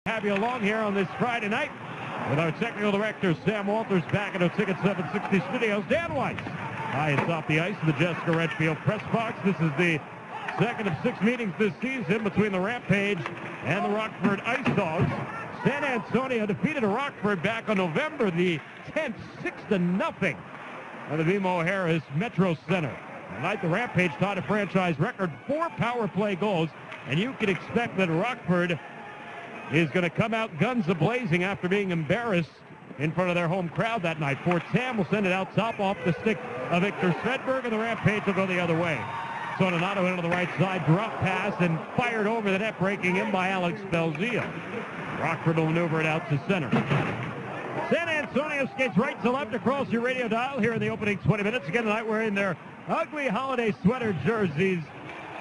Have you along here on this Friday night with our technical director, Sam Walters, back at our Ticket 760 studios. Dan Weiss, high atop the ice in the Jessica Redfield press box. This is the second of 6 meetings this season between the Rampage and the Rockford Ice Dogs. San Antonio defeated Rockford back on November the 10th, 6-0 at the BMO Harris Metro Center. Tonight, the Rampage tied a franchise record 4 power play goals, and you can expect that Rockford is going to come out guns a-blazing after being embarrassed in front of their home crowd that night. Fort Sam will send it out top off the stick of Victor Svedberg, and the Rampage will go the other way. Sononato into the right side, drop pass, and fired over the net, breaking in by Alex Belzile. Rockford will maneuver it out to center. San Antonio skates right to left across your radio dial here in the opening 20 minutes. Again tonight wearing their ugly holiday sweater jerseys.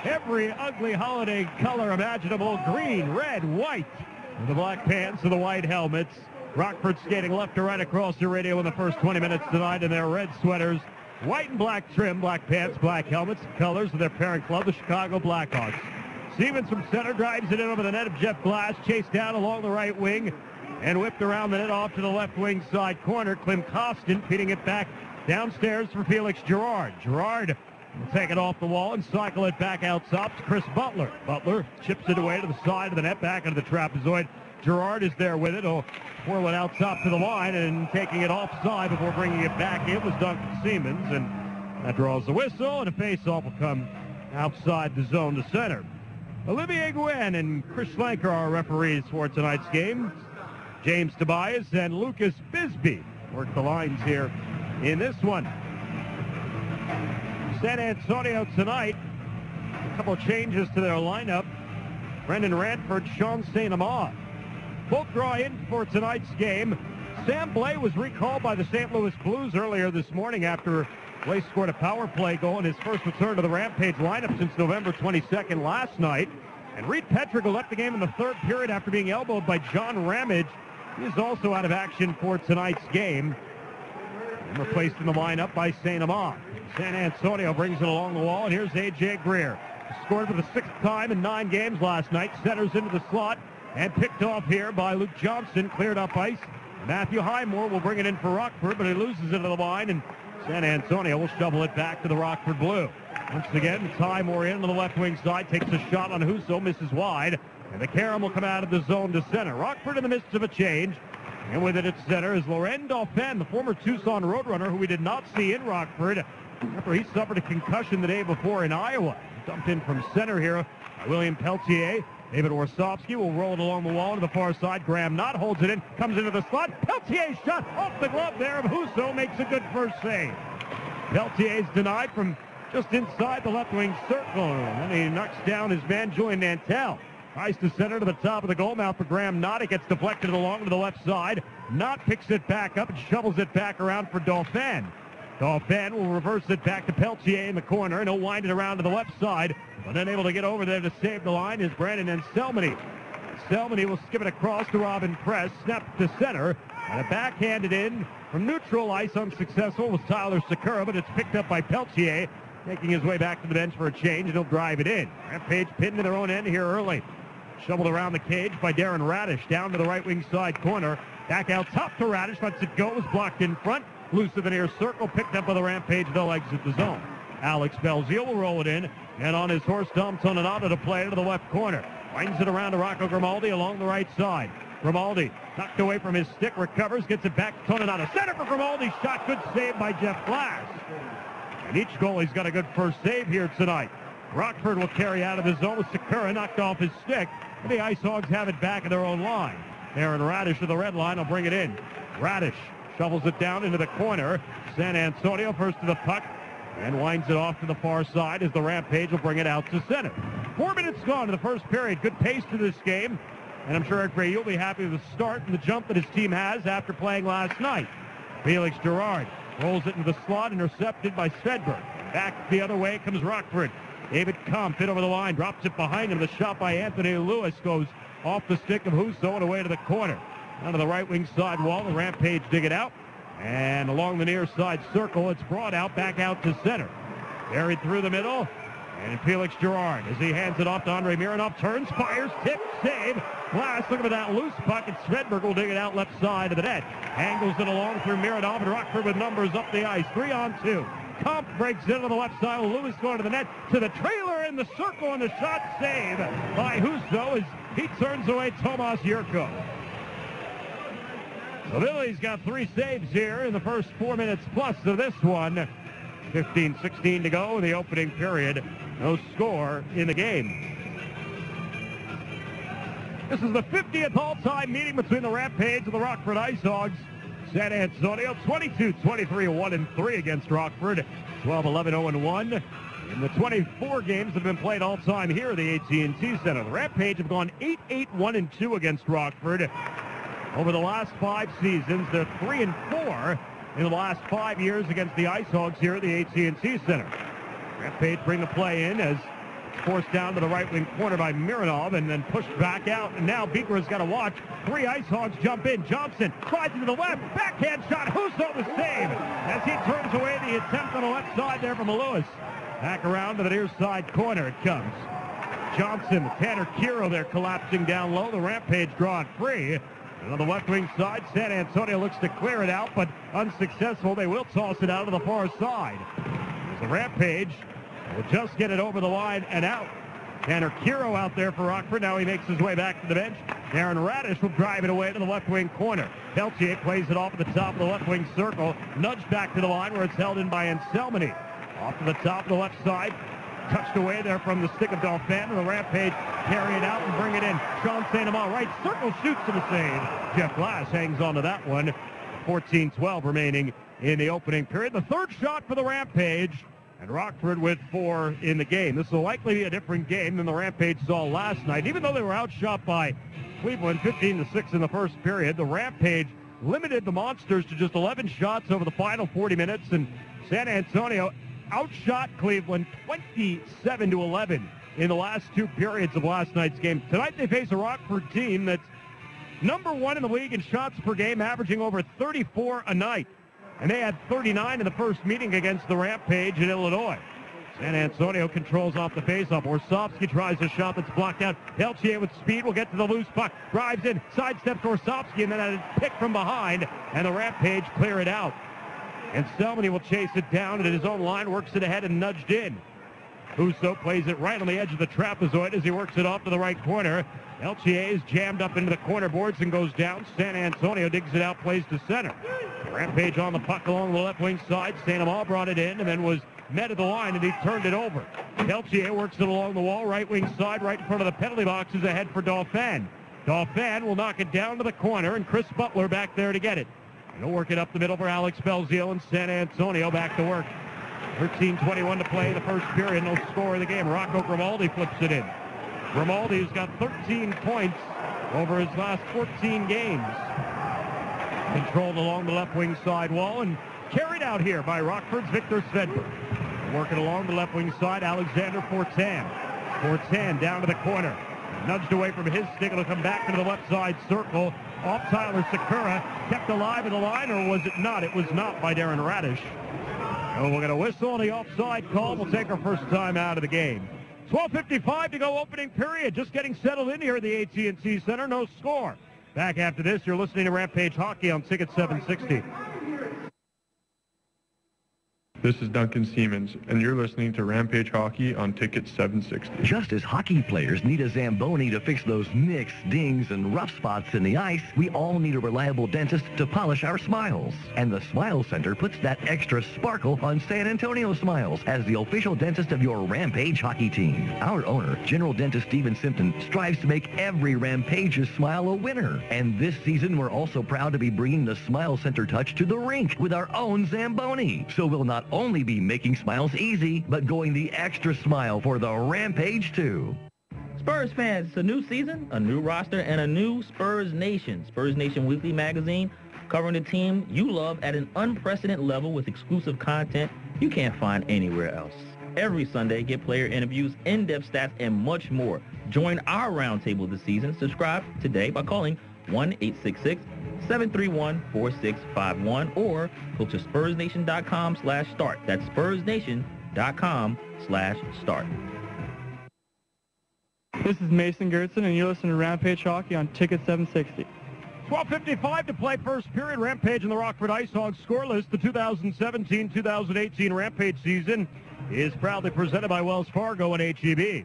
Every ugly holiday color imaginable, green, red, white. The black pants and the white helmets. Rockford skating left to right across your radio in the first 20 minutes tonight in their red sweaters. White and black trim, black pants, black helmets, colors of their parent club, the Chicago Blackhawks. Stevens from center drives it in over the net of Jeff Glass, chased down along the right wing and whipped around the net off to the left wing side corner. Klim Kostin feeding it back downstairs for Felix Gerard. Gerard will take it off the wall and cycle it back out top to Chris Butler. Butler chips it away to the side of the net, back into the trapezoid. Gerard is there with it. He'll whirl it out top to the line, and taking it offside before bringing it back in was Duncan Siemens, and that draws the whistle, and a face-off will come outside the zone to center. Olivier Guen and Chris Schlenker are referees for tonight's game. James Tobias and Lucas Bisbee work the lines here in this one. San Antonio tonight, a couple of changes to their lineup. Brendan Ranford, Sean St. Amand both draw in for tonight's game. Sam Blais was recalled by the St. Louis Blues earlier this morning after Blais scored a power play goal in his first return to the Rampage lineup since November 22nd last night. And Reed Petrigal left the game in the third period after being elbowed by John Ramage. He is also out of action for tonight's game and replaced in the lineup by St. Amand. San Antonio brings it along the wall, and here's A.J. Greer. Scored for the 6th time in 9 games last night. Centers into the slot and picked off here by Luke Johnson. Cleared up ice. Matthew Highmore will bring it in for Rockford, but he loses it to the line, and San Antonio will shovel it back to the Rockford Blue. Once again, it's Highmore in on the left wing side, takes a shot on Husso, misses wide, and the carom will come out of the zone to center. Rockford in the midst of a change, and with it at center is Laurent Dauphin, the former Tucson Roadrunner, who we did not see in Rockford. Remember, he suffered a concussion the day before in Iowa. Dumped in from center here by William Peltier. David Warsofsky will roll it along the wall to the far side. Graham Knott holds it in, comes into the slot. Peltier's shot off the glove there of Husso makes a good first save. Peltier's denied from just inside the left wing circle, and then he knocks down his man, Julian Nantel. Tries to center to the top of the goal mouth for Graham Knott. It gets deflected along to the left side. Knott picks it back up and shovels it back around for Dauphin. Dauphin will reverse it back to Peltier in the corner, and he'll wind it around to the left side. But unable to get over there to save the line is Brandon Anselmany. Anselmany will skip it across to Robin Press, snapped to center, and a backhanded in from neutral ice, unsuccessful, was Tyler Sakura, but it's picked up by Peltier, making his way back to the bench for a change, and he'll drive it in. Rampage pinned to their own end here early. Shoveled around the cage by Darren Radish, down to the right wing side corner. Back out top to Radish, lets it go, was blocked in front. Loose of the near circle, picked up by the Rampage, they'll exit the zone. Alex Belzile will roll it in, and on his horse, Dom Toninato to play it to the left corner. Winds it around to Rocco Grimaldi along the right side. Grimaldi knocked away from his stick, recovers, gets it back to Toninato. Center for Grimaldi, shot, good save by Jeff Glass. And each goalie's got a good first save here tonight. Rockford will carry out of the zone with Sakura knocked off his stick, and the Ice Hogs have it back at their own line. Aaron Radish to the red line will bring it in. Radish shovels it down into the corner. San Antonio first to the puck and winds it off to the far side as the Rampage will bring it out to center. 4 minutes gone to the first period. Good pace to this game, and I'm sure Eric Gray, you'll be happy with the start and the jump that his team has after playing last night. Felix Gerard rolls it into the slot, intercepted by Svedberg. Back the other way comes Rockford. David Kampf hit over the line, drops it behind him. The shot by Anthony Lewis goes off the stick of Husso and away to the corner. Down to the right wing side wall, the Rampage dig it out. And along the near side circle, it's brought out, back out to center. Buried through the middle, and Felix Gerard, as he hands it off to Andre Mironov, turns, fires, tip, save, Glass looking for that loose puck, and Svedberg will dig it out left side of the net. Angles it along through Mironov, and Rockford with numbers up the ice. 3-on-2. Comp breaks into the left side. Lewis going to the net, to the trailer in the circle, and the shot save by Husso as he turns away Tomas Jurko. The Phillies got 3 saves here in the first 4 minutes plus of this one. 15-16 to go in the opening period. No score in the game. This is the 50th all-time meeting between the Rampage and the Rockford Ice Hogs. San Antonio 22-23, 1-3 against Rockford. 12-11, 0-1. And the 24 games have been played all-time here at the AT&T Center. The Rampage have gone 8-8, 1-2 against Rockford. Over the last 5 seasons, they're 3-4 in the last 5 years against the Ice Hogs here at the AT&T Center. Rampage bring the play in as it's forced down to the right wing corner by Mironov and then pushed back out. And now Beeker's got to watch. 3 Ice Hogs jump in. Johnson slides into the left. Backhand shot. Husso was saved as he turns away the attempt on the left side there from Lewis. Back around to the near side corner it comes. Johnson, Tanner Kiro there collapsing down low. The Rampage draw it free. And on the left wing side, San Antonio looks to clear it out, but unsuccessful. They will toss it out to the far side. As the Rampage will just get it over the line and out. Tanner Kiro out there for Rockford. Now he makes his way back to the bench. Darren Radish will drive it away to the left wing corner. Peltier plays it off at the top of the left wing circle. Nudged back to the line where it's held in by Anselmini. Off to the top of the left side. Touched away there from the stick of Dauphin, and the Rampage carry it out and bring it in. Sean St. Amand right circle shoots to the save. Jeff Glass hangs on to that one. 14-12 remaining in the opening period. The third shot for the Rampage, and Rockford with 4 in the game. This will likely be a different game than the Rampage saw last night. Even though they were outshot by Cleveland 15-6 in the first period, the Rampage limited the Monsters to just 11 shots over the final 40 minutes, and San Antonio outshot Cleveland 27-11 in the last 2 periods of last night's game. Tonight they face a Rockford team that's number 1 in the league in shots per game, averaging over 34 a night. And they had 39 in the first meeting against the Rampage in Illinois. San Antonio controls off the faceoff. Orsovsky tries a shot that's blocked out. Peltier with speed will get to the loose puck. Drives in, sidesteps Orsovsky, and then a pick from behind, and the Rampage clear it out. And Selmany will chase it down, and at his own line works it ahead and nudged in. Husso plays it right on the edge of the trapezoid as he works it off to the right corner. Peltier is jammed up into the corner boards and goes down. San Antonio digs it out, plays to center. Rampage on the puck along the left wing side. St. Amand brought it in and then was met at the line, and he turned it over. Peltier works it along the wall, right wing side, right in front of the penalty boxes ahead for Dauphin. Dauphin will knock it down to the corner, and Chris Butler back there to get it. And he'll work it up the middle for Alex Belzile, and San Antonio back to work. 13:21 to play in the first period. No score in the game. Rocco Grimaldi flips it in. Grimaldi's got 13 points over his last 14 games. Controlled along the left wing side wall and carried out here by Rockford's Victor Svedberg. Working along the left wing side, Alexander Fortin. Fortin down to the corner. Nudged away from his stick. It'll come back into the left side circle. Off Tyler Sakura. Kept alive in the line, or was it not? It was not by Darren Radish. And we're going to whistle on the offside call. We'll take our first time out of the game. 12:55 to go opening period. Just getting settled in here at the AT&T Center. No score. Back after this, you're listening to Rampage Hockey on Ticket 760. This is Duncan Siemens, and you're listening to Rampage Hockey on Ticket 760. Just as hockey players need a Zamboni to fix those nicks, dings, and rough spots in the ice, we all need a reliable dentist to polish our smiles. And the Smile Center puts that extra sparkle on San Antonio Smiles as the official dentist of your Rampage hockey team. Our owner, General Dentist Steven Simpson, strives to make every Rampage's smile a winner. And this season, we're also proud to be bringing the Smile Center touch to the rink with our own Zamboni. So we'll not only be making smiles easy, but going the extra smile for the Rampage too. Spurs fans, it's a new season, a new roster, and a new Spurs Nation. Spurs Nation Weekly Magazine, covering the team you love at an unprecedented level with exclusive content you can't find anywhere else. Every Sunday, get player interviews, in-depth stats, and much more. Join our roundtable this season. Subscribe today by calling 1-866-731-4651 or go to spursnation.com/start. That's spursnation.com/start. This is Mason Gertzen, and you're listening to Rampage Hockey on Ticket 760. 12:55 to play first period. Rampage and the Rockford Ice Hogs scoreless. The 2017-2018 Rampage season is proudly presented by Wells Fargo and H-E-B.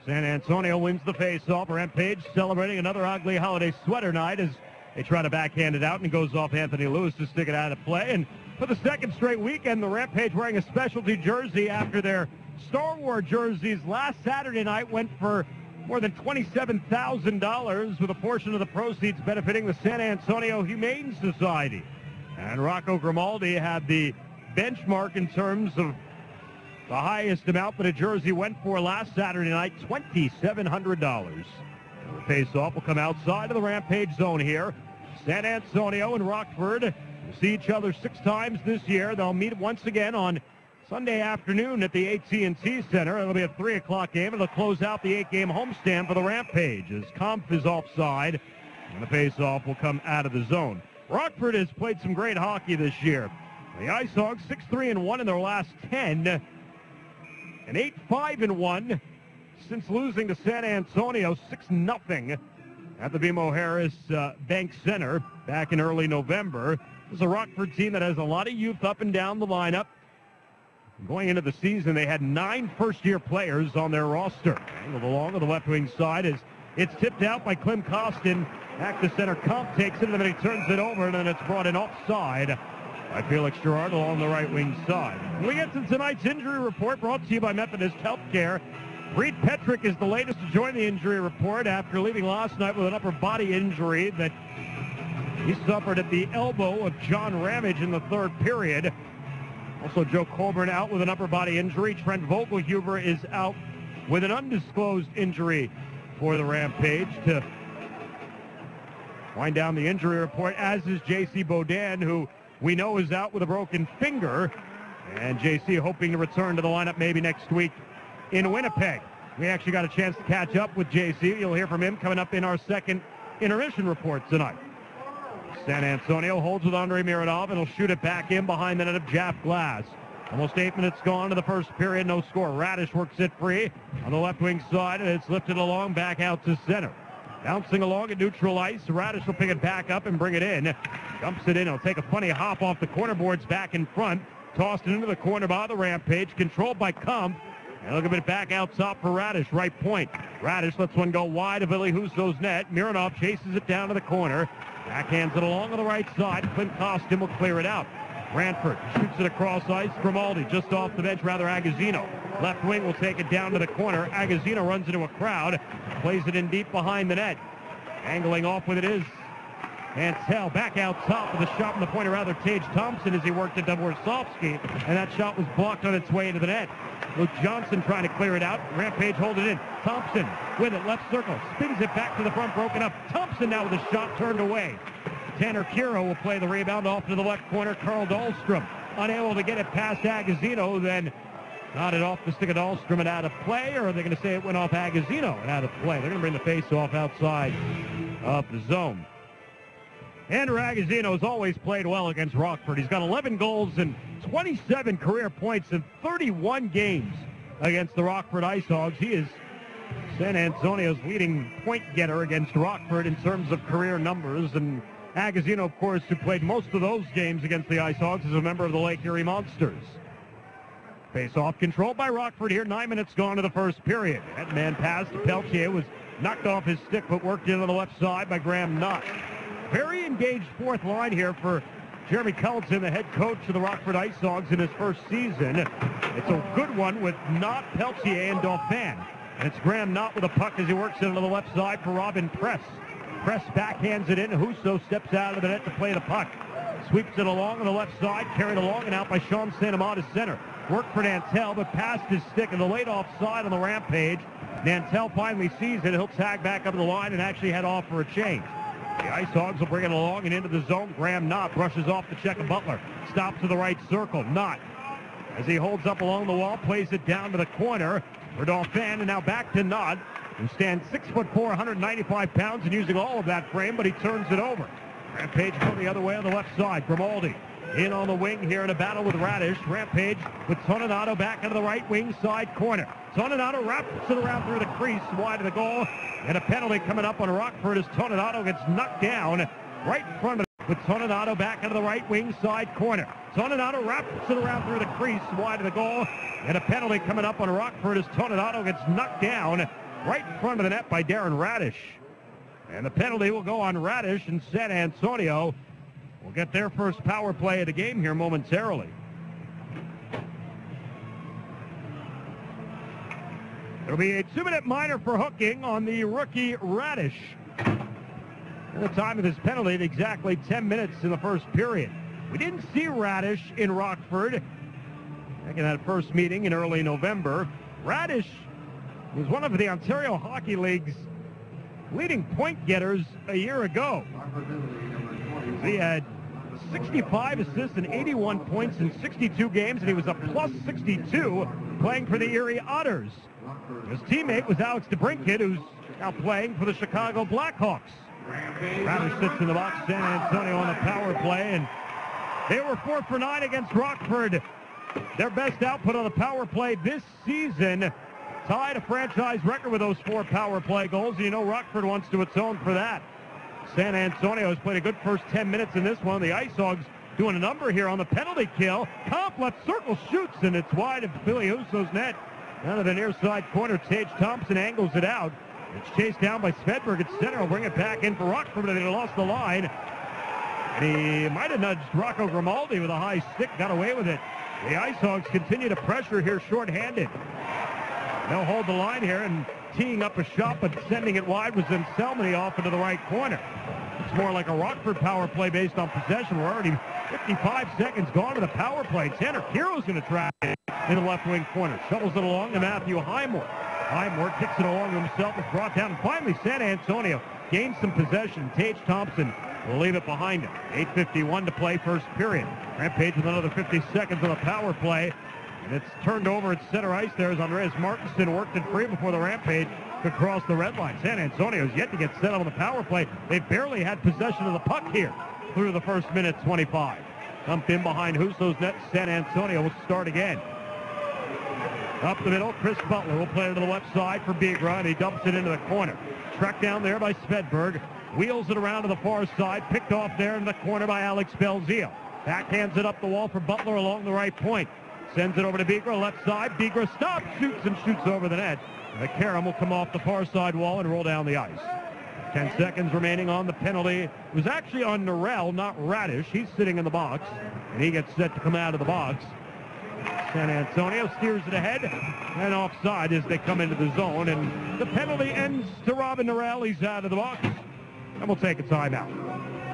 San Antonio wins the face-off. Rampage celebrating another ugly holiday sweater night as they try to backhand it out, and it goes off Anthony Lewis to stick it out of play. And for the second straight weekend, the Rampage wearing a specialty jersey after their Star Wars jerseys last Saturday night went for more than $27,000, with a portion of the proceeds benefiting the San Antonio Humane Society. And Rocco Grimaldi had the benchmark in terms of the highest amount that a jersey went for last Saturday night, $2,700. The face-off will come outside of the Rampage zone here. San Antonio and Rockford will see each other 6 times this year. They'll meet once again on Sunday afternoon at the AT&T Center. It'll be a 3 o'clock game. It'll close out the 8-game homestand for the Rampage as Kampf is offside, and the face-off will come out of the zone. Rockford has played some great hockey this year. The Ice Hogs 6-3-1 in their last 10, and 8-5-1 since losing to San Antonio 6-0 at the BMO Harris Bank Center back in early November. This is a Rockford team that has a lot of youth up and down the lineup. Going into the season, they had 9 first-year players on their roster. Angled along to the left wing side as it's tipped out by Clem Costin. Back to center, Kampf takes it, and then he turns it over, and then it's brought in offside by Felix Gerard along the right wing side. We get to tonight's injury report brought to you by Methodist Healthcare. Reed Petrick is the latest to join the injury report after leaving last night with an upper body injury that he suffered at the elbow of John Ramage in the third period. Also, Joe Colburn out with an upper body injury. Trent Vogelhuber is out with an undisclosed injury for the Rampage. To wind down the injury report, as is J.C. Baudin, who we know is out with a broken finger. And J.C. hoping to return to the lineup maybe next week in Winnipeg. We actually got a chance to catch up with J.C. You'll hear from him coming up in our second intermission report tonight. San Antonio holds with Andrei Mironov, and he'll shoot it back in behind the net of Jeff Glass. Almost 8 minutes gone to the first period, no score. Radish works it free on the left wing side, and it's lifted along back out to center. Bouncing along at neutral ice, Radish will pick it back up and bring it in. Dumps it in, he'll take a funny hop off the corner boards back in front. Tossed it into the corner by the Rampage, controlled by Kampf. And look at it back out top for Radish, right point. Radish lets one go wide of Billy Husso's net. Mironov chases it down to the corner. Backhands it along on the right side. Clint Costin will clear it out. Ranford shoots it across ice. Grimaldi just off the bench, rather Agazino. Left wing will take it down to the corner. Agazino runs into a crowd. Plays it in deep behind the net. Angling off with it is Mantell. Back out top with a shot from the point of rather Tage Thompson as he worked at Dvorsovsky. And that shot was blocked on its way into the net. Luke Johnson trying to clear it out. Rampage hold it in. Thompson with it, left circle. Spins it back to the front, broken up. Thompson now with a shot turned away. Tanner Kiro will play the rebound off to the left corner. Carl Dahlstrom unable to get it past Agazino, then nodded off the stick of Dahlstrom and out of play, or are they going to say it went off Agazino and out of play? They're going to bring the face-off outside of the zone. Andrew Agazino has always played well against Rockford. He's got 11 goals and 27 career points in 31 games against the Rockford Ice Hogs. He is San Antonio's leading point getter against Rockford in terms of career numbers. And Agazino, of course, who played most of those games against the Ice Hogs, is a member of the Lake Erie Monsters. Face-off controlled by Rockford here. 9 minutes gone to the first period. That man pass to Peltier was knocked off his stick, but worked in on the left side by Graham Knott. Very engaged fourth line here for Jeremy Culleton, the head coach of the Rockford Ice Hogs in his first season. It's a good one with Knott, Peltier, and Dauphin. And it's Graham Knott with a puck as he works it on the left side for Robin Press. Press backhands it in. Husso steps out of the net to play the puck. Sweeps it along on the left side, carried along and out by Sean Santamata center. Work for Nantel, but past his stick in the late offside on the Rampage. Nantel finally sees it. He'll tag back up the line and actually head off for a change. The Ice Hogs will bring it along and into the zone. Graham Knott brushes off the check of Butler. Stops to the right circle. Knott, as he holds up along the wall, plays it down to the corner for Dauphin, and now back to Knott, who stands 6'4", 195 pounds, and using all of that frame, but he turns it over. Rampage going the other way on the left side. Grimaldi in on the wing here in a battle with Radish. Rampage with Toninato back into the right wing side corner. Toninato wraps it around through the crease, wide of the goal. And a penalty coming up on Rockford as Toninato gets knocked down right in front of it. With Toninato back into the right wing side corner. Toninato wraps it around through the crease, wide of the goal. And a penalty coming up on Rockford as Toninato gets knocked down right in front of the net by Darren Radish. And the penalty will go on Radish, and San Antonio will get their first power play of the game here momentarily. It'll be a 2-minute minor for hooking on the rookie Radish. At the time of this penalty, at exactly 10 minutes in the first period. We didn't see Radish in Rockford back in that first meeting in early November. Radish was one of the Ontario Hockey League's leading point getters a year ago. He had 65 assists and 81 points in 62 games, and he was a plus 62 playing for the Erie Otters. His teammate was Alex DeBrincat, who's now playing for the Chicago Blackhawks. Radish sits in the box. San Antonio on the power play, and they were 4 for 9 against Rockford. Their best output on the power play this season. Tied a franchise record with those 4 power play goals, and you know Rockford wants to atone for that. San Antonio has played a good first 10 minutes in this one. The Ice Hogs doing a number here on the penalty kill. Comp left circle shoots, and it's wide of Billy Husso's net. Down to the near side corner, Tage Thompson angles it out. It's chased down by Svedberg at center. He'll bring it back in for Rockford, but they lost the line. And he might have nudged Rocco Grimaldi with a high stick, got away with it. The Ice Hogs continue to pressure here shorthanded. They'll hold the line here, and teeing up a shot, but sending it wide was Anselmi off into the right corner. It's more like a Rockford power play based on possession. We're already 55 seconds gone to the power play. Tanner Kiro's going to track it in the left wing corner. Shovels it along to Matthew Highmore. Highmore kicks it along to himself. It's brought down. And finally, San Antonio gains some possession. Tage Thompson will leave it behind him. 8:51 to play first period. Rampage with another 50 seconds on the power play. And it's turned over at center ice there as Andreas Martinson worked it free before the Rampage could cross the red line. San Antonio has yet to get set up on the power play. They barely had possession of the puck here through the first minute 25. Dumped in behind Husso's net. San Antonio will start again. Up the middle, Chris Butler will play it to the left side for Bigra, and he dumps it into the corner. Tracked down there by Svedberg. Wheels it around to the far side. Picked off there in the corner by Alex Belzio. Backhands it up the wall for Butler along the right point. Sends it over to Bigra, left side. Bigra stops, shoots, and shoots over the net. The Karam will come off the far side wall and roll down the ice. 10 seconds remaining on the penalty. It was actually on Norrell, not Radish. He's sitting in the box, and he gets set to come out of the box. San Antonio steers it ahead and offside as they come into the zone, and the penalty ends to Robin Norrell. He's out of the box, and we'll take a timeout.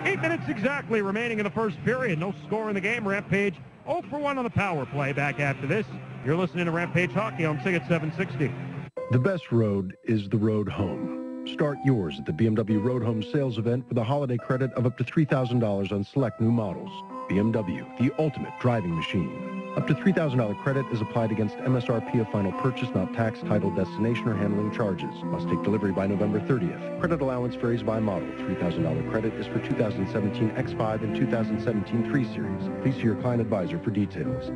8 minutes exactly remaining in the first period. No score in the game. Rampage 0 for 1 on the power play. Back after this, you're listening to Rampage Hockey on Ticket 760. The best road is the road home. Start yours at the BMW Road Home Sales Event with a holiday credit of up to $3,000 on select new models. BMW, the ultimate driving machine. Up to $3,000 credit is applied against MSRP of final purchase, not tax, title, destination, or handling charges. Must take delivery by November 30th. Credit allowance varies by model. $3,000 credit is for 2017 X5 and 2017 3 Series. Please see your client advisor for details.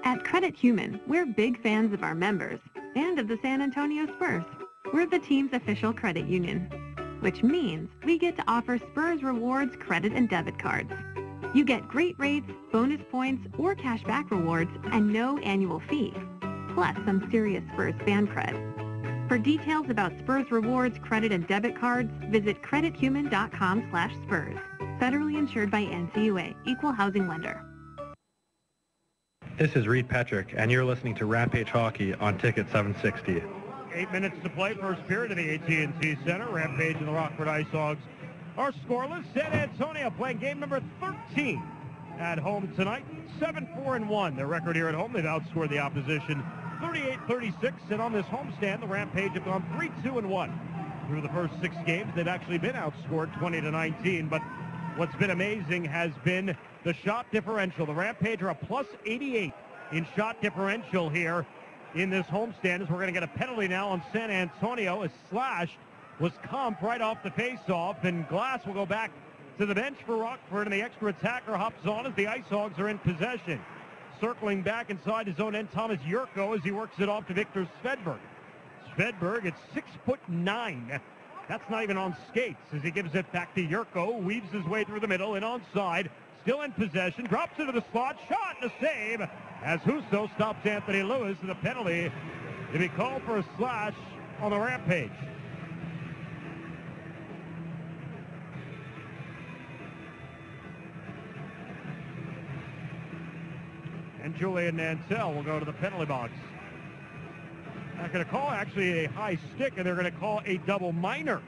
At Credit Human, we're big fans of our members and of the San Antonio Spurs. We're the team's official credit union, which means we get to offer Spurs Rewards credit and debit cards. You get great rates, bonus points, or cash back rewards, and no annual fee, plus some serious Spurs fan cred. For details about Spurs Rewards credit and debit cards, visit credithuman.com/Spurs. Federally insured by NCUA, Equal Housing Lender. This is Reed Petrick, and you're listening to Rampage Hockey on Ticket 760. 8 minutes to play, first period in the AT&T Center. Rampage and the Rockford Ice Hogs are scoreless. San Antonio playing game number 13 at home tonight. 7-4-1. Their record here at home. They've outscored the opposition 38-36, and on this homestand, the Rampage have gone 3-2-1. Through the first 6 games, they've actually been outscored 20-19, but what's been amazing has been the shot differential. The Rampage are a plus 88 in shot differential here in this homestand, as we're going to get a penalty now on San Antonio. A slash was Comp right off the face-off, and Glass will go back to the bench for Rockford, and the extra attacker hops on as the Ice Hogs are in possession. Circling back inside his own end, Thomas Yurko as he works it off to Victor Svedberg. Svedberg at 6'9". That's not even on skates as he gives it back to Yurko, weaves his way through the middle and onside. Still in possession, drops into the slot, shot and a save as Husso stops Anthony Lewis, and the penalty to be called for a slash on the Rampage. And Julian Nantel will go to the penalty box. They're going to call actually a high stick, and they're going to call a double minor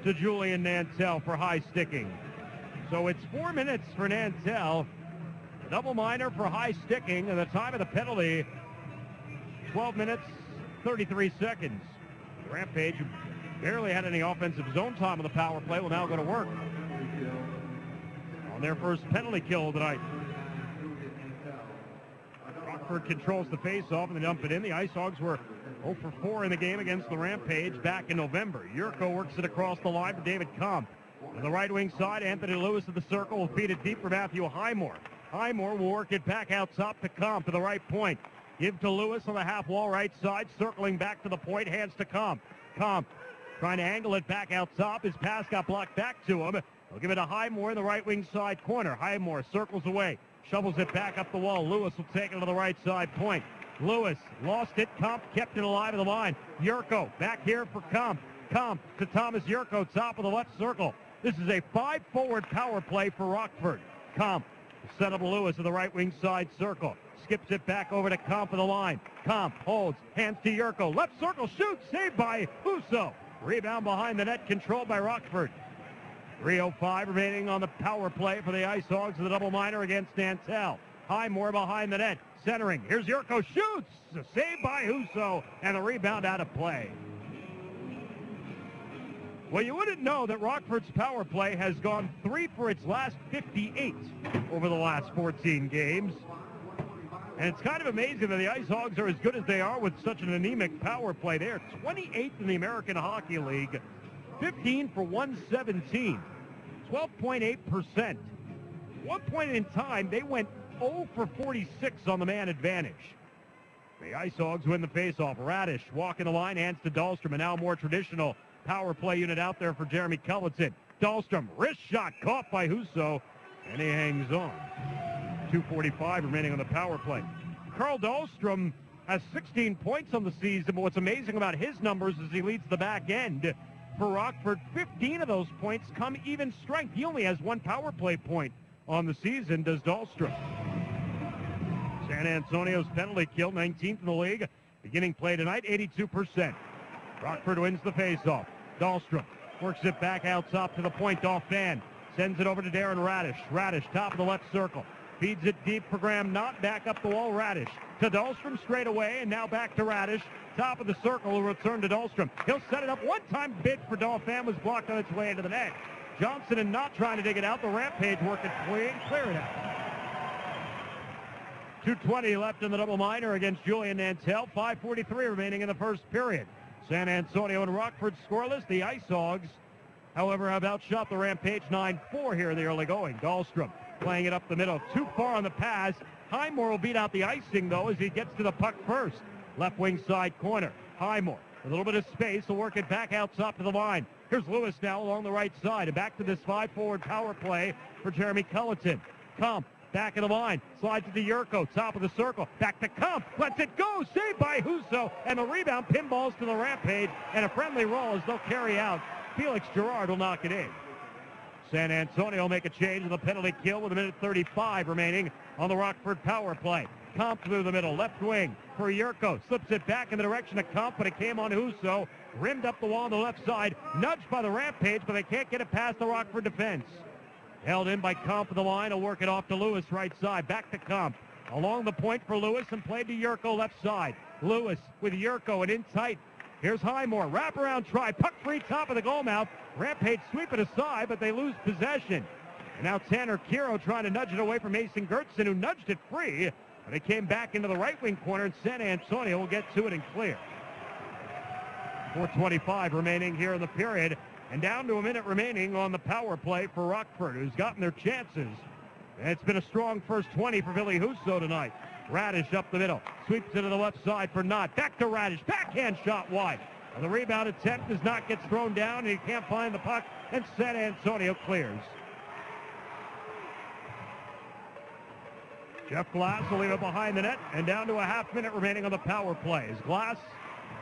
to Julian Nantel for high sticking. So it's 4 minutes for Nantel, a double minor for high sticking, and the time of the penalty, 12 minutes, 33 seconds. Rampage, who barely had any offensive zone time on the power play, will now go to work on their first penalty kill tonight. Rockford controls the face-off and they dump it in. The Ice Hogs were 0 for 4 in the game against the Rampage back in November. Yurko works it across the line for David Comp. On the right wing side, Anthony Lewis of the circle will feed it deep for Matthew Highmore. Highmore will work it back out top to Comp to the right point. Give to Lewis on the half wall right side, circling back to the point, hands to Comp. Comp trying to angle it back out top. His pass got blocked back to him. He'll give it to Highmore in the right wing side corner. Highmore circles away, shovels it back up the wall. Lewis will take it to the right side point. Lewis lost it. Comp kept it alive at the line. Yurko back here for Comp. Comp to Thomas Yurko, top of the left circle. This is a 5-forward power play for Rockford. Comp set up Lewis in the right wing side circle. Skips it back over to Comp of the line. Comp holds, hands to Yurko. Left circle, shoots, saved by Husso. Rebound behind the net, controlled by Rockford. 3:05 remaining on the power play for the Ice Hogs of the double minor against Nantel. Highmore behind the net, centering. Here's Yurko, shoots, saved by Husso, and the rebound out of play. Well, you wouldn't know that Rockford's power play has gone 3 for its last 58 over the last 14 games. And it's kind of amazing that the Ice Hogs are as good as they are with such an anemic power play. They are 28th in the American Hockey League, 15 for 117, 12.8%. One point in time, they went 0 for 46 on the man advantage. The Ice Hogs win the faceoff. Radish walking the line, hands to Dahlstrom, and now more traditional power play unit out there for Jeremy Culleton. Dahlstrom, wrist shot caught by Husso, and he hangs on. 2:45 remaining on the power play. Carl Dahlstrom has 16 points on the season, but what's amazing about his numbers is he leads the back end. For Rockford, 15 of those points come even strength. He only has 1 power play point on the season, does Dahlstrom. San Antonio's penalty kill, 19th in the league. Beginning play tonight, 82%. Rockford wins the faceoff. Dahlstrom works it back out top to the point. Dauphin sends it over to Darren Radish. Radish, top of the left circle. Feeds it deep for Graham Knott. Back up the wall, Radish. To Dahlstrom straight away, and now back to Radish. Top of the circle will return to Dahlstrom. He'll set it up. One-time bid for Dauphin was blocked on its way into the net. Johnson and Knott trying to dig it out. The Rampage work it clear it out. 2:20 left in the double minor against Julian Nantel. 5:43 remaining in the first period. San Antonio and Rockford scoreless. The Ice Hogs, however, have outshot the Rampage 9-4 here in the early going. Dahlstrom playing it up the middle. Too far on the pass. Highmore will beat out the icing, though, as he gets to the puck first. Left wing side corner. Highmore, a little bit of space, will work it back out top to the line. Here's Lewis now along the right side. And back to this 5-forward power play for Jeremy Culleton. Comp, back of the line. Slides it to Yurko, top of the circle. Back to Comp. Lets it go. Saved by Husso. And the rebound pinballs to the Rampage. And a friendly roll as they'll carry out. Felix Gerard will knock it in. San Antonio will make a change in the penalty kill with 1:35 remaining on the Rockford power play. Comp through the middle, left wing for Yurko. Slips it back in the direction of Comp, but it came on Husso. Rimmed up the wall on the left side. Nudged by the Rampage, but they can't get it past the Rockford defense. Held in by Comp of the line. He'll work it off to Lewis right side. Back to Comp. Along the point for Lewis and played to Yurko left side. Lewis with Yurko and in tight. Here's Highmore. Wraparound try. Puck free top of the goal mouth. Rampage sweep it aside, but they lose possession. And now Tanner Kiro trying to nudge it away from Mason Gertson, who nudged it free. But it came back into the right wing corner, and San Antonio will get to it and clear. 4:25 remaining here in the period. And down to a minute remaining on the power play for Rockford, who's gotten their chances. And it's been a strong first 20 for Billy Husso tonight. Radish up the middle. Sweeps it to the left side for Knott. Back to Radish. Backhand shot wide. And the rebound attempt does not get thrown down, and he can't find the puck, and San Antonio clears. Jeff Glass will leave it behind the net, and down to a half-minute remaining on the power play. As Glass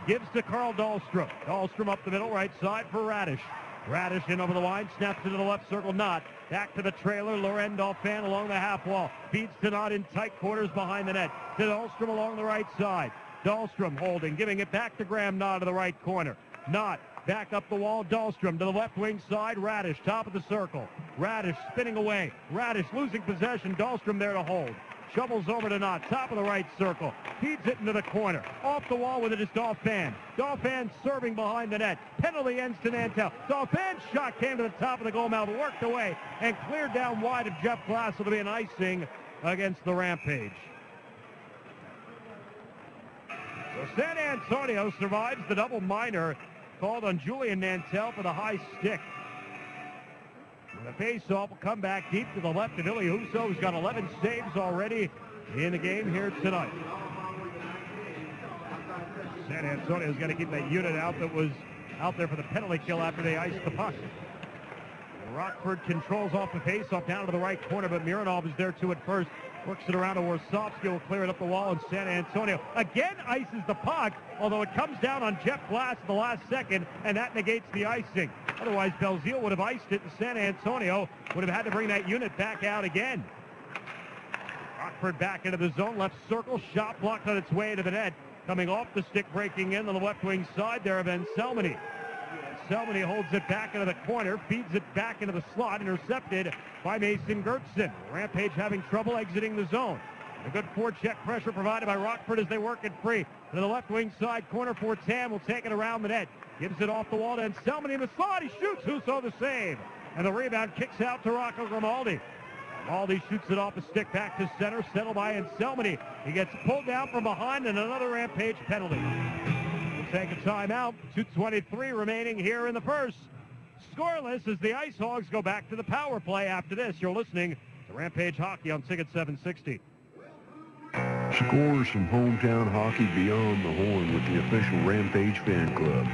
gives to Carl Dahlstrom. Dahlstrom up the middle, right side for Radish. Radish in over the line, snaps into the left circle, Knott. Back to the trailer, Laurent Dauphin along the half wall. Feeds to Knott in tight quarters behind the net. To Dahlstrom along the right side. Dahlstrom holding, giving it back to Graham Knott to the right corner. Knott back up the wall, Dahlstrom to the left wing side, Radish top of the circle. Radish spinning away. Radish losing possession, Dahlstrom there to hold. Shovels over to Knott, top of the right circle. Feeds it into the corner. Off the wall with it is Dauphin. Dauphin serving behind the net. Penalty ends to Nantel. Dauphin's shot came to the top of the goal mouth, worked away, and cleared down wide of Jeff Glass. It'll be an icing against the Rampage. So San Antonio survives the double minor called on Julian Nantel for the high stick. And the face-off will come back deep to the left to Billy Husso, who's got 11 saves already in the game here tonight. San Antonio's got to keep that unit out that was out there for the penalty kill after they iced the puck. Rockford controls off the face-off down to the right corner, but Mironov is there too at first. Works it around to Warsofsky, will clear it up the wall, and San Antonio again ices the puck, although it comes down on Jeff Glass at the last second, and that negates the icing. Otherwise, Belzile would have iced it, and San Antonio would have had to bring that unit back out again. Rockford back into the zone, left circle, shot blocked on its way to the net. Coming off the stick, breaking in on the left wing side there of Anselmini. Anselmini holds it back into the corner, feeds it back into the slot, intercepted by Mason Gertson. Rampage having trouble exiting the zone. A good forecheck pressure provided by Rockford as they work it free. To the left wing side corner for Tam, will take it around the net. Gives it off the wall to Anselmini in the slot. He shoots. Husso the save. And the rebound kicks out to Rocco Grimaldi. Grimaldi shoots it off the stick back to center, settled by Anselmini. He gets pulled down from behind, and another Rampage penalty. Take a timeout. 2:23 remaining here in the first. Scoreless as the Ice Hogs go back to the power play after this. You're listening to Rampage Hockey on Ticket 760. Scores from hometown hockey beyond the horn with the official Rampage fan club.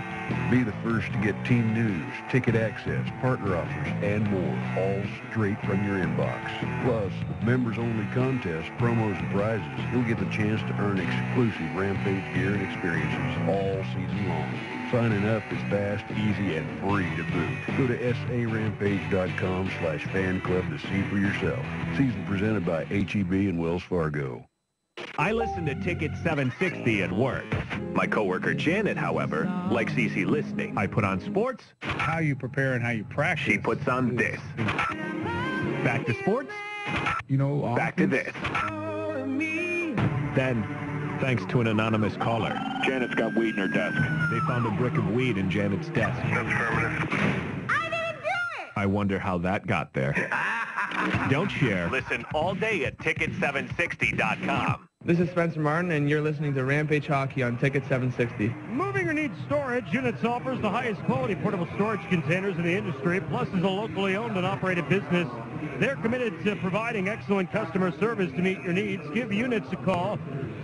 Be the first to get team news, ticket access, partner offers, and more, all straight from your inbox. Plus, with members-only contests, promos, and prizes, you'll get the chance to earn exclusive Rampage gear and experiences all season long. Signing up is fast, easy, and free to boot. Go to sarampage.com/fan club to see for yourself. Season presented by HEB and Wells Fargo. I listen to Ticket 760 at work. My coworker Janet, however, likes easy listening. I put on sports. How you prepare and how you practice. She puts on this. Back to sports. Back to this. Then, thanks to an anonymous caller, Janet's got weed in her desk. they found a brick of weed in Janet's desk. That's affirmative. I didn't do it! I wonder how that got there. Don't share. Listen all day at Ticket760.com. This is Spencer Martin, and you're listening to Rampage Hockey on Ticket 760. Moving or needs storage, Units offers the highest quality portable storage containers in the industry. Plus, is a locally owned and operated business. They're committed to providing excellent customer service to meet your needs. Give Units a call,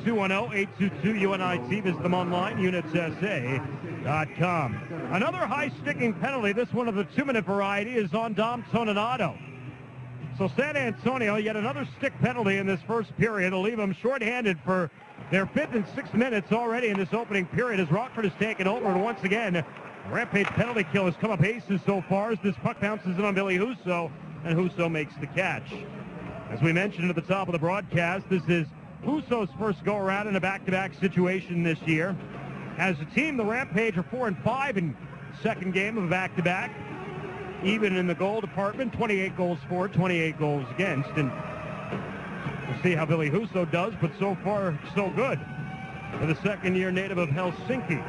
210-822-UNIT. Visit them online, unitssa.com. Another high-sticking penalty, this one of the 2-minute variety, is on Dom Toninato. So San Antonio, yet another stick penalty in this first period will leave them shorthanded for their 5th and 6th minutes already in this opening period as Rockford has taken over. And once again, Rampage penalty kill has come up aces so far as this puck bounces in on Billy Husso, and Husso makes the catch. As we mentioned at the top of the broadcast, this is Husso's first go-around in a back-to-back situation this year. As a team, the Rampage are 4-5 in second game of a back-to-back. Even in the goal department, 28 goals for, 28 goals against. And we'll see how Billy Husso does, but so far, so good for the second-year native of Helsinki.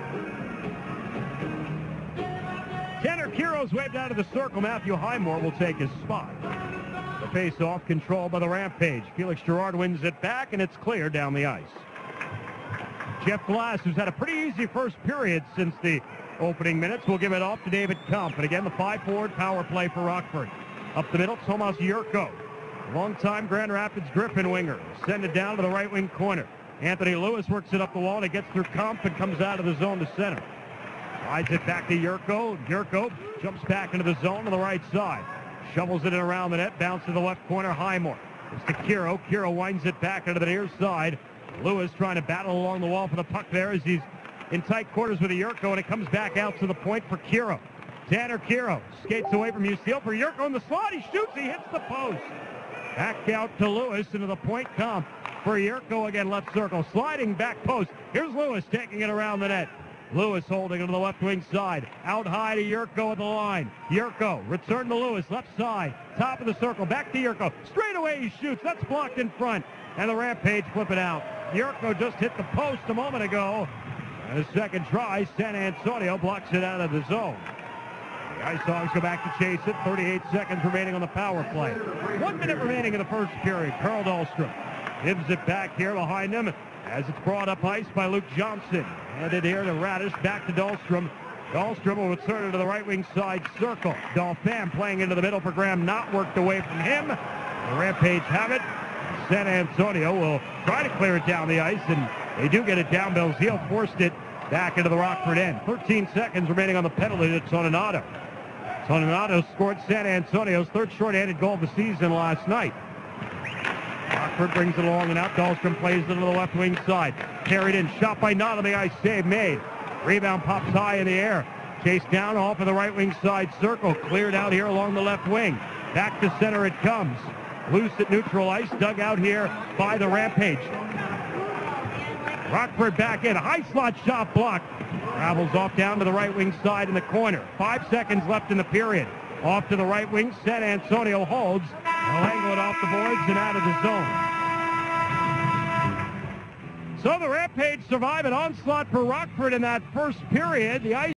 Tanner Kiro's waved out of the circle. Matthew Highmore will take his spot. The face-off controlled by the Rampage. Felix Gerard wins it back, and it's clear down the ice. Jeff Glass, who's had a pretty easy first period since the opening minutes, will give it off to David Kump. And again, the 5-forward power play for Rockford. Up the middle, Tomas Yurko, longtime Grand Rapids Griffin winger. Send it down to the right wing corner. Anthony Lewis works it up the wall, and it gets through Kump and comes out of the zone to center. Rides it back to Yurko. Yurko jumps back into the zone to the right side. Shovels it in around the net, bounce to the left corner, Highmore. It's to Kiro. Kiro winds it back into the near side. Lewis trying to battle along the wall for the puck there as he's in tight quarters with Yurko, and it comes back out to the point for Kiro. Tanner Kiro skates away from Usil for Yurko in the slot. He shoots, he hits the post. Back out to Lewis into the point comp for Yurko again, left circle. Sliding back post. Here's Lewis taking it around the net. Lewis holding it to the left wing side. Out high to Yurko at the line. Yurko, return to Lewis, left side. Top of the circle, back to Yurko. Straight away he shoots. That's blocked in front. And the Rampage flip it out. Yurko just hit the post a moment ago. And a second try, San Antonio blocks it out of the zone. The Ice Hogs go back to chase it. 38 seconds remaining on the power play. 1 minute remaining in the first period. Carl Dahlstrom gives it back here behind him as it's brought up ice by Luke Johnson. Handed here to Radish, back to Dahlstrom. Dahlstrom will return it to the right wing side circle. Dauphin playing into the middle for Graham, not worked away from him. The Rampage have it. San Antonio will try to clear it down the ice, and they do get it down. Belzile forced it back into the Rockford end. 13 seconds remaining on the penalty to Toninato. Toninato scored San Antonio's third shorthanded goal of the season last night. Rockford brings it along and out. Dahlstrom plays it to the left wing side. Carried in, shot by Knott on the ice, save made. Rebound pops high in the air. Chased down off of the right wing side circle. Cleared out here along the left wing. Back to center it comes. Loose at neutral ice, dug out here by the Rampage. Rockford back in, high slot shot blocked. Travels off down to the right wing side in the corner. 5 seconds left in the period. Off to the right wing, San Antonio holds. They'll angle it off the boards and out of the zone. So the Rampage survive an onslaught for Rockford in that first period. The ice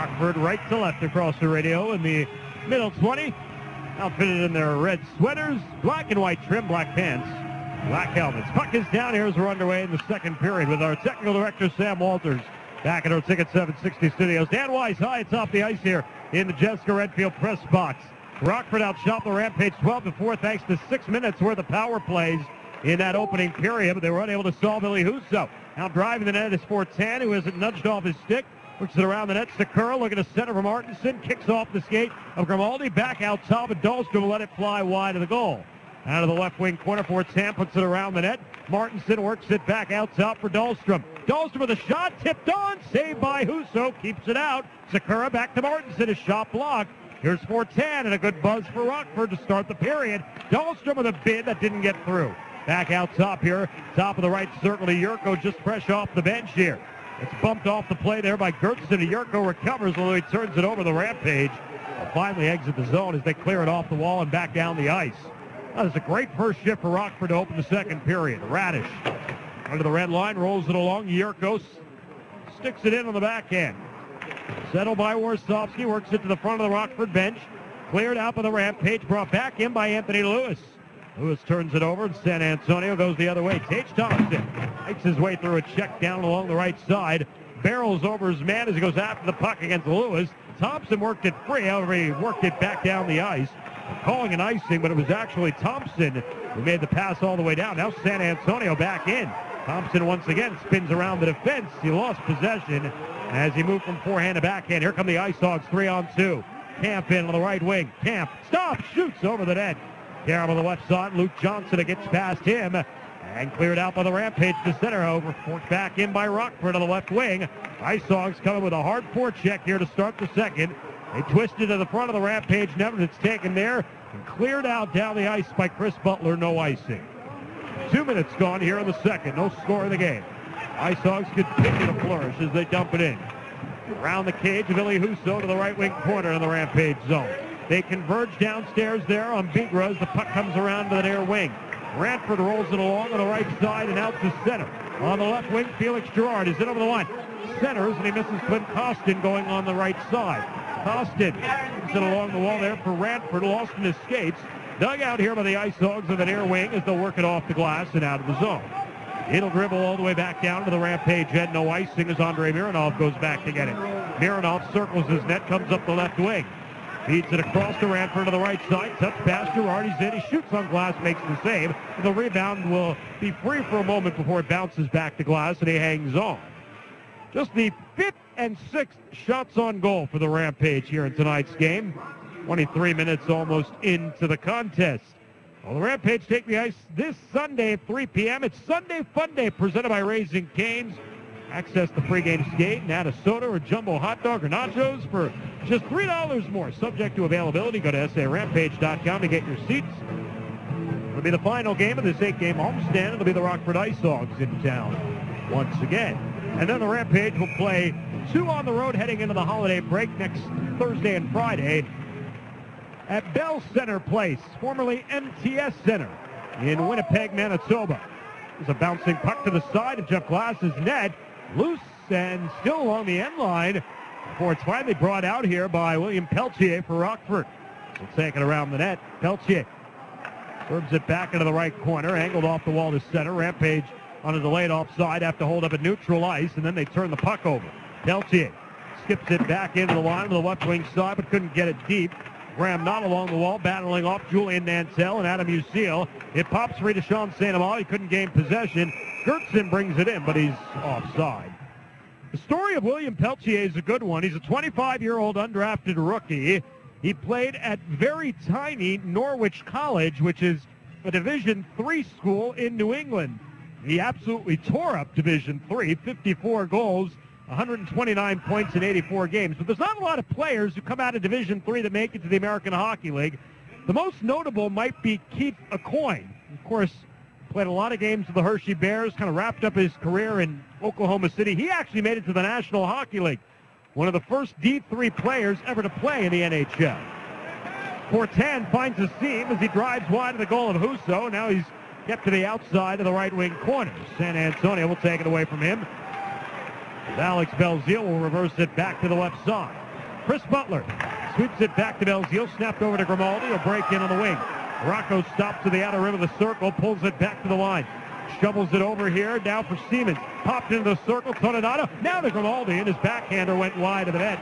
Rockford right to left across the radio in the middle 20. Outfitted in their red sweaters, black and white trim, black pants, black helmets. Puck is down here as we're underway in the second period with our technical director, Sam Walters, back at our Ticket 760 studios. Dan Weiss high atop the ice here in the Jessica Redfield press box. Rockford outshot the Rampage 12-4 thanks to 6 minutes worth of power plays in that opening period, but they were unable to solve Billy Husso. Out driving the net is Fortan, who hasn't nudged off his stick. Works it around the net. Sakura looking to center for Martinson. Kicks off the skate of Grimaldi. Back out top, and Dahlstrom will let it fly wide of the goal. Out of the left wing corner, Fortan puts it around the net. Martinson works it back out top for Dahlstrom. Dahlstrom with a shot, tipped on, saved by Husso, keeps it out. Sakura back to Martinson, a shot blocked. Here's Fortan and a good buzz for Rockford to start the period. Dahlstrom with a bid that didn't get through. Back out top here, top of the right circle to Yurko, just fresh off the bench here. It's bumped off the play there by Gertson. Yurko recovers, although he turns it over the Rampage. Will finally exit the zone as they clear it off the wall and back down the ice. That is a great first shift for Rockford to open the second period. Radish under the red line, rolls it along. Yurko sticks it in on the backhand. Settled by Warsofsky, works it to the front of the Rockford bench. Cleared out by the Rampage, brought back in by Anthony Lewis. Lewis turns it over, and San Antonio goes the other way. Tage Thompson makes his way through a check down along the right side. Barrels over his man as he goes after the puck against Lewis. Thompson worked it free, however he worked it back down the ice. They're calling an icing, but it was actually Thompson who made the pass all the way down. Now San Antonio back in. Thompson once again spins around the defense. He lost possession as he moved from forehand to backhand. Here come the Ice Hogs, 3-on-2. Camp in on the right wing. Camp stops, shoots over the net. Carroll on the left side. Luke Johnson, it gets past him and cleared out by the Rampage to center over. Forced back in by Rockford on the left wing. Ice Hogs coming with a hard forecheck here to start the second. They twisted to the front of the Rampage net. It's taken there and cleared out down the ice by Chris Butler. No icing. 2 minutes gone here in the second. No score in the game. Ice Hogs continue to flourish as they dump it in. Around the cage, Billy Husso to the right wing corner in the Rampage zone. They converge downstairs there on Bigra as the puck comes around to the near wing. Ranford rolls it along on the right side and out to center. On the left wing, Felix Gerard is in over the line. Centers, and he misses Clint Costin going on the right side. Costin moves it along the wall there for Ranford, lost in his skates. Dug out here by the Ice Hogs on the near wing as they'll work it off the glass and out of the zone. It'll dribble all the way back down to the Rampage end. No icing as Andrei Mironov goes back to get it. Mironov circles his net, comes up the left wing. Feeds it across to Ranford to the right side. Touch pass, Gerard. He's in. He shoots on glass, makes the save. The rebound will be free for a moment before it bounces back to glass, and he hangs on. Just the 5th and 6th shots on goal for the Rampage here in tonight's game. 23 minutes almost into the contest. Well, the Rampage take the ice this Sunday at 3 p.m. It's Sunday Fun Day presented by Raising Cane's. Access the pregame skate and add a soda or jumbo hot dog or nachos for just $3 more. Subject to availability, go to SARampage.com to get your seats. It'll be the final game of this 8-game homestand. It'll be the Rockford Ice Hogs in town once again. And then the Rampage will play 2 on the road heading into the holiday break next Thursday and Friday at Bell Center Place, formerly MTS Center in Winnipeg, Manitoba. There's a bouncing puck to the side of Jeff Glass's net. Loose and still along the end line before it's finally brought out here by William Peltier for Rockford. So take it around the net. Peltier serves it back into the right corner, angled off the wall to center. Rampage on a delayed offside, have to hold up at neutral ice, and then they turn the puck over. Peltier skips it back into the line on the left wing side, but couldn't get it deep. Graham not along the wall, battling off Julian Nantel and Adam Usiel. It pops free to Sean St. Amand. He couldn't gain possession. Gertson brings it in, but he's offside. The story of William Peltier is a good one. He's a 25-year-old undrafted rookie. He played at very tiny Norwich College, which is a Division III school in New England. He absolutely tore up Division III, 54 goals, 129 points in 84 games. But there's not a lot of players who come out of Division III that make it to the American Hockey League. The most notable might be Keith Aucoin. Of course, played a lot of games with the Hershey Bears, kind of wrapped up his career in Oklahoma City. He actually made it to the National Hockey League. One of the first D3 players ever to play in the NHL. Fortan finds a seam as he drives wide of the goal of Husso. Now he's kept to the outside of the right wing corner. San Antonio will take it away from him. Alex Belzile will reverse it back to the left side. Chris Butler sweeps it back to Belzile, snapped over to Grimaldi. He'll break in on the wing. Rocco stops to the outer rim of the circle, pulls it back to the line. Shovels it over here, now for Siemens. Popped into the circle, Toninato. Now to Grimaldi, and his backhander went wide of the net.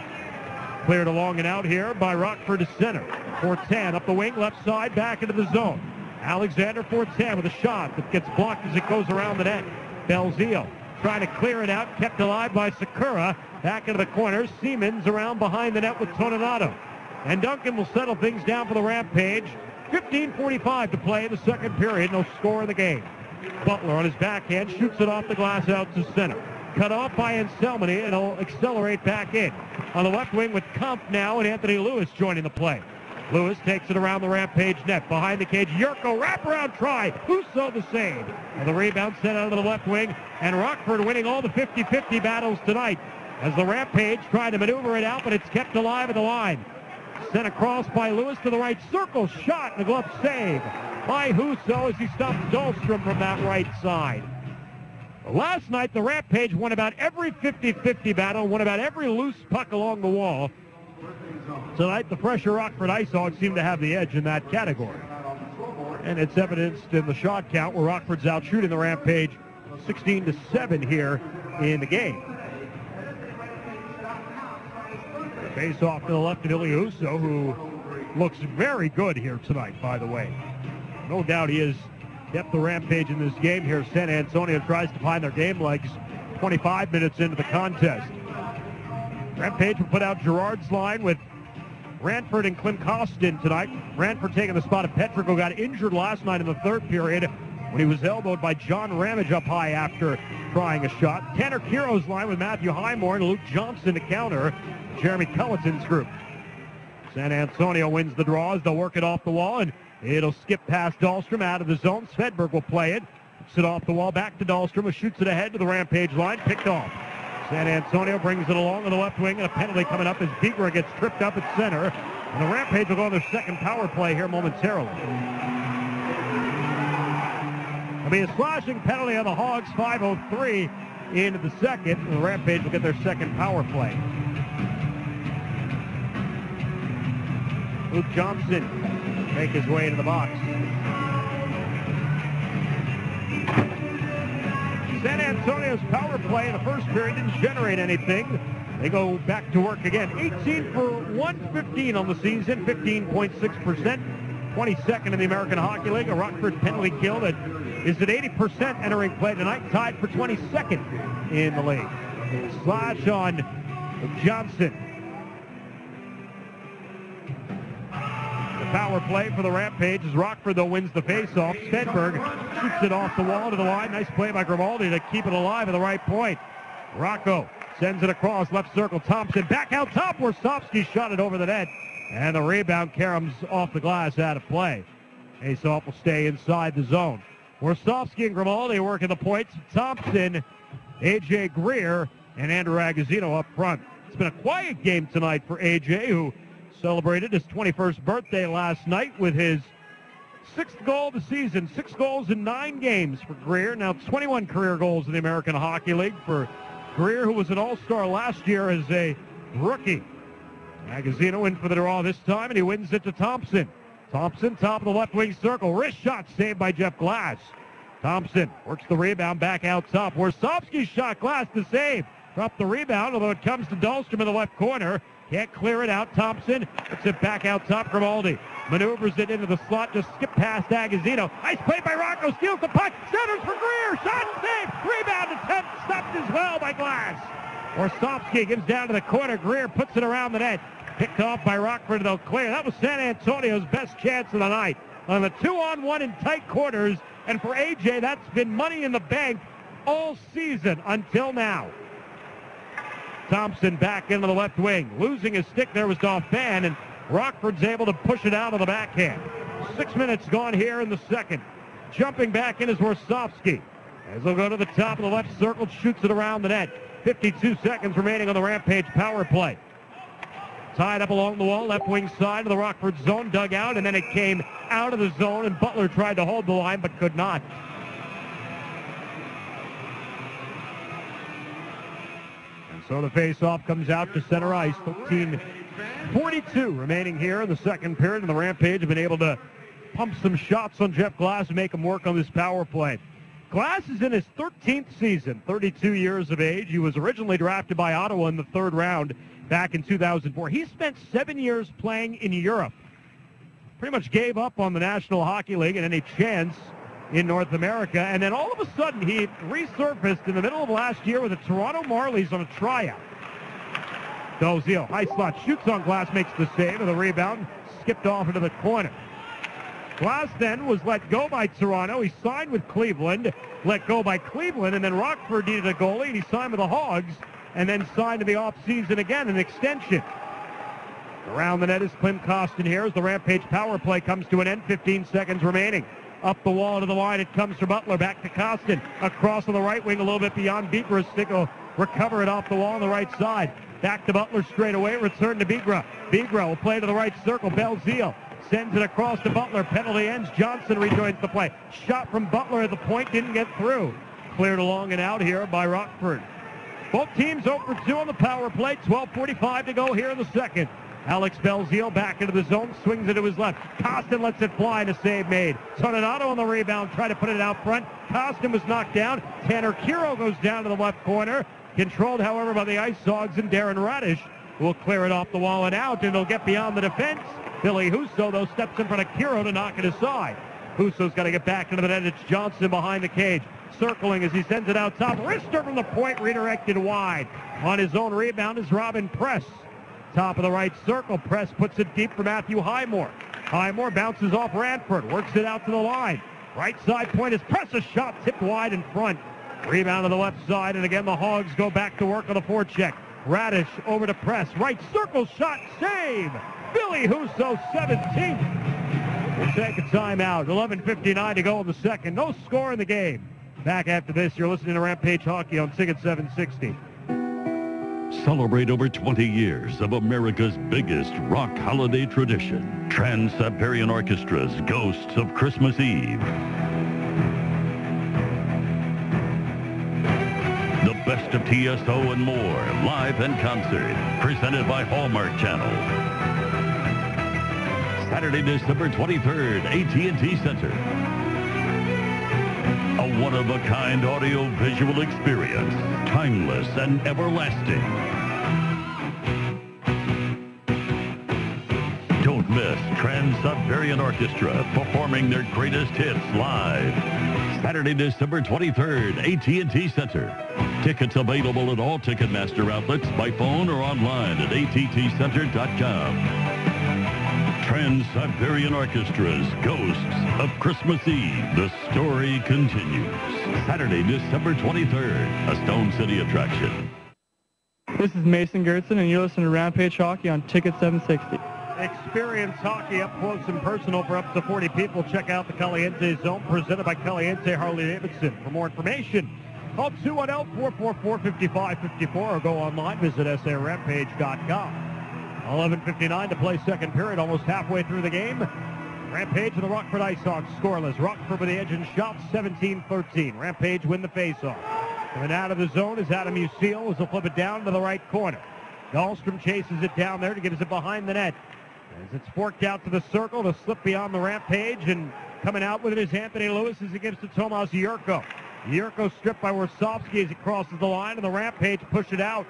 Cleared along and out here by Rockford to center. Fortin up the wing, left side, back into the zone. Alexander Fortin with a shot that gets blocked as it goes around the net. Belzile trying to clear it out, kept alive by Sakura. Back into the corner, Siemens around behind the net with Toninato. And Duncan will settle things down for the Rampage. 15:45 to play in the second period, no score in the game. Butler on his backhand shoots it off the glass out to center. Cut off by Anselmini, and he'll accelerate back in. On the left wing with Kump now, and Anthony Lewis joining the play. Lewis takes it around the Rampage net. Behind the cage, Yurko, wraparound try. Husso the save. And the rebound sent out of the left wing, and Rockford winning all the 50-50 battles tonight as the Rampage trying to maneuver it out, but it's kept alive at the line. Sent across by Lewis to the right circle. Shot, and a glove save by Husso as he stops Dahlstrom from that right side. Last night, the Rampage won about every 50-50 battle, won about every loose puck along the wall. Tonight, the fresher Rockford Ice Hogs seem to have the edge in that category. And it's evidenced in the shot count where Rockford's out shooting the Rampage 16-7 here in the game. Face off to the left of Ilya Husso, who looks very good here tonight, by the way. No doubt he has kept the Rampage in this game here. San Antonio tries to find their game legs 25 minutes into the contest. Rampage will put out Gerard's line with Ranford and Clint Costin tonight. Ranford taking the spot of Petrico, got injured last night in the third period when he was elbowed by John Ramage up high after trying a shot. Tanner Kiro's line with Matthew Highmore and Luke Johnson to counter Jeremy Culleton's group. San Antonio wins the draws. They'll work it off the wall, and it'll skip past Dahlstrom out of the zone. Svedberg will play it. Puts it off the wall, back to Dahlstrom, who shoots it ahead to the Rampage line, picked off. San Antonio brings it along on the left wing, and a penalty coming up as Bigra gets tripped up at center. And the Rampage will go on their second power play here momentarily. There'll be a slashing penalty on the Hogs, 5:03 into the second, and the Rampage will get their second power play. Luke Johnson make his way into the box. San Antonio's power play in the first period didn't generate anything. They go back to work again. 18 for 115 on the season, 15.6%. 22nd in the American Hockey League. A Rockford penalty kill that is at 80% entering play tonight, tied for 22nd in the league. Slash on Johnson. Power play for the Rampage as Rockford, though, wins the faceoff. Svedberg shoots it off the wall to the line. Nice play by Grimaldi to keep it alive at the right point. Rocco sends it across left circle. Thompson back out top. Worsofsky shot it over the net. And the rebound caroms off the glass out of play. Faceoff will stay inside the zone. Worsofsky and Grimaldi working the points. Thompson, A.J. Greer, and Andrew Agazzino up front. It's been a quiet game tonight for A.J., who celebrated his 21st birthday last night with his 6th goal of the season. 6 goals in 9 games for Greer. Now 21 career goals in the American Hockey League for Greer, who was an all-star last year as a rookie. Agazzino in for the draw this time, and he wins it to Thompson. Thompson, top of the left wing circle. Wrist shot saved by Jeff Glass. Thompson works the rebound back out top. Worsofsky's shot, Glass to save. Dropped the rebound, although it comes to Dahlstrom in the left corner. Can't clear it out. Thompson puts it back out top. Grimaldi maneuvers it into the slot. Just skip past Agazzino. Nice play by Rocco. Steals the puck. Centers for Greer. Shot saved. Rebound attempt stopped as well by Glass. Worsofsky gives down to the corner. Greer puts it around the net. Picked off by Rockford. They'll clear. That was San Antonio's best chance of the night. On the 2-on-1 in tight quarters. And for A.J., that's been money in the bank all season until now. Thompson back into the left wing. Losing his stick there was Dauphin, and Rockford's able to push it out of the backhand. 6 minutes gone here in the second. Jumping back in is Worsofsky. As they'll go to the top of the left circle, shoots it around the net. 52 seconds remaining on the Rampage power play. Tied up along the wall, left wing side of the Rockford zone, dug out, and then it came out of the zone, and Butler tried to hold the line but could not. So the face-off comes out to center ice. 13 42 remaining here in the second period, and the Rampage have been able to pump some shots on Jeff Glass and make him work on this power play. Glass is in his 13th season, 32 years of age. He was originally drafted by Ottawa in the third round back in 2004. He spent 7 years playing in Europe. Pretty much gave up on the National Hockey League and any chance in North America. And then all of a sudden he resurfaced in the middle of last year with the Toronto Marlies on a tryout. Belzile, high slot, shoots on Glass, makes the save, and the rebound skipped off into the corner. Glass then was let go by Toronto. He signed with Cleveland, let go by Cleveland, and then Rockford needed a goalie, and he signed with the Hogs, and then signed in the offseason again, an extension. Around the net is Klim Kostin here as the Rampage power play comes to an end, 15 seconds remaining. Up the wall to the line, it comes from Butler, back to Kostin. Across on the right wing, a little bit beyond Bigra. Stick will recover it off the wall on the right side. Back to Butler straight away, return to Bigra. Bigra will play to the right circle, Belzile sends it across to Butler. Penalty ends. Johnson rejoins the play. Shot from Butler at the point, didn't get through. Cleared along and out here by Rockford. Both teams 0 for 2 on the power play. 12:45 to go here in the second. Alex Belzile back into the zone, swings it to his left. Kostin lets it fly and a save made. Toninato on the rebound, tried to put it out front. Kostin was knocked down. Tanner Kiro goes down to the left corner. Controlled, however, by the Ice Hogs, and Darren Radish will clear it off the wall and out, and it'll get beyond the defense. Billy Husso, though, steps in front of Kiro to knock it aside. Husso's got to get back into the net. It's Johnson behind the cage, circling as he sends it out top. Wrister from the point, redirected wide. On his own rebound is Robin Press. Top of the right circle. Press puts it deep for Matthew Highmore. Highmore bounces off Ranford, works it out to the line. Right side point is Press, a shot tipped wide in front. Rebound to the left side, and again the Hogs go back to work on the forecheck. Radish over to Press. Right circle shot, save! Billy Husso, 17th. We'll take a timeout. 11:59 to go in the second. No score in the game. Back after this, you're listening to Rampage Hockey on Ticket 760. Celebrate over 20 years of America's biggest rock holiday tradition. Trans-Siberian Orchestra's Ghosts of Christmas Eve. The best of TSO and more, live in concert. Presented by Hallmark Channel. Saturday, December 23rd, AT&T Center. A one-of-a-kind audio-visual experience, timeless and everlasting. Don't miss Trans-Siberian Orchestra performing their greatest hits live. Saturday, December 23rd, AT&T Center. Tickets available at all Ticketmaster outlets by phone or online at attcenter.com. Trans-Siberian Orchestra's Ghosts of Christmas Eve. The story continues. Saturday, December 23rd, a Stone City attraction. This is Mason Gertzen, and you're listening to Rampage Hockey on Ticket 760. Experience hockey up close and personal for up to 40 people. Check out the Caliente Zone presented by Caliente Harley-Davidson. For more information, call 210-444-5554 or go online, visit sarampage.com. 11:59 to play second period, almost halfway through the game. Rampage and the Rockford Ice Hogs scoreless. Rockford with the edge in shots, 17-13. Rampage win the faceoff. Coming out of the zone is Adam Usiel as he'll flip it down to the right corner. Dahlstrom chases it down there to gives it behind the net. As it's forked out to the circle to slip beyond the Rampage, and coming out with it is Anthony Lewis as he gives to Tomas Yurko. Yurko stripped by Warsofsky as he crosses the line, and the Rampage push it out.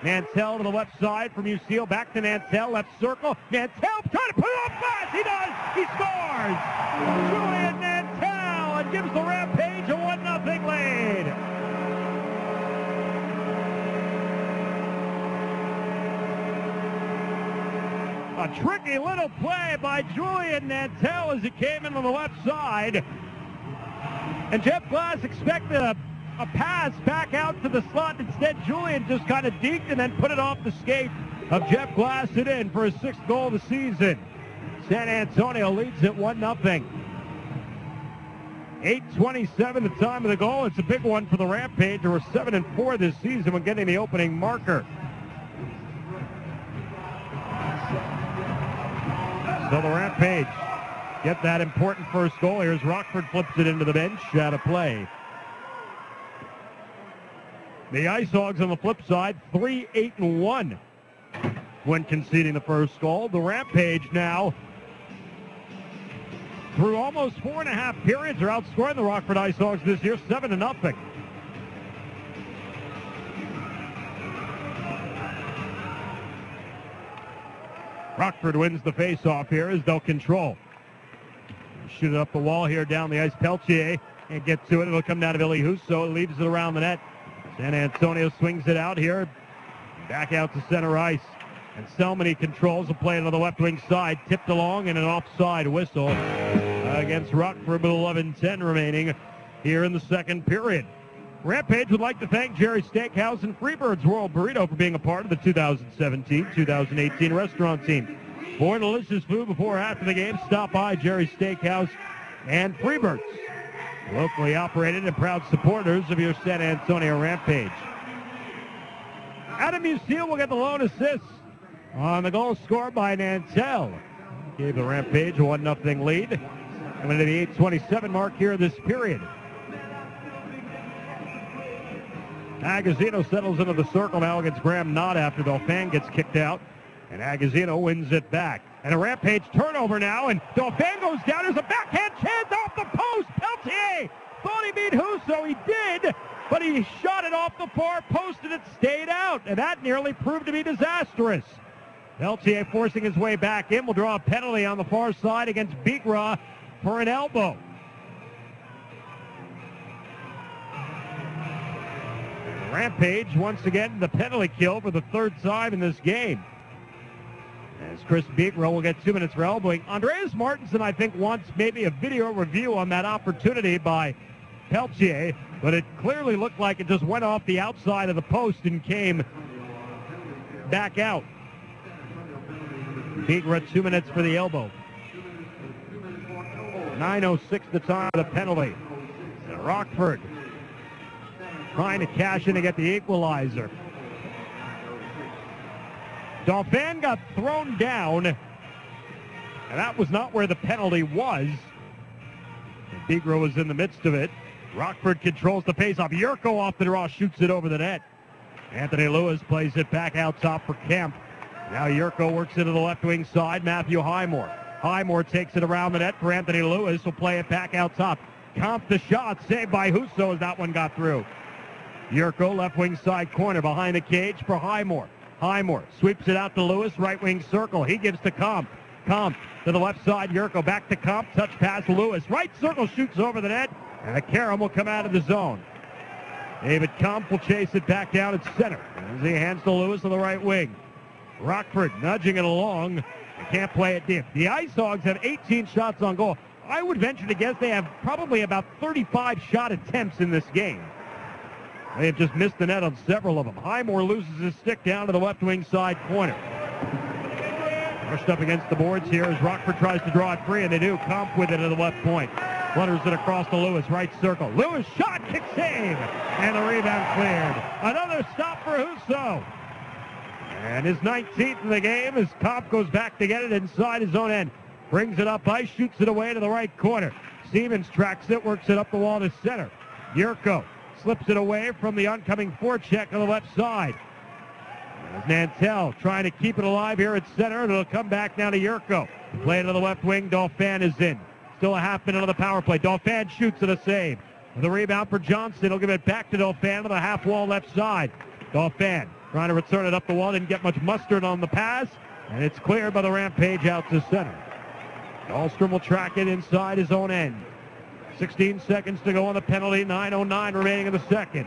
Nantel to the left side from Usiel, back to Nantel, left circle. Nantel trying to put it off fast. He does. He scores. Julian Nantel, and gives the Rampage a 1-0 lead. A tricky little play by Julian Nantel as he came in on the left side. And Jeff Glass expected a pass back out to the slot. Instead, Julian just kind of deked and then put it off the skate of Jeff Glass it in for his 6th goal of the season. San Antonio leads it 1-0. 8:27 the time of the goal. It's a big one for the Rampage. They were 7-4 this season when getting the opening marker. So the Rampage get that important first goal. Here's Rockford, flips it into the bench out of play. The Ice Hogs on the flip side, 3-8-1. when conceding the first goal. The Rampage now, through almost 4.5 periods, are outscoring the Rockford Ice Hogs this year 7-0. Rockford wins the face-off here as they'll control. Shoot it up the wall here down the ice. Peltier can't get to it. It'll come down to Billy Husso. It leaves it around the net. San Antonio swings it out here. Back out to center ice. And Selmany controls the play to the left wing side. Tipped along and an offside whistle against Rockford with 11:10 remaining here in the second period. Rampage would like to thank Jerry Steakhouse and Freebird's World Burrito for being a part of the 2017-2018 restaurant team. For delicious food before or after the game, stop by Jerry Steakhouse and Freebird's. Locally operated and proud supporters of your San Antonio Rampage. Adam Musil will get the lone assist on the goal scored by Nantel. Gave the Rampage a 1-0 lead. Coming to the 8:27 mark here in this period. Agazzino settles into the circle now against Graham Knott after Dauphin gets kicked out. And Agazzino wins it back. And a Rampage turnover now, and Dauphin goes down. There's a backhand chance off the post. Peltier thought he beat Husso. He did, but he shot it off the far post, and it stayed out. And that nearly proved to be disastrous. Peltier forcing his way back in will draw a penalty on the far side against Bigra for an elbow. Rampage, once again, the penalty kill for the third time in this game. As Chris Bigra will get 2 minutes for elbowing. Andreas Martinson, I think, wants maybe a video review on that opportunity by Peltier, but it clearly looked like it just went off the outside of the post and came back out. Bigra 2 minutes for the elbow. 9:06 the time of the penalty. And Rockford trying to cash in to get the equalizer. Dauphin got thrown down, and that was not where the penalty was. Bigra was in the midst of it. Rockford controls the faceoff. Yurko off the draw, shoots it over the net. Anthony Lewis plays it back out top for Kemp. Now Yurko works into the left wing side. Matthew Highmore. Highmore takes it around the net for Anthony Lewis. Will play it back out top. Comp the shot, saved by Husso as that one got through. Yurko, left wing side corner behind the cage for Highmore. Highmore sweeps it out to Lewis, right wing circle. He gives to Comp. Comp to the left side. Yurko back to Comp. Touch pass Lewis. Right circle shoots over the net. And a Karam will come out of the zone. David Comp will chase it back down at center as he hands to Lewis on the right wing. Rockford nudging it along. They can't play it deep. The Ice Hogs have 18 shots on goal. I would venture to guess they have probably about 35 shot attempts in this game. They have just missed the net on several of them. Highmore loses his stick down to the left wing side corner. Rushed up against the boards here as Rockford tries to draw it free, and they do. Comp with it at the left point. Flutters it across to Lewis, right circle. Lewis shot, kick save, and the rebound cleared. Another stop for Husso. And his 19th in the game as Comp goes back to get it inside his own end. Brings it up ice, shoots it away to the right corner. Siemens tracks it, works it up the wall to center. Yurko slips it away from the oncoming forecheck on the left side. Nantel trying to keep it alive here at center, and it'll come back now to Yurko. Play to the left wing, Dauphin is in. Still a half minute on the power play. Dauphin shoots at a save. The rebound for Johnson. He'll give it back to Dauphin to the half wall left side. Dauphin trying to return it up the wall. Didn't get much mustard on the pass, and it's cleared by the Rampage out to center. Dahlstrom will track it inside his own end. 16 seconds to go on the penalty. 9:09 remaining in the second.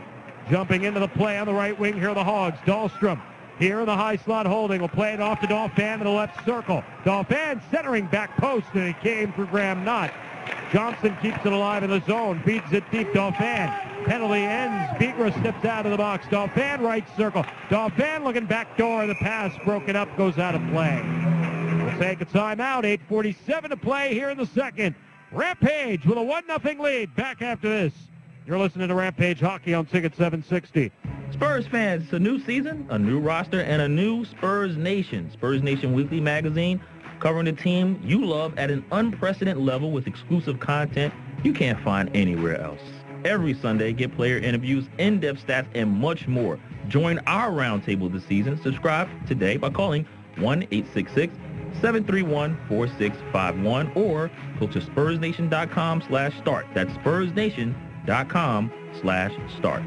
Jumping into the play on the right wing here are the Hogs. Dahlstrom here in the high slot holding. Will play it off to Dauphin to the left circle. Dauphin centering back post, and it came for Graham Knott. Johnson keeps it alive in the zone. Feeds it deep. Dauphin. Penalty ends. Bigra steps out of the box. Dauphin right circle. Dauphin looking back door. The pass broken up, goes out of play. We'll take a timeout. 8:47 to play here in the second. Rampage with a 1-0 lead. Back after this. You're listening to Rampage Hockey on Ticket 760. Spurs fans, it's a new season, a new roster, and a new Spurs Nation. Spurs Nation Weekly Magazine, covering the team you love at an unprecedented level with exclusive content you can't find anywhere else. Every Sunday, get player interviews, in-depth stats, and much more. Join our roundtable this season. Subscribe today by calling 1-866-731-4651 or go to SpursNation.com/start. That's SpursNation.com/start.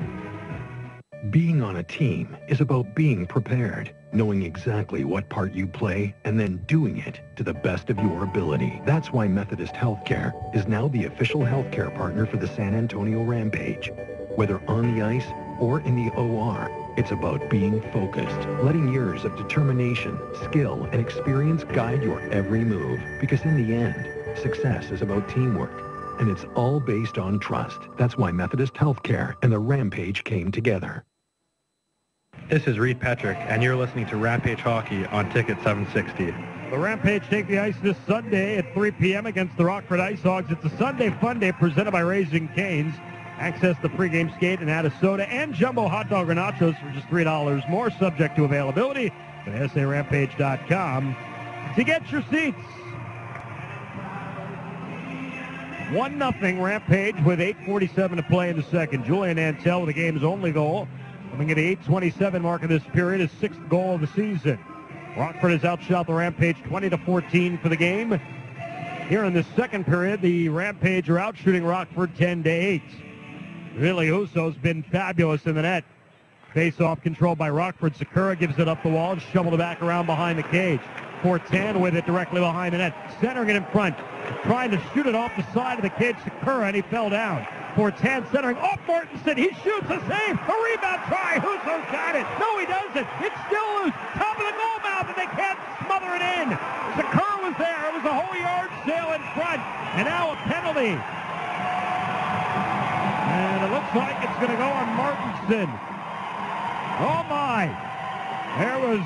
Being on a team is about being prepared, knowing exactly what part you play, and then doing it to the best of your ability. That's why Methodist Healthcare is now the official healthcare partner for the San Antonio Rampage. Whether on the ice or in the OR, it's about being focused, letting years of determination, skill, and experience guide your every move. Because in the end, success is about teamwork. And it's all based on trust. That's why Methodist Healthcare and the Rampage came together. This is Reed Petrick, and you're listening to Rampage Hockey on Ticket 760. The Rampage take the ice this Sunday at 3 p.m. against the Rockford Ice Hogs. It's a Sunday fun day presented by Raising Cane's. Access the pregame skate and add a soda and jumbo hot dog or nachos for just $3 more, subject to availability. Go to SARampage.com to get your seats. 1-0 Rampage with 8:47 to play in the second. Julian Antell with the game's only goal. Coming at the 8:27 mark of this period, his 6th goal of the season. Rockford has outshot the Rampage 20-14 for the game. Here in the second period, the Rampage are out shooting Rockford 10-8. Really, Husso's been fabulous in the net. Face-off controlled by Rockford. Sakura gives it up the wall and shoveled it back around behind the cage. Fortan with it directly behind the net. Centering it in front. Trying to shoot it off the side of the cage. Sakura, and he fell down. Fortan centering off Mortensen. He shoots a save. A rebound try. Husso's got it. No, he doesn't. It's still loose. Top of the goal mouth, and they can't smother it in. Sakura was there. It was a whole yard sail in front. And now a penalty. And it looks like it's going to go on Martinson. Oh, my. There was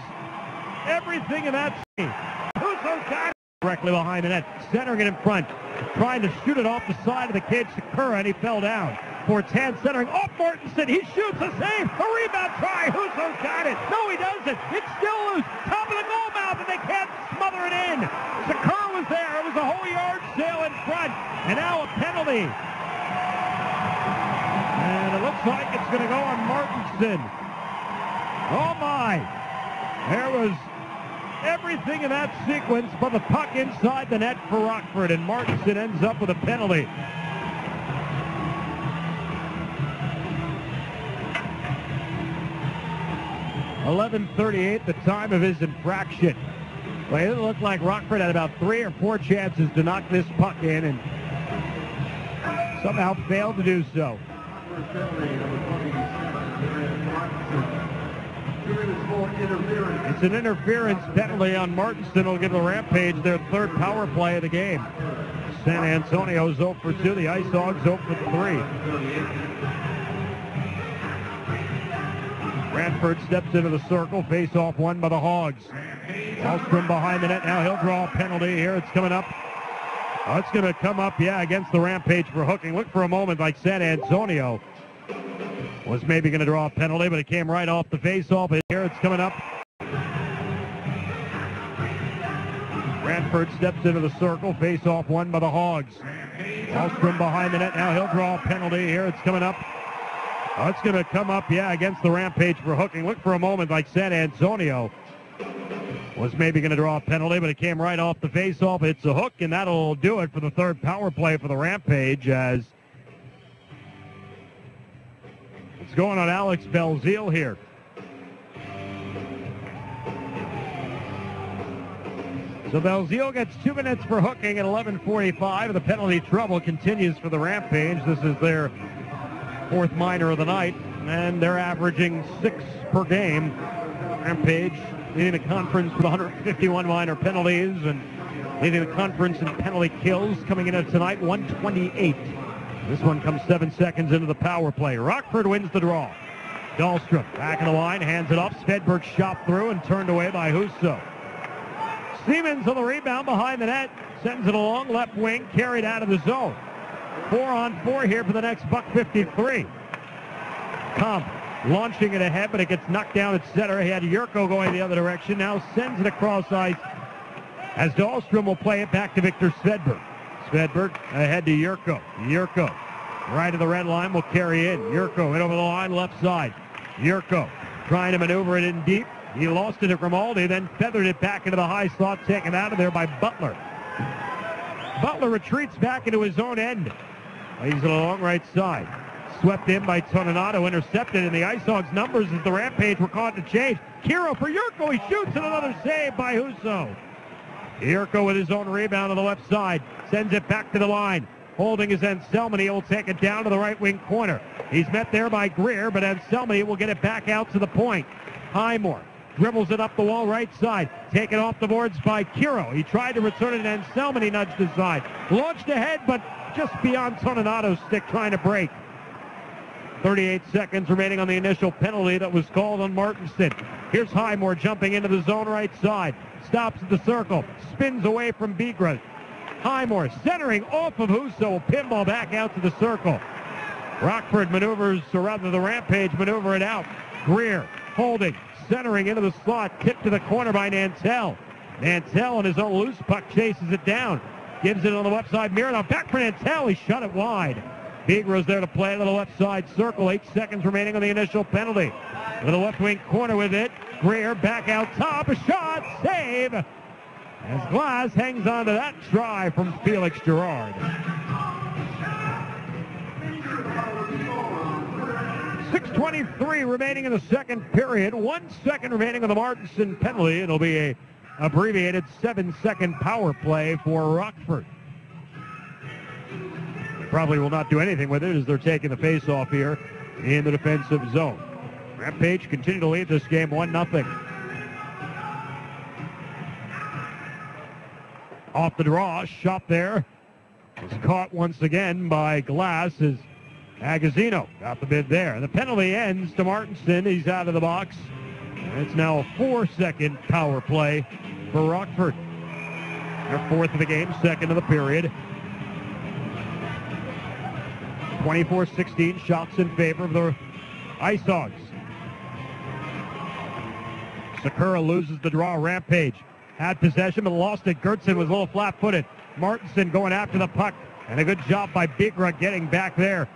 everything in that scene. Husso's got it. Directly behind the net. Centering it in front. Trying to shoot it off the side of the cage. Sakura, and he fell down. Fortan centering off Mortensen. He shoots a save. A rebound try. Husso's got it. No, he doesn't. It's still loose. Top of the goal mouth, and they can't smother it in. Sakura was there. It was a whole yard sail in front. And now a penalty. And it looks like it's going to go on Martinson. Oh, my. There was everything in that sequence but the puck inside the net for Rockford, and Martinson ends up with a penalty. .11:38, the time of his infraction. Well, it looked like Rockford had about 3 or 4 chances to knock this puck in and somehow failed to do so. It's an interference penalty on Martinson. It'll give the Rampage their 3rd power play of the game. San Antonio's 0 for 2. The Ice Hogs 0 for 3. Ranford steps into the circle. Face-off won by the Hogs. Liveström behind the net. Now he'll draw a penalty here. It's coming up. Oh, it's going to come up, against the Rampage for hooking. Look for a moment like San Antonio was maybe going to draw a penalty, but it came right off the face-off. Here it's coming up. Ranford steps into the circle. Face-off won by the Hogs. Liveström behind the net. Now he'll draw a penalty. Here it's coming up. Oh, it's going to come up, against the Rampage for hooking. Look for a moment like San Antonio was maybe going to draw a penalty, but it came right off the face-off. It's a hook, and that'll do it for the 3rd power play for the Rampage as it's going on Alex Belzile here. So Belzile gets 2 minutes for hooking at 11:45. The penalty trouble continues for the Rampage. This is their 4th minor of the night, and they're averaging 6 per game. Rampage leading the conference with 151 minor penalties and leading the conference in penalty kills coming in tonight, 128. This one comes 7 seconds into the power play. Rockford wins the draw. Dahlstrom back in the line, hands it off. Svedberg shot through and turned away by Husso. Siemens on the rebound behind the net, sends it along left wing, carried out of the zone. 4-on-4 here for the next .53. Comp launching it ahead, but it gets knocked down at center. He had Yurko going the other direction. Now sends it across ice as Dahlstrom will play it back to Victor Svedberg. Svedberg ahead to Yurko. Yurko right of the red line will carry in. Yurko in over the line left side. Yurko trying to maneuver it in deep. He lost it to Grimaldi, then feathered it back into the high slot, taken out of there by Butler. Butler retreats back into his own end. He's on the long right side. Swept in by Toninato, intercepted, and the Ice Hogs numbers as the Rampage were caught to change. Kiro for Yurko, he shoots, and another save by Husso. Yurko with his own rebound on the left side, sends it back to the line. Holding his Anselmi, he will take it down to the right wing corner. He's met there by Greer, but Anselmi will get it back out to the point. Highmore dribbles it up the wall right side. Taken off the boards by Kiro. He tried to return it, and Anselmi nudged aside. Launched ahead, but just beyond Toninato's stick trying to break. 38 seconds remaining on the initial penalty that was called on Martinson. Here's Highmore jumping into the zone right side. Stops at the circle. Spins away from Bigra. Highmore centering off of Husso. Pinball back out to the circle. Rockford maneuvers, or rather the Rampage maneuver it out. Greer holding, centering into the slot. Tipped to the corner by Nantel. Nantel on his own loose puck chases it down. Gives it on the left side. Mironov back for Nantel. He shot it wide. Bigra's there to play it on the left side circle. 8 seconds remaining on the initial penalty. To the left wing corner with it. Greer back out top. A shot. Save. As Glass hangs on to that try from Felix Gerard. 6:23 remaining in the second period. 1 second remaining on the Martinson penalty. It'll be a abbreviated 7-second power play for Rockford. Probably will not do anything with it as they're taking the face-off here in the defensive zone. Rampage continue to lead this game 1-0. Off the draw, shot there. Was caught once again by Glass as Agazino got the bid there. The penalty ends to Martinson. He's out of the box. And it's now a 4-second power play for Rockford. Their fourth of the game, second of the period. 24-16 shots in favor of the Ice Hogs. Sakura loses the draw. Rampage had possession but lost it. Gertson was a little flat-footed. Martinson going after the puck. And a good job by Bigra getting back there.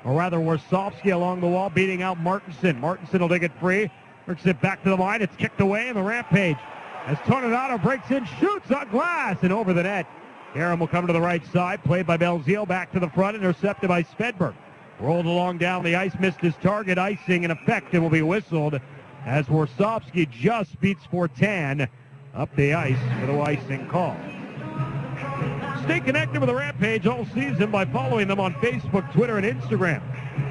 Or rather, Warsofsky along the wall beating out Martinson. Martinson will take it free. Works it back to the line. It's kicked away in the Rampage. As Toninato breaks in, shoots on Glass and over the net. Aram will come to the right side, played by Belzile, back to the front, intercepted by Svedberg. Rolled along down the ice, missed his target, icing in effect, and will be whistled as Warsofsky just beats Fortan up the ice with a icing call. Stay connected with the Rampage all season by following them on Facebook, Twitter, and Instagram.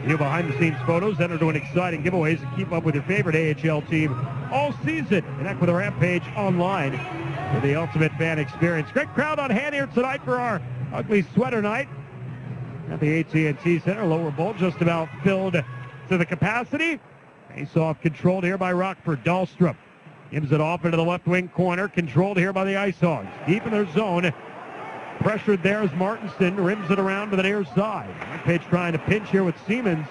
View behind-the-scenes photos, enter to an exciting giveaways, and keep up with your favorite AHL team all season. Connect with the Rampage online for the ultimate fan experience. Great crowd on hand here tonight for our ugly sweater night at the AT&T Center. Lower bowl just about filled to the capacity. Face-off controlled here by Rockford. Dahlstrom gives it off into the left wing corner, controlled here by the Ice Hogs. Deep in their zone. Pressured there as Martinson rims it around to the near side. Rampage trying to pinch here with Siemens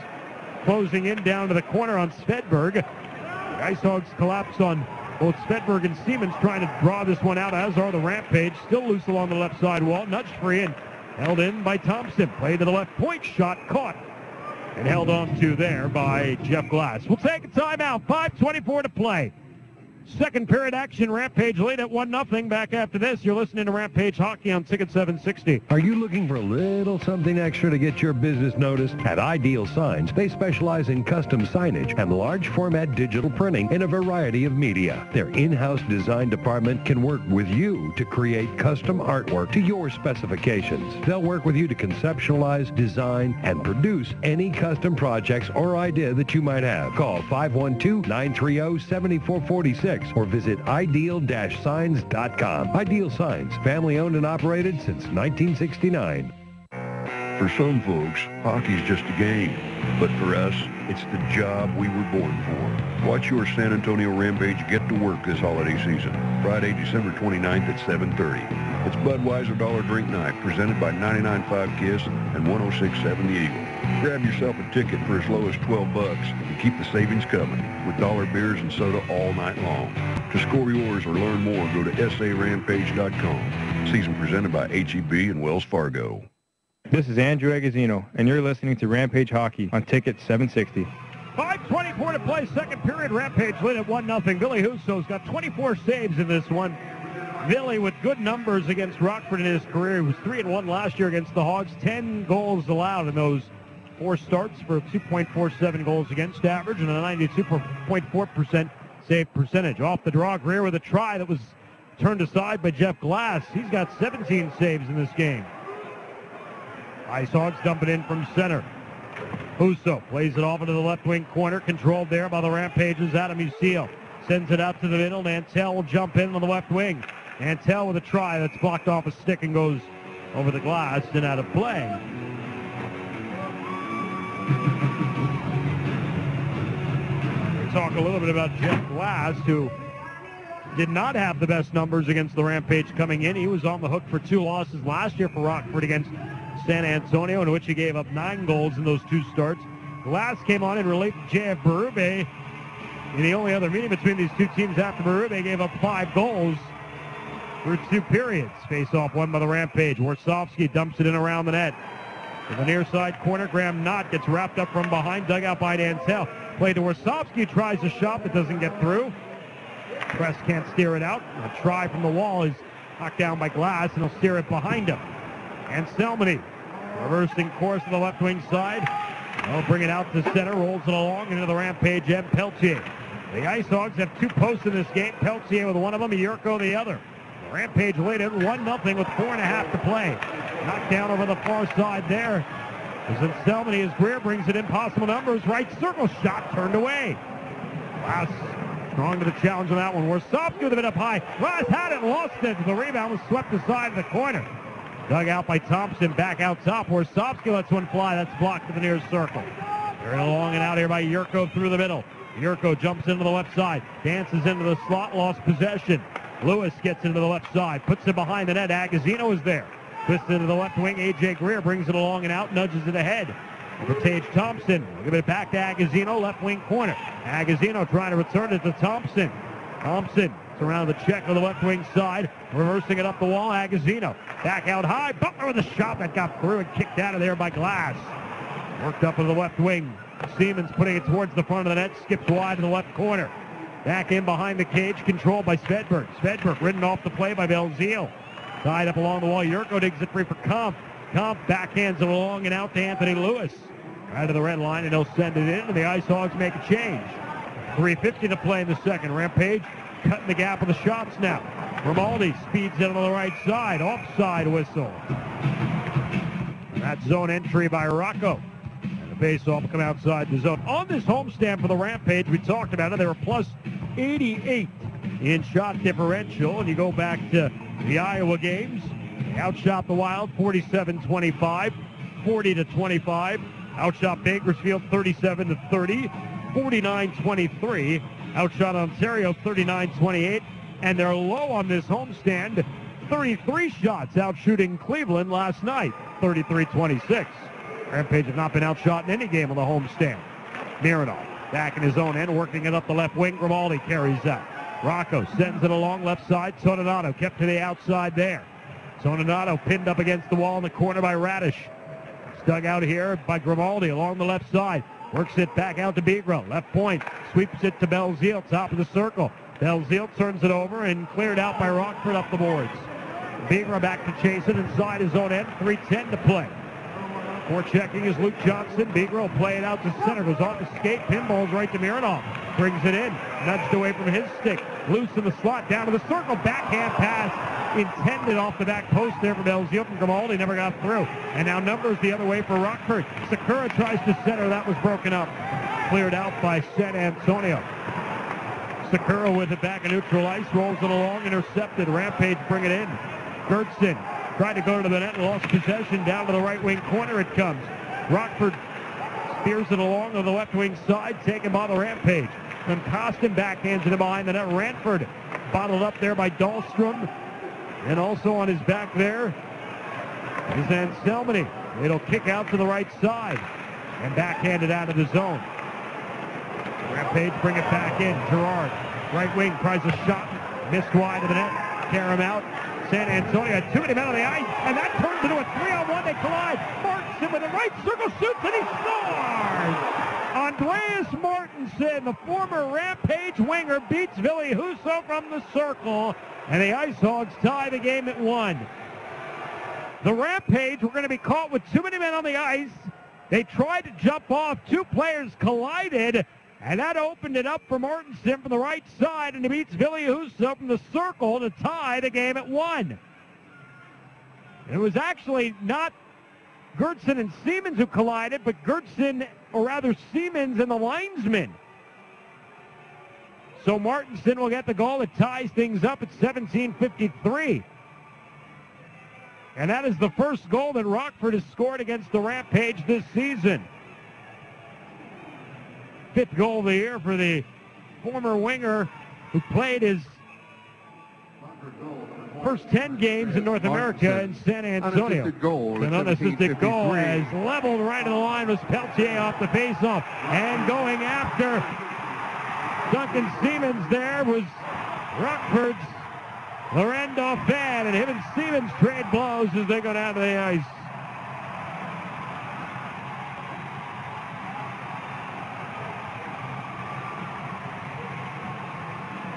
closing in down to the corner on Svedberg. The Ice Hogs collapse on both Svedberg and Siemens trying to draw this one out, as are the Rampage. Still loose along the left side wall. Nudged free and held in by Thompson. Played to the left point, shot caught and held on to there by Jeff Glass. We'll take a timeout. 5:24 to play. Second period action. Rampage lead at 1-0. Back after this, you're listening to Rampage Hockey on Ticket 760. Are you looking for a little something extra to get your business noticed? At Ideal Signs, they specialize in custom signage and large format digital printing in a variety of media. Their in-house design department can work with you to create custom artwork to your specifications. They'll work with you to conceptualize, design, and produce any custom projects or idea that you might have. Call 512-930-7446. or visit ideal-signs.com. Ideal Signs, family owned and operated since 1969. For some folks, hockey's just a game. But for us, it's the job we were born for. Watch your San Antonio Rampage get to work this holiday season. Friday, December 29th at 7:30. It's Budweiser Dollar Drink Night, presented by 99.5 KISS and 106.7 The Eagle. Grab yourself a ticket for as low as $12 and keep the savings coming with dollar beers and soda all night long. To score yours or learn more, go to sarampage.com. Season presented by H-E-B and Wells Fargo. This is Andrew Agazino, and you're listening to Rampage Hockey on Ticket 760. 5 6:24 to play, second period. Rampage lead at 1-0. Billy Husso's got 24 saves in this one. Billy with good numbers against Rockford in his career. He was 3-1 last year against the Hogs. 10 goals allowed in those 4 starts for a 2.47 goals against average and a 92.4% save percentage. Off the draw, Greer with a try that was turned aside by Jeff Glass. He's got 17 saves in this game. Ice Hogs dump it in from center. Husso plays it off into the left wing corner, controlled there by the Rampages. Adam Ucille sends it out to the middle. Nantel will jump in on the left wing. Nantel with a try that's blocked off a stick and goes over the glass and out of play. We talk a little bit about Jeff Glass, who did not have the best numbers against the Rampage coming in. He was on the hook for 2 losses last year for Rockford against San Antonio, in which he gave up 9 goals in those 2 starts. Glass came on in relief of J.F. Berube in the only other meeting between these 2 teams after Berube gave up 5 goals through 2 periods. Face-off won by the Rampage. Warsofsky dumps it in around the net. To the near side corner, Graham Knott gets wrapped up from behind, dug out by Nantel. Play to Warsofsky, tries a shot that doesn't get through. Press can't steer it out. A try from the wall is knocked down by Glass, and he'll steer it behind him. And Selmany reversing course to the left wing side. They'll bring it out to center, rolls it along into the Rampage end. Peltier. The Ice Hogs have 2 posts in this game. Peltier with one of them, Yurko the other. The Rampage lead it 1-0 with 4.5 to play. Knocked down over the far side there. As in Selmany, as Greer brings it in, possible numbers. Right circle shot turned away. Glass strong to the challenge on that one. Warsofsky with a bit up high. Glass had it, lost it. The rebound was swept aside in the corner. Dug out by Thompson, back out top. Warsofsky lets one fly. That's blocked to the near circle. Carried along and out here by Yurko through the middle. Yurko jumps into the left side, dances into the slot, lost possession. Lewis gets into the left side, puts it behind the net. Agazino is there. Twists into the left wing. A.J. Greer brings it along and out, nudges it ahead. For Tage Thompson. We'll give it back to Agazino, left wing corner. Agazino trying to return it to Thompson. Thompson around the check on the left wing side, reversing it up the wall. Agazino back out high. Butler with a shot that got through and kicked out of there by Glass. Worked up to the left wing. Siemens putting it towards the front of the net, skips wide to the left corner. Back in behind the cage, controlled by Svedberg. Svedberg ridden off the play by Belzile. Tied up along the wall. Yurko digs it free for Kampf. Kampf backhands it along and out to Anthony Lewis. Right to the red line, and he'll send it in, and the Ice Hogs make a change. 3:50 to play in the second. Rampage cutting the gap with the shots now. Grimaldi speeds in on the right side. Offside whistle. That zone entry by Rocco. And the face-off will come outside the zone. On this homestand for the Rampage, we talked about it. They were plus 88 in shot differential. And you go back to the Iowa games. They outshot the Wild 47-25, 40-25. Outshot Bakersfield 37-30, 49-23. Outshot Ontario 39-28. And they're low on this homestand. 33 shots out shooting Cleveland last night, 33-26. Rampage have not been outshot in any game on the homestand. Mironov back in his own end, working it up the left wing. Grimaldi carries that. Rocco sends it along left side. Toninato kept to the outside there. Toninato pinned up against the wall in the corner by Radish. Dug out here by Grimaldi along the left side. Works it back out to Bigro. Left point. Sweeps it to Belzile, top of the circle. Belzile turns it over and cleared out by Rockford up the boards. Bigro back to chase it inside his own end. 3:10 to play. Forechecking is Luke Johnson. Bigro play it out to center. Goes off the skate. Pinballs right to Mironov. Brings it in. Nudged away from his stick. Loose in the slot. Down to the circle. Backhand pass. Intended off the back post there for Belzile from Grimaldi. Never got through. And now numbers the other way for Rockford. Sakura tries to center. That was broken up. Cleared out by San Antonio. Sakura with it back in neutral ice. Rolls it along. Intercepted. Rampage bring it in. Gertson tried to go to the net and lost possession. Down to the right wing corner it comes. Rockford spears it along on the left wing side. Taken by the Rampage. Then Costin backhands it behind the net. Ranford bottled up there by Dahlstrom. And also on his back there is Anselmany. It'll kick out to the right side and backhanded out of the zone. Rampage bring it back in. Gerard, right wing, tries a shot. Missed wide of the net. Tear him out. San Antonio had too many men on the ice, and that turns into a 3-on-1. They collide. Martinson with the right circle shoots, and he scores! A Andreas Mortensen, the former Rampage winger, beats Ville Husso from the circle, and the Ice Hogs tie the game at 1. The Rampage were going to be caught with too many men on the ice. They tried to jump off. Two players collided, and that opened it up for Mortensen from the right side, and he beats Ville Husso from the circle to tie the game at 1. It was actually not Gertson and Siemens who collided, but Gertson, or rather Siemens and the linesman. So Mortensen will get the goal that ties things up at 17:53. And that is the first goal that Rockford has scored against the Rampage this season. 5th goal of the year for the former winger who played his first 10 games in North America in San Antonio. An unassisted goal as leveled right of the line was Peltier off the faceoff. And going after Duncan Siemens there was Rockford's Laurent Dauphin, and him and Siemens trade blows as they go down to the ice.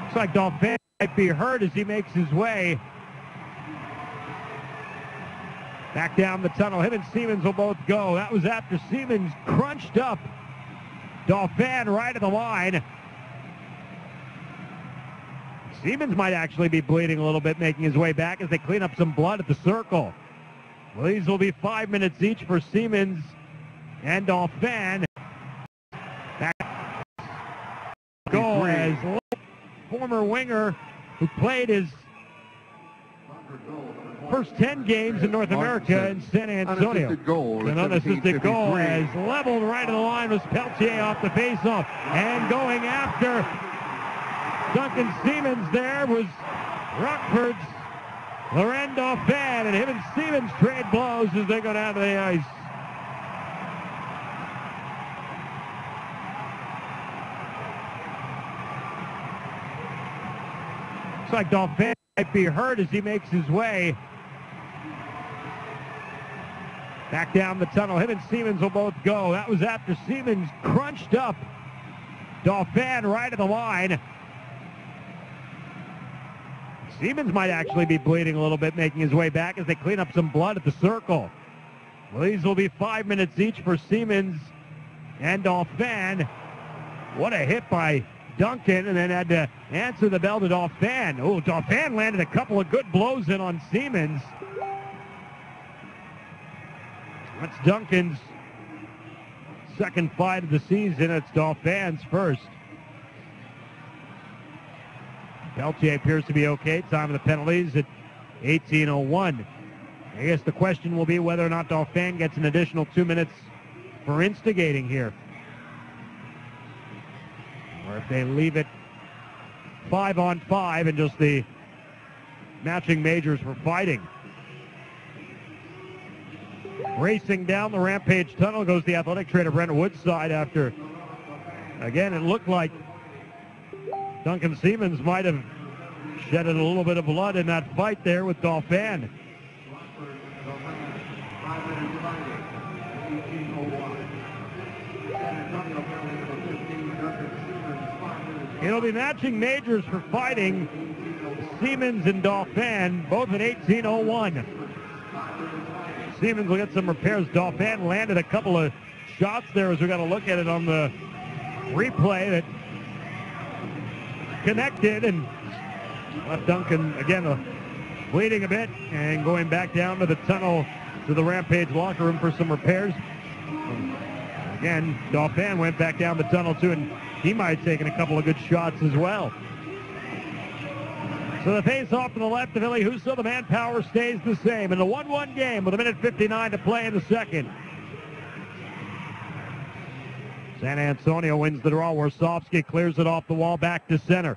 Looks like Dauphin might be hurt as he makes his way back down the tunnel. Him and Siemens will both go. That was after Siemens crunched up Dauphin right at the line. Siemens might actually be bleeding a little bit, making his way back as they clean up some blood at the circle. Well, these will be 5 minutes each for Siemens and Dauphin. That goal as former winger who played his first 10 games in North America in San Antonio. An unassisted goal as leveled right of the line was Peltier off the faceoff. And going after Duncan Siemens there was Rockford's Laurent Dauphin, and him and Siemens trade blows as they go down to the ice. Looks like Dauphin might be hurt as he makes his way back down the tunnel. Him and Siemens will both go. That was after Siemens crunched up Dauphin right at the line. Siemens might actually be bleeding a little bit, making his way back as they clean up some blood at the circle. Well, these will be 5 minutes each for Siemens and Dauphin. What a hit by Duncan, and then had to answer the bell to Dauphin. Oh, Dauphin landed a couple of good blows in on Siemens. That's Duncan's second fight of the season. It's Dauphin's first. Peltier appears to be okay. Time of the penalties at 18:01. I guess the question will be whether or not Dauphin gets an additional 2 minutes for instigating here. Or if they leave it 5-on-5 and just the matching majors for fighting. Racing down the Rampage tunnel goes the athletic trainer Brent Woodside after, again, it looked like Duncan Siemens might have shedded a little bit of blood in that fight there with Dauphin. It'll be matching majors for fighting. Siemens and Dauphin, both at 18:01. Siemens will get some repairs. Dauphin landed a couple of shots there as we got to look at it on the replay that connected and left Duncan, again, bleeding a bit and going back down to the tunnel to the Rampage locker room for some repairs. Again, Dauphin went back down the tunnel too, and he might have taken a couple of good shots as well. So the face-off to the left of Ville Husso. The manpower stays the same in the 1-1 game with 1:59 to play in the second. San Antonio wins the draw. Warsofsky clears it off the wall back to center.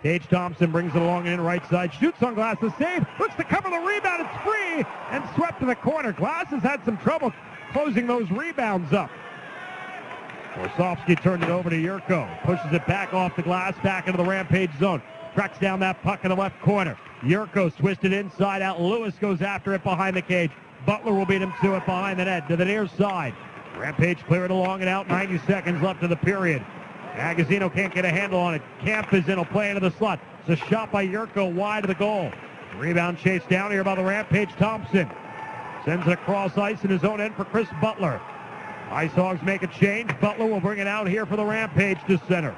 Tage Thompson brings it along in right side. Shoots on Glasses. Save. Looks to cover the rebound. It's free and swept to the corner. Glasses had some trouble closing those rebounds up. Warsofsky turned it over to Yurko. Pushes it back off the glass, back into the Rampage zone. Tracks down that puck in the left corner. Yurko's twisted inside out. Lewis goes after it behind the cage. Butler will beat him to it behind the net to the near side. Rampage clear it along and out. 90 seconds left of the period. Agazino can't get a handle on it. Camp is in. He'll play into the slot. It's a shot by Yurko wide of the goal. Rebound chased down here by the Rampage. Thompson sends it across ice in his own end for Chris Butler. Ice Hogs make a change. Butler will bring it out here for the Rampage to center.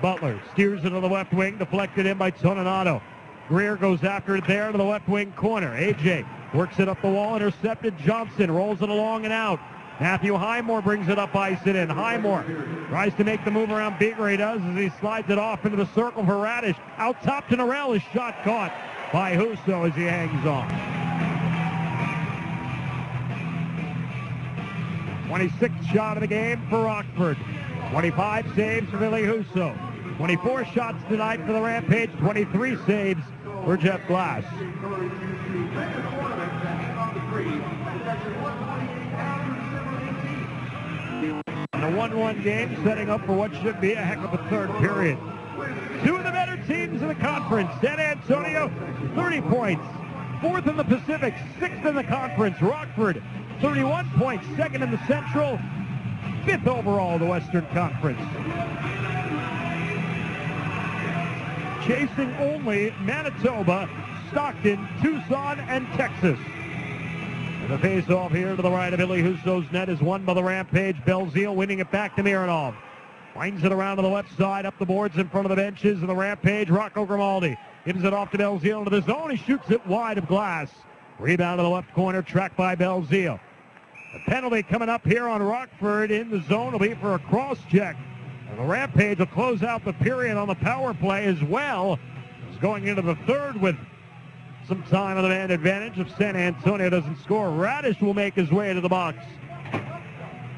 Butler steers it to the left wing, deflected in by Toninato. Greer goes after it there to the left wing corner. AJ works it up the wall, intercepted. Johnson rolls it along and out. Matthew Highmore brings it up ice and in. Highmore tries to make the move around Beaver. He does as he slides it off into the circle for Radish. Out top to Norell. His shot caught by Husso as he hangs on. 26th shot of the game for Rockford. 25 saves for Billy Husso. 24 shots tonight for the Rampage. 23 saves for Jeff Glass. And a 1-1 game setting up for what should be a heck of a third period. Two of the better teams in the conference. San Antonio, 30 points. Fourth in the Pacific, sixth in the conference. Rockford, 31 points, second in the Central, fifth overall in the Western Conference. Chasing only Manitoba, Stockton, Tucson, and Texas. And the face-off here to the right of Billy Husso's net is won by the Rampage. Belzile winning it back to Mironov. Winds it around to the left side, up the boards in front of the benches, and the Rampage, Rocco Grimaldi gives it off to Belzile into the zone. He shoots it wide of Glass. Rebound to the left corner, tracked by Belzile. The penalty coming up here on Rockford in the zone will be for a cross-check. And the Rampage will close out the period on the power play as well. It's going into the third with some time on the man advantage. If San Antonio doesn't score, Radish will make his way to the box.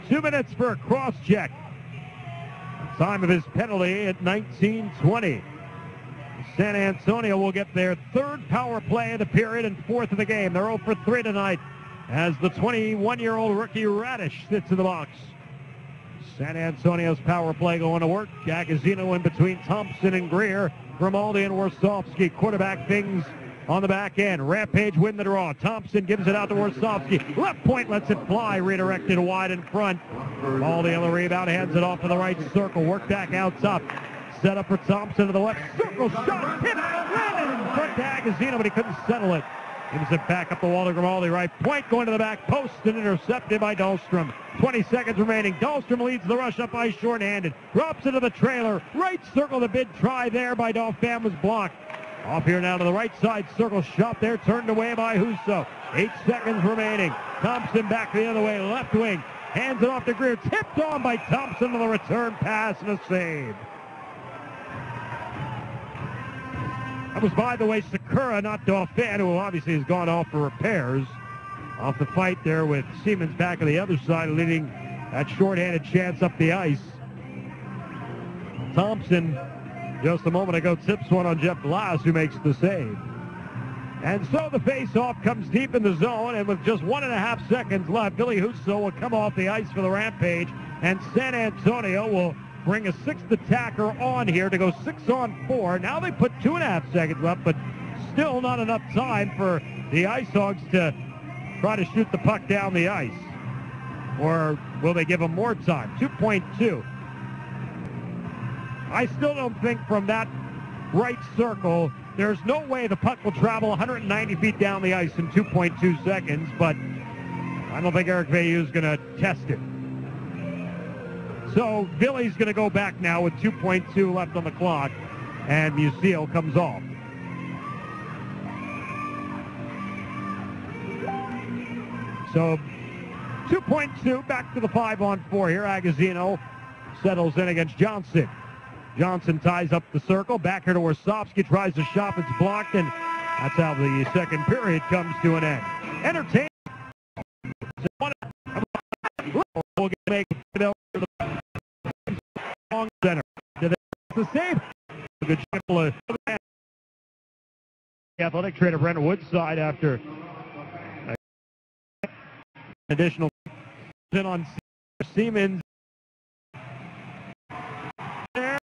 2 minutes for a cross-check. Time of his penalty at 19:20. San Antonio will get their third power play of the period and fourth of the game. They're 0 for 3 tonight as the 21-year-old rookie Radish sits in the box. San Antonio's power play going to work. Agazino in between Thompson and Greer. Grimaldi and Warsofsky quarterback things on the back end. Rampage win the draw. Thompson gives it out to Warsofsky. Left point lets it fly. Redirected wide in front. Grimaldi on the rebound. Hands it off to the right circle. Work back out top. Set up for Thompson to the left circle. Shot. Hit. Landed in front to Agazino, but he couldn't settle it. Gives it back up the wall to Grimaldi. Right point going to the back post and intercepted by Dahlstrom. 20 seconds remaining. Dahlstrom leads the rush up ice shorthanded. Drops into the trailer. Right circle. The bid try there by Dauphin was blocked. Off here now to the right side circle. Shot there. Turned away by Husso. 8 seconds remaining. Thompson back the other way. Left wing. Hands it off to Greer. Tipped on by Thompson to the return pass and a save. That was, by the way, Sakura, not Dauphin, who obviously has gone off for repairs. Off the fight there with Siemens back on the other side, leading that shorthanded chance up the ice. Thompson, just a moment ago, tips one on Jeff Glass, who makes the save. And so the face-off comes deep in the zone, and with just 1.5 seconds left, Billy Husso will come off the ice for the Rampage, and San Antonio will bring a sixth attacker on here to go 6-on-4. Now they put 2.5 seconds left, but still not enough time for the Ice Hogs to try to shoot the puck down the ice. Or will they give them more time? 2.2. I still don't think from that right circle, there's no way the puck will travel 190 feet down the ice in 2.2 seconds, but I don't think Eric Veilleux is going to test it. So Billy's going to go back now with 2.2 left on the clock, and Musial comes off. So 2.2, back to the 5-on-4 here. Agazino settles in against Johnson. Johnson ties up the circle. Back here to Warsofsky, tries to shot. It's blocked, and that's how the second period comes to an end. Entertainment. We'll make the long center. Did they the save? A good example of the athletic trainer Brent Woodside after additional on Siemens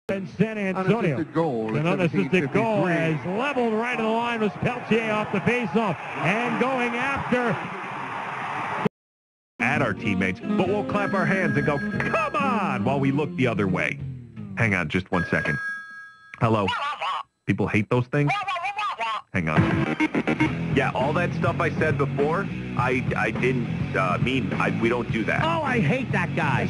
and San Antonio. An unassisted goal as leveled right to the line was Peltier off the faceoff and going after at our teammates, but we'll clap our hands and go, come on, while we look the other way. Hang on just 1 second. Hello? People hate those things? Hang on. Yeah, all that stuff I said before, I didn't mean, we don't do that. Oh, I hate that guy.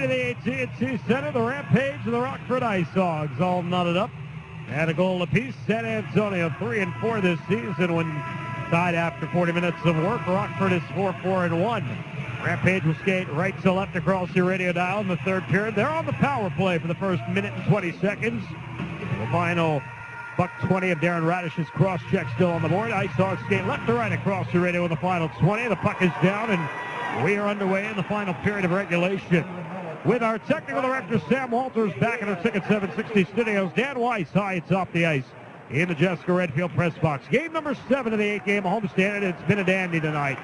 of the AT&T Center, the Rampage and the Rockford Ice Hogs all knotted up. And a goal apiece. San Antonio 3-4 this season when tied after 40 minutes of work. Rockford is 4-4-1. Rampage will skate right to left across your radio dial in the third period. They're on the power play for the first minute and 20 seconds. The final $1.20 of Darren Radish's cross check still on the board. Ice Hogs skate left to right across the radio in the final 20. The puck is down, and we are underway in the final period of regulation. With our technical director, Sam Walters, back in our Ticket 760 studios. Dan Weiss high atop the ice in the Jessica Redfield press box. Game number 7 of the 8-game homestand, and it's been a dandy tonight.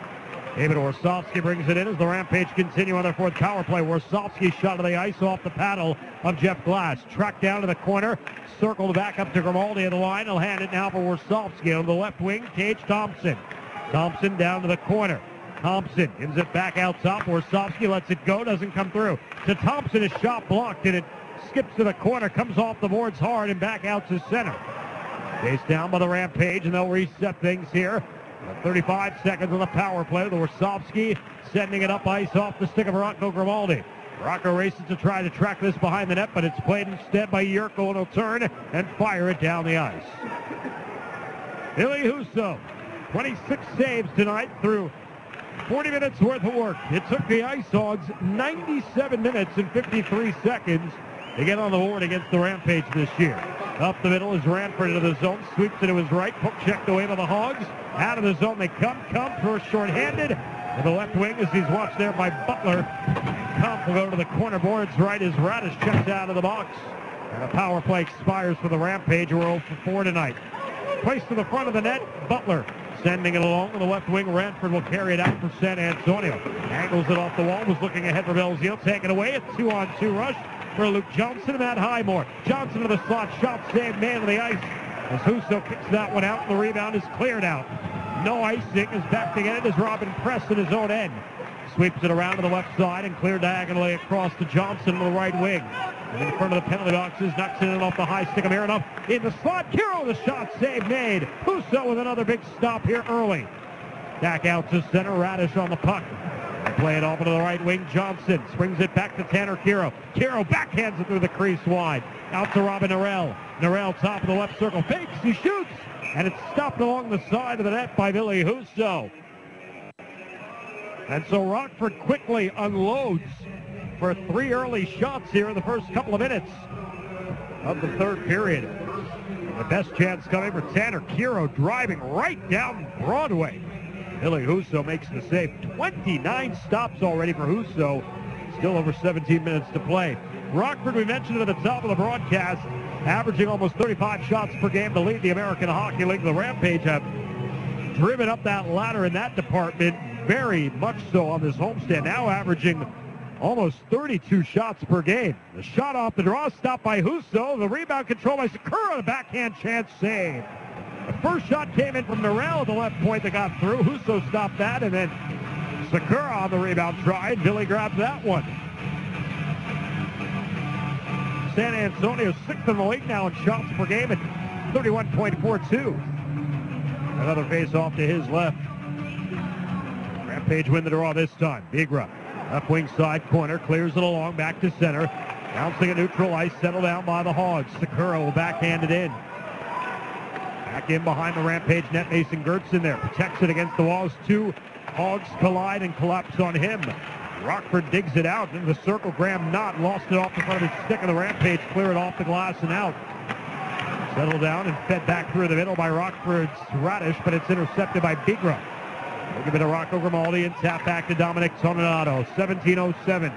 David Warsofsky brings it in as the Rampage continue on their fourth power play. Warsofsky shot to the ice off the paddle of Jeff Glass. Tracked down to the corner, circled back up to Grimaldi at the line. He'll hand it now for Warsofsky on the left wing. Tage Thompson. Thompson down to the corner. Thompson gives it back out top. Warsofsky lets it go, doesn't come through. To Thompson, his shot blocked, and it skips to the corner, comes off the boards hard, and back out to center. Chased down by the Rampage, and they'll reset things here. 35 seconds on the power play. The Warsofsky sending it up ice off the stick of Rocco Grimaldi. Rocco races to try to track this behind the net, but it's played instead by Yurko, and he'll turn and fire it down the ice. Billy Husso, 26 saves tonight through 40 minutes worth of work. It took the Ice Hogs 97 minutes and 53 seconds to get on the board against the Rampage this year. Up the middle is Ranford into the zone, sweeps it to his right, poke checked away by the Hogs. Out of the zone they come first shorthanded. To the left wing as he's watched there by Butler. Kump will go to the corner boards right as Radish checks out of the box. And a power play expires for the Rampage. We're 0 for 4 tonight. Placed to the front of the net, Butler. Sending it along to the left wing. Ranford will carry it out for San Antonio. Angles it off the wall. Was looking ahead for Belzile. Taken away. A 2-on-2 rush for Luke Johnson and Matt Highmore. Johnson to the slot. Shot save. Man of the ice. As Husso kicks that one out, and the rebound is cleared out. No icing. Is back to get it as Robin Press at his own end. Sweeps it around to the left side and cleared diagonally across to Johnson to the right wing. And in front of the penalty boxes, knocks it in off the high stick of Aronoff. In the slot, Kiro, the shot save made. Husso with another big stop here early. Back out to center, Radish on the puck. They play it off to the right wing, Johnson springs it back to Tanner Kiro. Kiro backhands it through the crease wide. Out to Robin Norell. Norell top of the left circle, fakes, he shoots. And it's stopped along the side of the net by Billy Husso. And so Rockford quickly unloads for 3 early shots here in the first couple of minutes of the third period. The best chance coming for Tanner Kiro, driving right down Broadway. Billy Husso makes the save. 29 stops already for Husso. Still over 17 minutes to play. Rockford, we mentioned it at the top of the broadcast, averaging almost 35 shots per game to lead the American Hockey League. The Rampage have driven up that ladder in that department very much so on this homestand, now averaging almost 32 shots per game. The shot off the draw, stopped by Husso. The rebound controlled by Sakura. A backhand chance save. The first shot came in from Norell at the left point that got through. Husso stopped that, and then Sakura on the rebound try, and Billy grabs that one. San Antonio 6th in the league now in shots per game at 31.42. Another face-off to his left. Rampage win the draw this time. Bigra, left wing side corner, clears it along, back to center. Bouncing at neutral ice, settled down by the Hogs. Sakura will backhand it in. Back in behind the Rampage net, Mason Gertson there. Protects it against the walls. 2 Hogs collide and collapse on him. Rockford digs it out into the circle. Graham Knott lost it off the front of his stick, and the Rampage clear it off the glass and out. Settled down and fed back through the middle by Rockford's Radish, but it's intercepted by Bigra. We'll give it to Rocco Grimaldi and tap back to Dominic Toninato. 17:07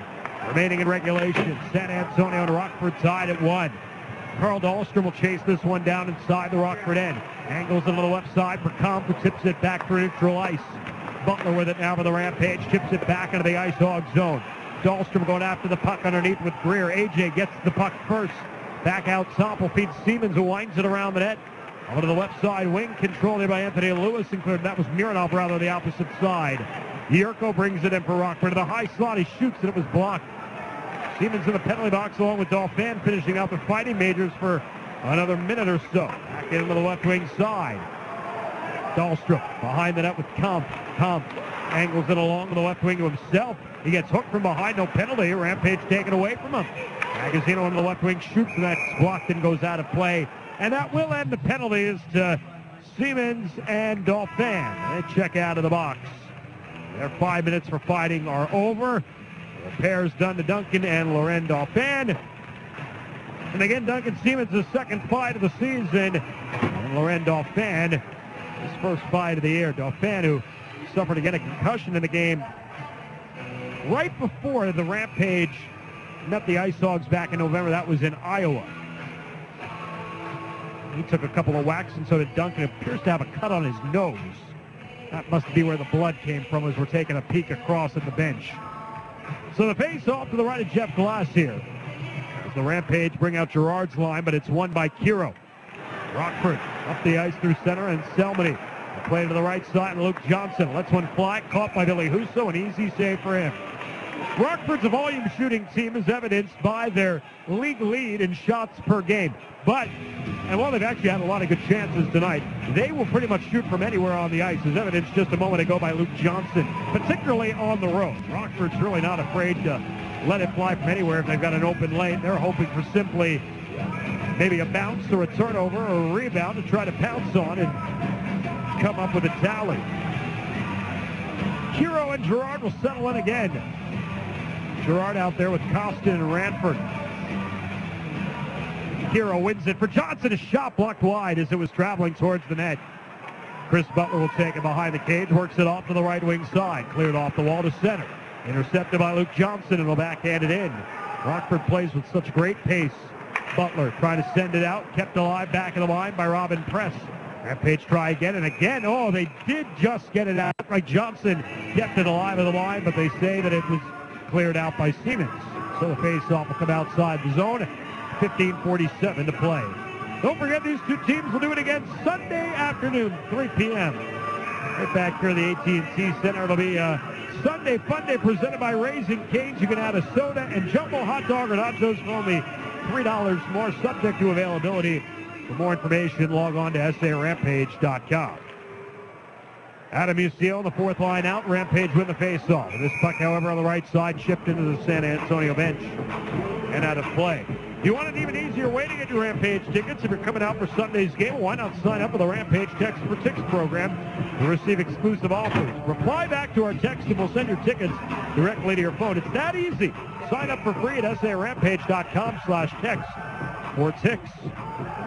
remaining in regulation. San Antonio and Rockford tied at 1. Carl Dahlstrom will chase this one down inside the Rockford end. Angles it to the left side for Kump, who tips it back through neutral ice. Butler with it now for the Rampage, chips it back into the Ice Hog zone. Dahlstrom going after the puck underneath with Greer. AJ gets the puck first. Back out top will feed Siemens, who winds it around the net. Over to the left side wing, controlled here by Anthony Lewis, and cleared. That was Mironov, rather, the opposite side. Yurko brings it in for Rockford. To the high slot, he shoots, and it was blocked. Siemens in the penalty box along with Dauphin, finishing out the fighting majors for another minute or so. Back into the left wing side. Dahlstrom behind the net with Kump. Kump angles it along to the left wing to himself. He gets hooked from behind, no penalty. Rampage taken away from him. Magazino on the left wing shoots, and that's blocked and goes out of play. And that will end the penalties to Siemens and Dauphin. They check out of the box. Their 5 minutes for fighting are over. The repair's done to Duncan and Laurent Dauphin. And again, Duncan Siemens' second fight of the season. And Laurent Dauphin, his first fight of the year. Dauphin, who suffered again a concussion in the game right before the Rampage met the Ice Hogs back in November. That was in Iowa. He took a couple of whacks, and so did Duncan. It appears to have a cut on his nose. That must be where the blood came from as we're taking a peek across at the bench. So the face-off to the right of Jeff Glass here. As the Rampage bring out Gerard's line, but it's won by Kiro. Rockford up the ice through center, and Selmany play to the right side, and Luke Johnson lets one fly, caught by Billy Husso, an easy save for him. Rockford's a volume shooting team is evidenced by their league lead in shots per game. But, and while they've actually had a lot of good chances tonight, they will pretty much shoot from anywhere on the ice, as evidenced just a moment ago by Luke Johnson, particularly on the road. Rockford's really not afraid to let it fly from anywhere if they've got an open lane. They're hoping for simply maybe a bounce or a turnover or a rebound to try to pounce on and come up with a tally. Kiro and Gerard will settle in again. Gerard out there with Costin and Ranford. Kiro wins it for Johnson. A shot blocked wide as it was traveling towards the net. Chris Butler will take it behind the cage, works it off to the right wing side. Cleared off the wall to center. Intercepted by Luke Johnson, and will backhand it in. Rockford plays with such great pace. Butler trying to send it out, kept alive back of the line by Robin Press. Rampage try again and again. Oh, they did just get it out. Like Johnson kept it alive of the line, but they say that it was cleared out by Siemens. So the face-off will come outside the zone. 15:47 to play. Don't forget, these two teams will do it again Sunday afternoon, 3 p.m. Right back here at the AT&T Center. It'll be a Sunday Fun Day presented by Raising Cane's. You can add a soda and jumbo hot dog or nachos for only $3 more, subject to availability. For more information, log on to SARampage.com. Adam Musial on the fourth line out. Rampage win the face-off. This puck, however, on the right side, shipped into the San Antonio bench and out of play. If you want an even easier way to get your Rampage tickets, if you're coming out for Sunday's game, why not sign up for the Rampage Text for Tickets program to receive exclusive offers? Reply back to our text and we'll send your tickets directly to your phone. It's that easy. Sign up for free at SARampage.com/text for ticks.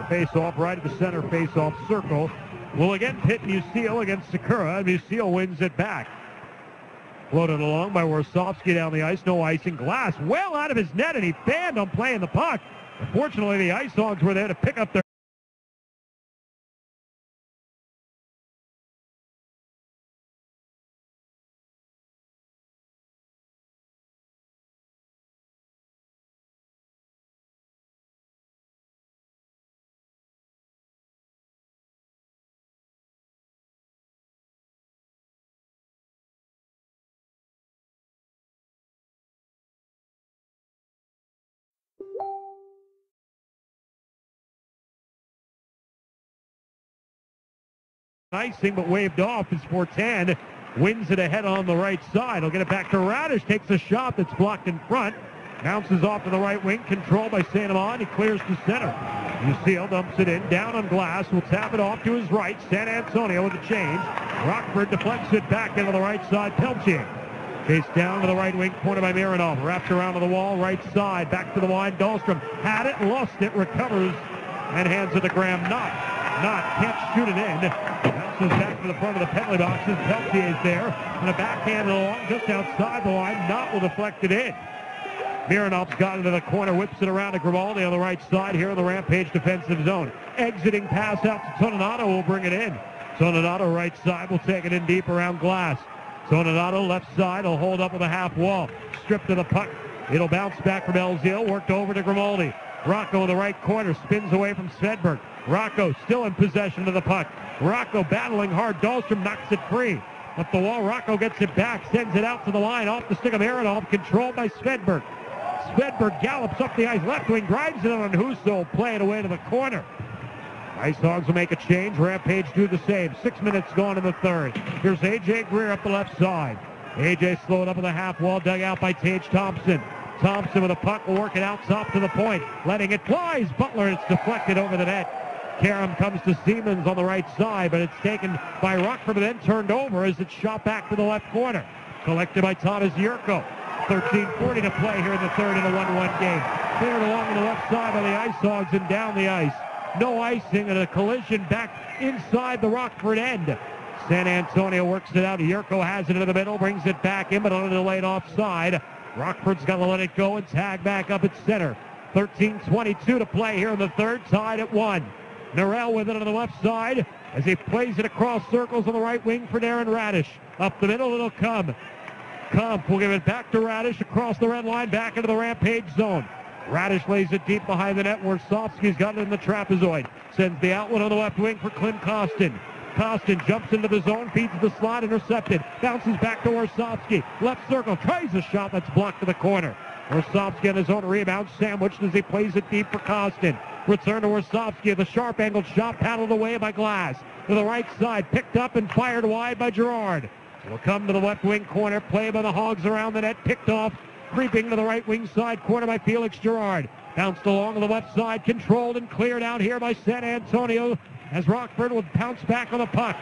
Face-off right at the center face-off circle. Will again pit Musial against Sakura, and Musial wins it back. Floated along by Warsofsky down the ice. No icing. Glass well out of his net, and he banned on playing the puck. Unfortunately, the Ice Hogs were there to pick up their icing, but waved off as Fortan wins it ahead on the right side. He'll get it back to Radish, takes a shot that's blocked in front, bounces off to the right wing, controlled by St. Amand. He clears to center. Musial dumps it in, down on Glass, will tap it off to his right. San Antonio with the change. Rockford deflects it back into the right side. Peltier chased down to the right wing, corner by Mironov, wrapped around to the wall, right side, back to the line. Dahlstrom had it, lost it, recovers, and hands it to Graham Knott. Knott can't shoot it in. Bounces back to the front of the penalty boxes. Peltier is there, and a backhand along just outside the line. Knott will deflect it in. Mironov's got into the corner, whips it around to Grimaldi on the right side here in the Rampage defensive zone. Exiting pass out to Toninato will bring it in. Toninato right side will take it in deep around Glass. Toninato left side will hold up with a half wall. Stripped to the puck. It'll bounce back from Elzil, worked over to Grimaldi. Rocco in the right corner, spins away from Svedberg. Rocco still in possession of the puck. Rocco battling hard. Dahlstrom knocks it free. Up the wall, Rocco gets it back, sends it out to the line, off the stick of Aronov, controlled by Svedberg. Svedberg gallops up the ice, left wing, drives it on Husso, play it away to the corner. Ice Hogs will make a change. Rampage do the same. 6 minutes gone in the third. Here's A.J. Greer up the left side. A.J. slowed up on the half wall, dug out by Tage Thompson. Thompson with a puck will work it out top to the point. Letting it flies. Butler, it's deflected over the net. Karam comes to Siemens on the right side, but it's taken by Rockford and then turned over as it's shot back to the left corner. Collected by Thomas Yurko. 13:40 to play here in the third in a 1-1 game. Cleared along on the left side by the Ice Hogs and down the ice. No icing and a collision back inside the Rockford end. San Antonio works it out. Yurko has it in the middle, brings it back in, but on a delayed offside. Rockford's got to let it go and tag back up at center. 13:22 to play here in the third, tied at 1. Norell with it on the left side as he plays it across circles on the right wing for Darren Radish. Up the middle, it'll come. Kump will give it back to Radish across the red line, back into the Rampage zone. Radish lays it deep behind the net where Sofsky's got it in the trapezoid. Sends the outlet on the left wing for Clint Costin. Costin jumps into the zone, feeds the slot, intercepted. Bounces back to Warsofsky. Left circle, tries a shot that's blocked to the corner. Warsofsky on his own rebound, sandwiched as he plays it deep for Costin. Return to Warsofsky, the sharp angled shot paddled away by Glass. To the right side, picked up and fired wide by Gerard. It'll come to the left wing corner, play by the Hogs around the net, picked off, creeping to the right wing side corner by Felix Gerard. Bounced along to the left side, controlled and cleared out here by San Antonio as Rockford will pounce back on the puck.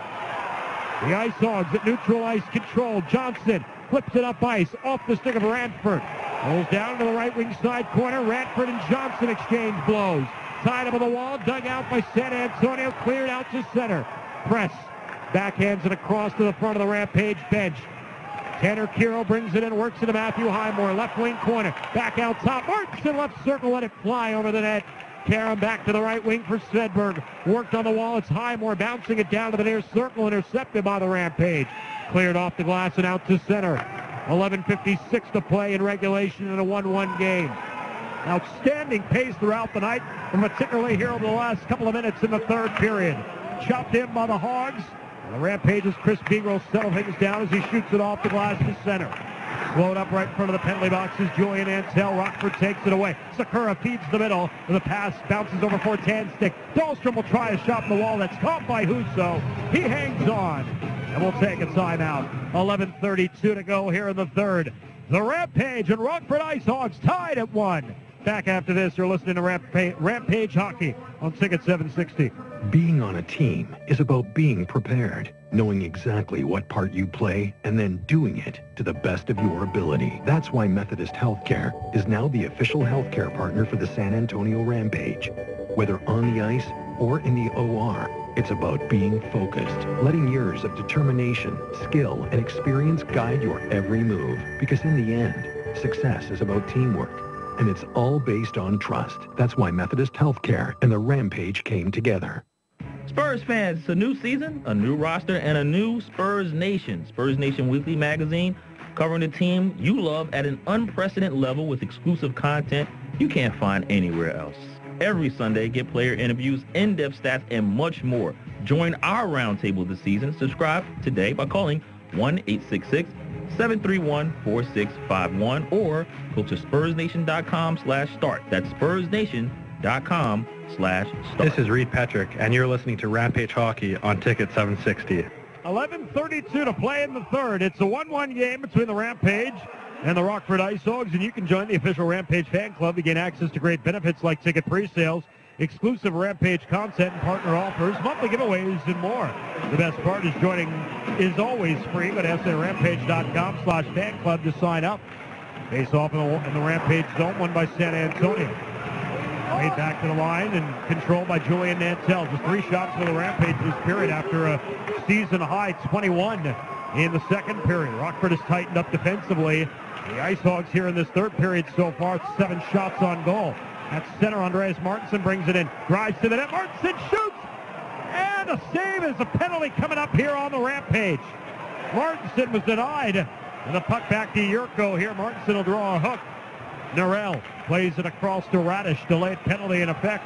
The Ice Hogs at neutral ice control. Johnson flips it up ice, off the stick of Ranford. Rolls down to the right wing side corner. Ranford and Johnson exchange blows. Tied up on the wall, dug out by San Antonio, cleared out to center. Press. Backhands it across to the front of the Rampage bench. Tanner Kiro brings it in, works it to Matthew Highmore. Left wing corner, back out top. Martinson left circle, let it fly over the net. Karam back to the right wing for Svedberg. Worked on the wall, it's Highmore bouncing it down to the near circle, intercepted by the Rampage. Cleared off the glass and out to center. 11:56 to play in regulation in a 1-1 game. Outstanding pace throughout the night, and particularly here over the last couple of minutes in the third period. Chopped in by the Hogs. The Rampage's Chris Begro settle things down as he shoots it off the glass to center. Slowed up right in front of the penalty boxes. Julian Ansell. Rockford takes it away. Sakura feeds the middle. The pass bounces over for Tandstick. Dahlstrom will try a shot in the wall. That's caught by Husso. He hangs on. And we'll take a timeout. 11:32 to go here in the third. The Rampage and Rockford Ice Hogs tied at 1. Back after this, you're listening to Rampage Hockey on Ticket 760. Being on a team is about being prepared, knowing exactly what part you play, and then doing it to the best of your ability. That's why Methodist Healthcare is now the official healthcare partner for the San Antonio Rampage. Whether on the ice or in the OR, it's about being focused, letting years of determination, skill, and experience guide your every move. Because in the end, success is about teamwork. And it's all based on trust. That's why Methodist Healthcare and the Rampage came together. Spurs fans, it's a new season, a new roster, and a new Spurs Nation. Spurs Nation Weekly Magazine, covering the team you love at an unprecedented level with exclusive content you can't find anywhere else. Every Sunday, get player interviews, in-depth stats, and much more. Join our roundtable this season. Subscribe today by calling 1-866-731-4651 or go to spursnation.com/start. That's spursnation.com/start. This is Reed Petrick, and you're listening to Rampage Hockey on Ticket 760. 11:32 to play in the third. It's a 1-1 game between the Rampage and the Rockford Ice Hogs, and you can join the official Rampage fan club to gain access to great benefits like ticket pre-sales, exclusive Rampage content and partner offers, monthly giveaways, and more. The best part is joining is always free. Go to SARampage.com/fan club to sign up. Face off in the Rampage zone, won by San Antonio. Made back to the line and controlled by Julian Nantel. Just 3 shots for the Rampage this period after a season-high 21 in the second period. Rockford has tightened up defensively. The Ice Hogs here in this third period so far, 7 shots on goal. At center, Andreas Martinson brings it in. Drives to the net. Martinson shoots! And a save is a penalty coming up here on the Rampage. Martinson was denied. And the puck back to Yurko here. Martinson will draw a hook. Norell plays it across to Radish. Delayed penalty in effect.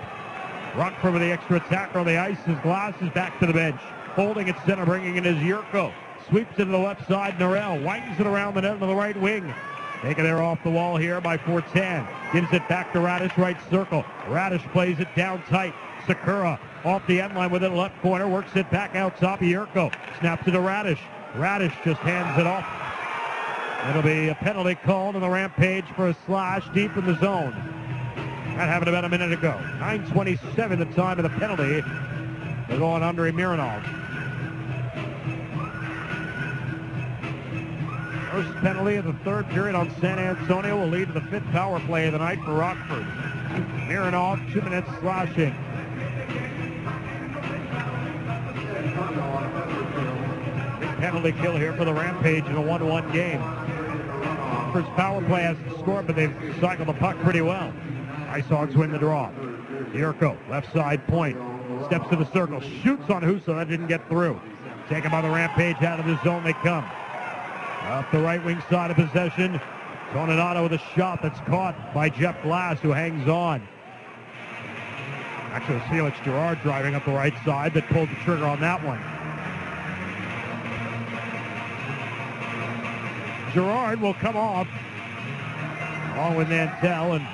Rockford with the extra attacker on the ice. His Glass is back to the bench. Holding at center, bringing in his Yurko. Sweeps it to the left side. Norell widens it around the net to the right wing. Taken there off the wall here by Fortan. Gives it back to Radish, right circle. Radish plays it down tight. Sakura off the end line with it, left corner, works it back out top of Yurko. Snaps it to Radish. Radish just hands it off. It'll be a penalty called on the Rampage for a slash deep in the zone. That happened about a minute ago. 9:27 the time of the penalty. They're going Andrei Mironov. First penalty of the third period on San Antonio will lead to the 5th power play of the night for Rockford. Mironov, 2 minutes slashing. Big penalty kill here for the Rampage in a 1-1 game. Rockford's power play hasn't scored, but they've cycled the puck pretty well. Ice Hogs win the draw. Yurko, left side point. Steps to the circle, shoots on Husso. That didn't get through. Taken by the Rampage, out of the zone they come. Up the right wing side of possession. Toninato with a shot that's caught by Jeff Glass, who hangs on. Actually, it was Felix Gerard driving up the right side that pulled the trigger on that one. Gerard will come off along with Nantel, and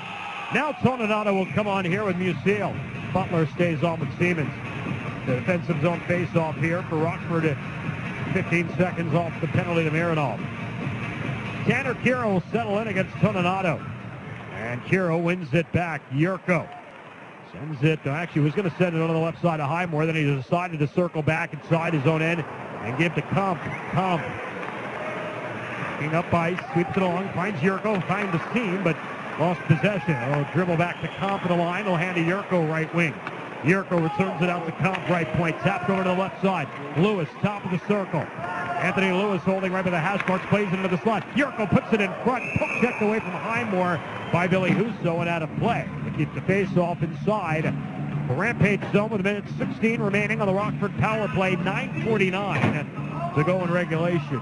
now Toninato will come on here with Musil. Butler stays on with Siemens. The defensive zone face-off here for Rockford at 15 seconds off the penalty to Mironov. Tanner Kiro will settle in against Toninato. And Kiro wins it back. Yurko sends it. Actually, was going to send it on the left side of Highmore. Then he decided to circle back inside his own end and give to Kump. Kump. King up ice, sweeps it along, finds Yurko, finds the seam, but lost possession. He'll dribble back to Kump in the line. He'll hand to Yurko right wing. Yurko returns it out to Kump right point. Tapped over to the left side. Lewis, top of the circle. Anthony Lewis holding right by the hash marks, plays it into the slot. Yurko puts it in front. Puck checked away from Highmore by Billy Husso and out of play. They keep the face-off inside the Rampage zone with a minute 16 remaining on the Rockford power play. 9:49 to go in regulation.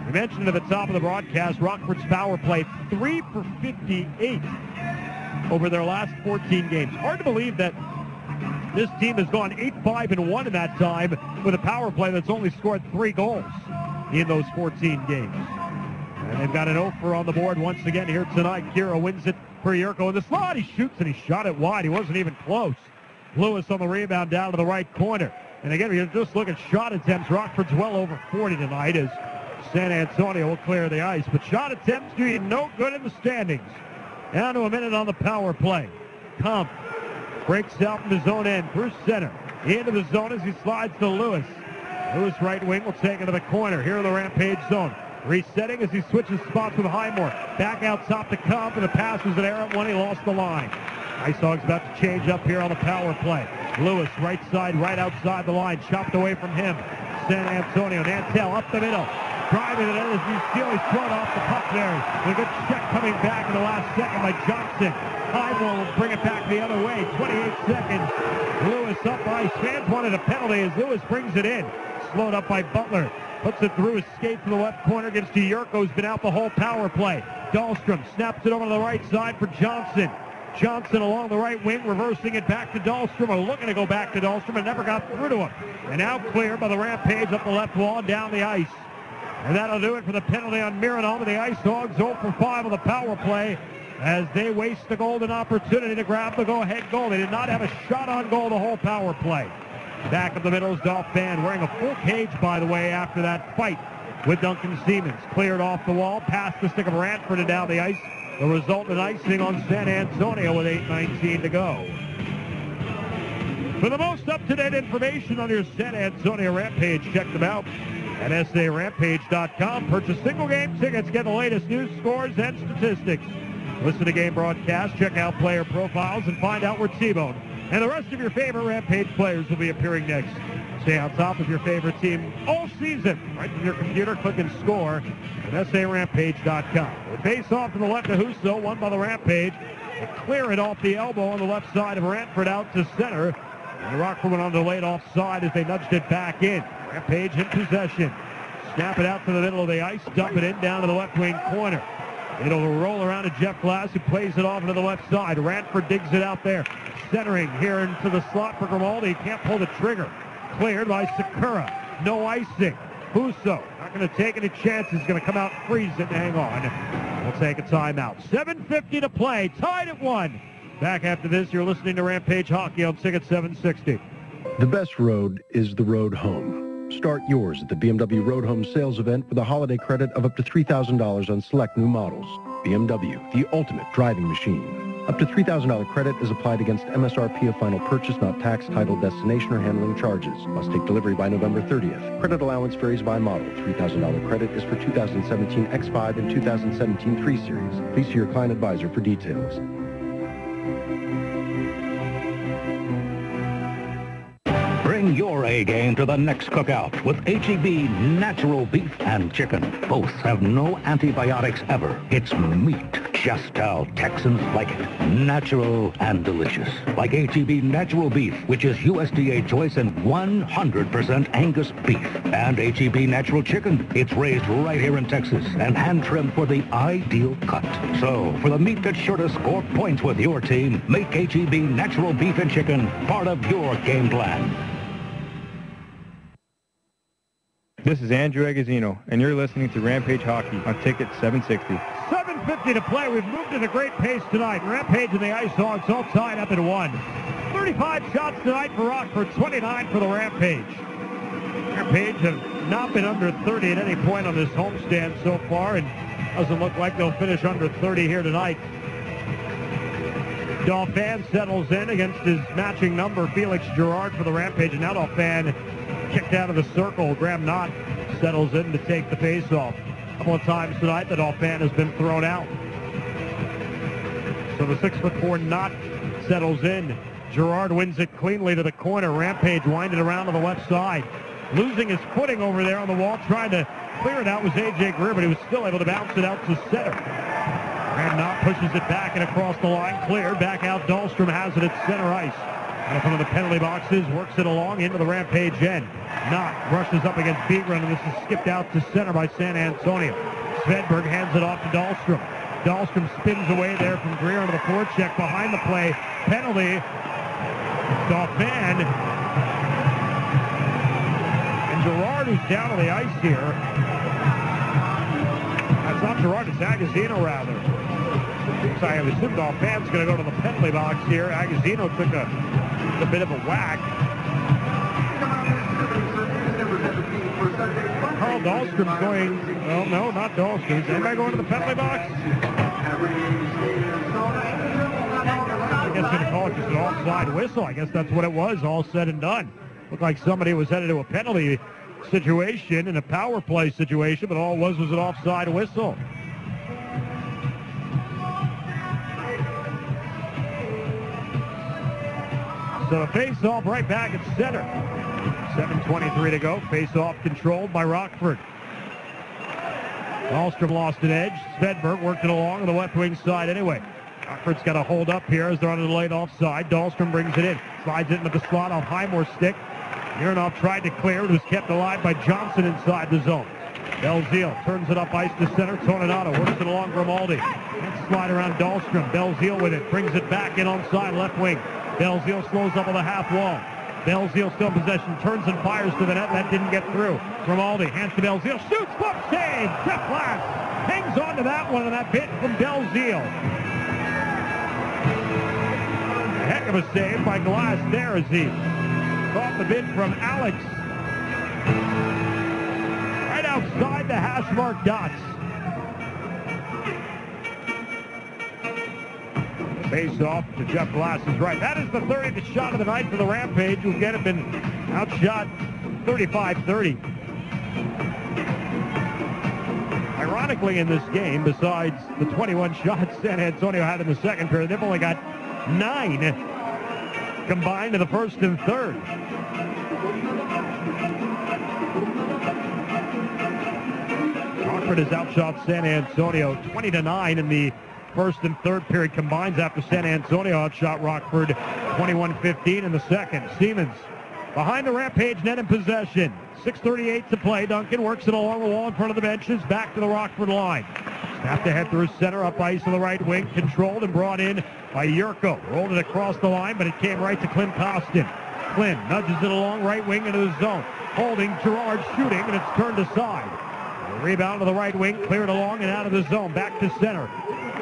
We mentioned at the top of the broadcast, Rockford's power play 3 for 58 over their last 14 games. Hard to believe that this team has gone 8-5-1 in that time with a power play that's only scored 3 goals in those 14 games. And they've got an 0 on the board once again here tonight. Kira wins it for Yurko in the slot. He shoots and he shot it wide. He wasn't even close. Lewis on the rebound down to the right corner. And again, if you just look at shot attempts, Rockford's well over 40 tonight as San Antonio will clear the ice. But shot attempts do you no good in the standings. Down to a minute on the power play. Kump breaks out from his own end through center. Into the zone as he slides to Lewis. Lewis right wing will take it to the corner. Here in the Rampage zone. Resetting as he switches spots with Highmore. Back out top to Kump, and the pass was an error at one. He lost the line. Ice Hogs about to change up here on the power play. Lewis right side, right outside the line. Chopped away from him. San Antonio. Nantel up the middle. Driving it in as Musil. He's thrown off the puck there. A good check coming back in the last second by Johnson. Highmore will bring it back the other way. 28 seconds. Lewis up ice. Fans wanted a penalty as Lewis brings it in. Slowed up by Butler. Puts it through his skate to the left corner. Gives to Yurko, who's been out the whole power play. Dahlstrom snaps it over to the right side for Johnson. Johnson along the right wing, reversing it back to Dahlstrom, or looking to go back to Dahlstrom, and never got through to him. And now cleared by the Rampage up the left wall and down the ice. And that'll do it for the penalty on Mironov, and the Ice Hogs 0 for 5 on the power play as they waste the golden opportunity to grab the go-ahead goal. They did not have a shot on goal the whole power play. Back of the middle is Dolph Fan, wearing a full cage, by the way, after that fight with Duncan Siemens. Cleared off the wall, past the stick of Ranford and down the ice. The result in icing on San Antonio with 8:19 to go. For the most up-to-date information on your San Antonio Rampage, check them out at SARampage.com. Purchase single-game tickets, get the latest news, scores, and statistics. Listen to game broadcasts, check out player profiles, and find out where T-Bone and the rest of your favorite Rampage players will be appearing next. Stay on top of your favorite team all season. Right from your computer, click and score at SARampage.com. The face off to the left of Husso, won by the Rampage. They clear it off the elbow on the left side of Ranford out to center. And Rockford went on the late offside as they nudged it back in. Rampage in possession. Snap it out to the middle of the ice, dump it in down to the left wing corner. It'll roll around to Jeff Glass, who plays it off into the left side. Ranford digs it out there. Centering here into the slot for Grimaldi. He can't pull the trigger. Cleared by Sakura. No icing. Husso not going to take any chances. He's going to come out, freeze it, and hang on. We'll take a timeout. 7:50 to play. Tied at 1. Back after this, you're listening to Rampage Hockey on Ticket 760. The best road is the road home. Start yours at the BMW Road Home sales event with a holiday credit of up to $3,000 on select new models. BMW, the ultimate driving machine. Up to $3,000 credit is applied against MSRP of final purchase, not tax, title, destination, or handling charges. Must take delivery by November 30th. Credit allowance varies by model. $3,000 credit is for 2017 X5 and 2017 3 Series. Please see your client advisor for details. Bring your A-game to the next cookout with H-E-B natural beef and chicken. Both have no antibiotics ever. It's meat, just how Texans like it. Natural and delicious. Like H-E-B natural beef, which is USDA choice and 100% Angus beef. And H-E-B natural chicken. It's raised right here in Texas and hand-trimmed for the ideal cut. So, for the meat that's sure to score points with your team, make H-E-B natural beef and chicken part of your game plan. This is Andrew Agazzino, and you're listening to Rampage Hockey on Ticket 760. 7:50 to play. We've moved at a great pace tonight. Rampage and the Ice Hogs all tied up at 1. 35 shots tonight for Rockford, 29 for the Rampage. Rampage have not been under 30 at any point on this homestand so far, and doesn't look like they'll finish under 30 here tonight. Dauphin settles in against his matching number, Felix Gerard, for the Rampage, and now Dauphin kicked out of the circle. Graham Knott settles in to take the face-off. A couple of times tonight, the Dauphin has been thrown out. So the 6'4" Knott settles in. Gerard wins it cleanly to the corner. Rampage winded around to the left side. Losing his footing over there on the wall, trying to clear it out was A.J. Greer, but he was still able to bounce it out to center. Graham Knott pushes it back and across the line, cleared. Back out, Dahlstrom has it at center ice. In front of the penalty boxes, works it along into the Rampage end. Knott brushes up against Beagren, and this is skipped out to center by San Antonio. Svedberg hands it off to Dahlstrom. Dahlstrom spins away there from Greer into the forecheck behind the play. Penalty. Dauphin. And Gerard, who's down on the ice here. That's not Gerard, it's Agazzino rather. So I assume Dauphin's going to go to the penalty box here. Agazzino took a bit of a whack. Carl Dahlstrom's going, well, no, not Dahlstrom. Is anybody going to the penalty box? I guess going to call it just an offside whistle. I guess that's what it was, all said and done. Looked like somebody was headed to a penalty situation in a power play situation, but all it was an offside whistle. So a face-off right back at center. 7:23 to go. Face-off controlled by Rockford. Dahlstrom lost an edge. Svedberg worked it along on the left wing side anyway. Rockford's got a hold up here as they're on the late offside. Dahlstrom brings it in. Slides it into the slot off Highmore's stick. Mironov tried to clear. It was kept alive by Johnson inside the zone. Belzile turns it up ice to center. Toninato works it along Grimaldi. Let's slide around Dahlstrom. Belzile with it. Brings it back in onside left wing. Belzile slows up on the half wall. Belzile still in possession. Turns and fires to the net. That didn't get through. Grimaldi hands to Belzile. Shoots. Flip save. Jeff Glass hangs on to that one, and that bit from Belzile. A heck of a save by Glass there as he caught the bid from Alex. Right outside the hash mark dots. Face off to Jeff Glass is right. That is the 30th shot of the night for the Rampage, who again have been outshot 35-30. Ironically, in this game, besides the 21 shots San Antonio had in the second period, they've only got 9 combined in the first and third. Rockford has outshot San Antonio 20-9 in the first and third period combines after San Antonio outshot Rockford 21-15 in the second. Siemens behind the Rampage net in possession. 6:38 to play. Duncan works it along the wall in front of the benches. Back to the Rockford line. Snapped ahead through center, up ice to the right wing. Controlled and brought in by Yurko. Rolled it across the line, but it came right to Clint Costin. Clint nudges it along right wing into the zone. Holding, Gerard shooting, and it's turned aside. The rebound to the right wing, cleared along and out of the zone. Back to center.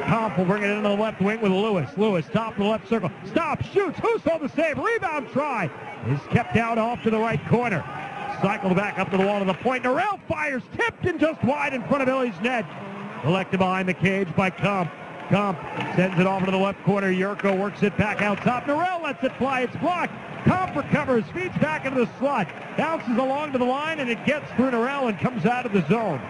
Comp will bring it into the left wing with Lewis. Lewis, top of the left circle. Stop, shoots. Husso the save. Rebound try. is kept out off to the right corner. Cycled back up to the wall to the point. Norrell fires, tipped and just wide in front of Billy's net. Collected behind the cage by Kump. Kump sends it off to the left corner. Yurko works it back out top. Norrell lets it fly. It's blocked. Kump recovers, feeds back into the slot, bounces along to the line, and it gets through Norrell and comes out of the zone.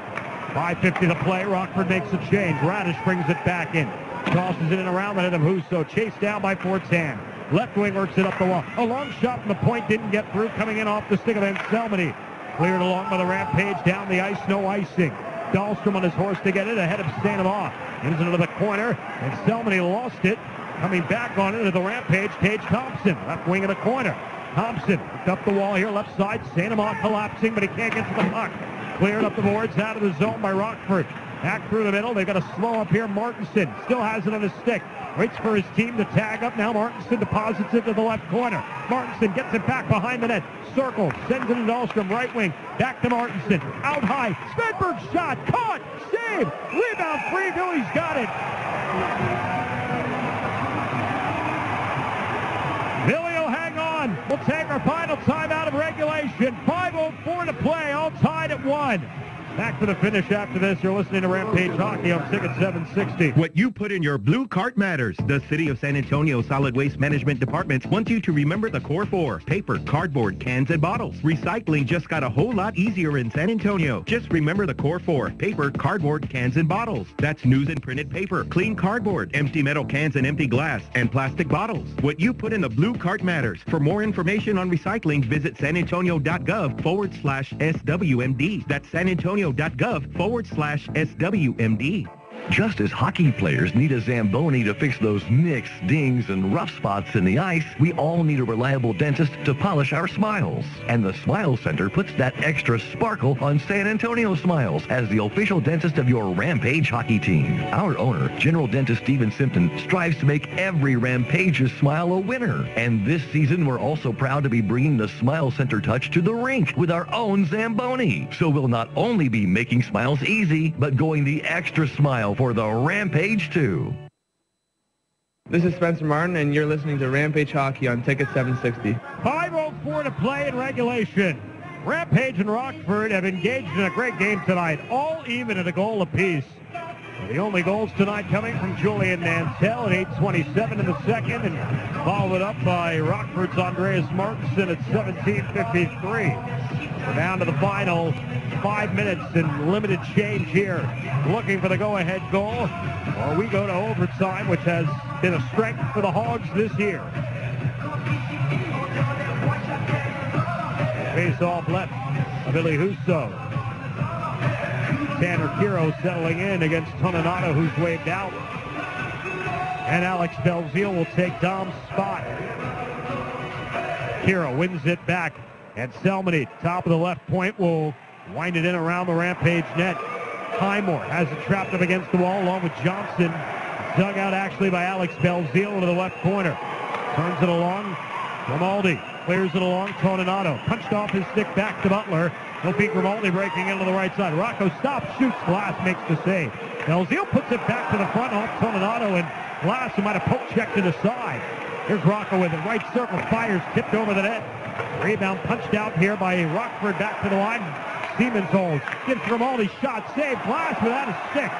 5:50 to play. Rockford makes a change. Radish brings it back in. Tosses it in around the head of Husso. Chased down by Fortan. Left wing works it up the wall. A long shot from the point didn't get through. Coming in off the stick of Anselmi. Cleared along by the Rampage. Down the ice. No icing. Dahlstrom on his horse to get it ahead of Stanimov. Ends it into the corner. Anselmi lost it. Coming back on it to the Rampage. Tage Thompson. Left wing of the corner. Thompson picked up the wall here. Left side. Stanimov collapsing, but he can't get to the puck. Cleared up the boards out of the zone by Rockford. Back through the middle. They've got a slow up here. Martinson still has it on his stick. Waits for his team to tag up. Now Martinson deposits it to the left corner. Martinson gets it back behind the net. Circle. Sends it to Dahlstrom. Right wing. Back to Martinson. Out high. Svedberg shot. Caught. Save. Rebound free. Billy's got it. Billy will hang on. We'll take our final timeout of regulation. 5:04 to play. All tied at 1. Back to the finish after this. You're listening to Rampage Hockey on Ticket 760. What you put in your blue cart matters. The City of San Antonio Solid Waste Management Department wants you to remember the core 4. Paper, cardboard, cans, and bottles. Recycling just got a whole lot easier in San Antonio. Just remember the core 4. Paper, cardboard, cans, and bottles. That's news and printed paper, clean cardboard, empty metal cans and empty glass, and plastic bottles. What you put in the blue cart matters. For more information on recycling, visit sanantonio.gov/SWMD. That's sanantonio.gov/SWMD. Just as hockey players need a Zamboni to fix those nicks, dings, and rough spots in the ice, we all need a reliable dentist to polish our smiles. And the Smile Center puts that extra sparkle on San Antonio Smiles as the official dentist of your Rampage hockey team. Our owner, General Dentist Steven Simpson, strives to make every Rampage's smile a winner. And this season, we're also proud to be bringing the Smile Center touch to the rink with our own Zamboni. So we'll not only be making smiles easy, but going the extra smile for the Rampage too. This is Spencer Martin, and you're listening to Rampage Hockey on Ticket 760. 5:04 to play in regulation. Rampage and Rockford have engaged in a great game tonight, all even at a goal apiece. The only goals tonight coming from Julian Nantel at 8:27 in the second, and followed up by Rockford's Andreas Martinson at 17:53. We're down to the final 5 minutes and limited change here. Looking for the go-ahead goal, or we go to overtime, which has been a strength for the Hogs this year. Face off left, Billy Husso. Tanner Kiro settling in against Toninato, who's waved out. And Alex Belzile will take Dom's spot. Kiro wins it back. And Selmany, top of the left point, will wind it in around the Rampage net. Highmore has it trapped up against the wall along with Johnson. Dug out actually by Alex Belzile into the left corner. Turns it along. Grimaldi clears it along. Toninato punched off his stick back to Butler. He'll beat Grimaldi breaking into the right side. Rocco stops, shoots. Glass makes the save. Belzile puts it back to the front off Toninato, and Glass, who might have poke checked to the side. Here's Rocco with it. Right circle, fires, tipped over the net. Rebound punched out here by Rockford back to the line. Siemens holds. Gives Grimaldi shot. Save. Glass without a stick.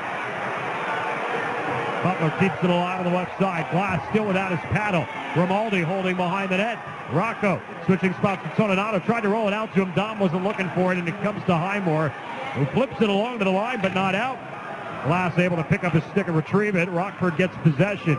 Butler keeps it alive on the left side. Glass still without his paddle. Grimaldi holding behind the net. Rocco switching spots to Toninato. Tried to roll it out to him. Dom wasn't looking for it, and it comes to Highmore, who flips it along to the line, but not out. Glass able to pick up his stick and retrieve it. Rockford gets possession.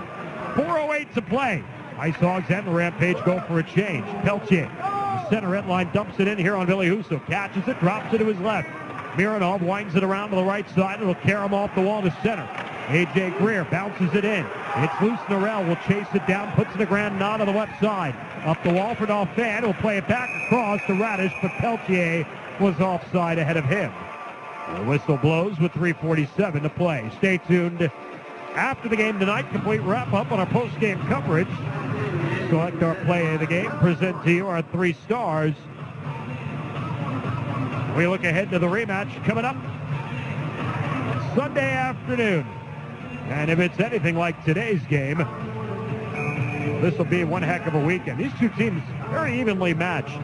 4:08 to play. Ice Hogs and the Rampage go for a change. Peltier, the center red line, dumps it in here on Billy Husso. Catches it, drops it to his left. Mironov winds it around to the right side. It'll carry him off the wall to center. A.J. Greer bounces it in. It's loose. Norrell will chase it down, puts it to Grandinot on the left side. Up the wall for Dauphin. He'll play it back across to Radish, but Peltier was offside ahead of him. The whistle blows with 3:47 to play. Stay tuned after the game tonight. Complete wrap-up on our post-game coverage. Select our play of the game. Present to you our 3 stars. We look ahead to the rematch coming up Sunday afternoon. And if it's anything like today's game, this will be one heck of a weekend. These two teams very evenly matched.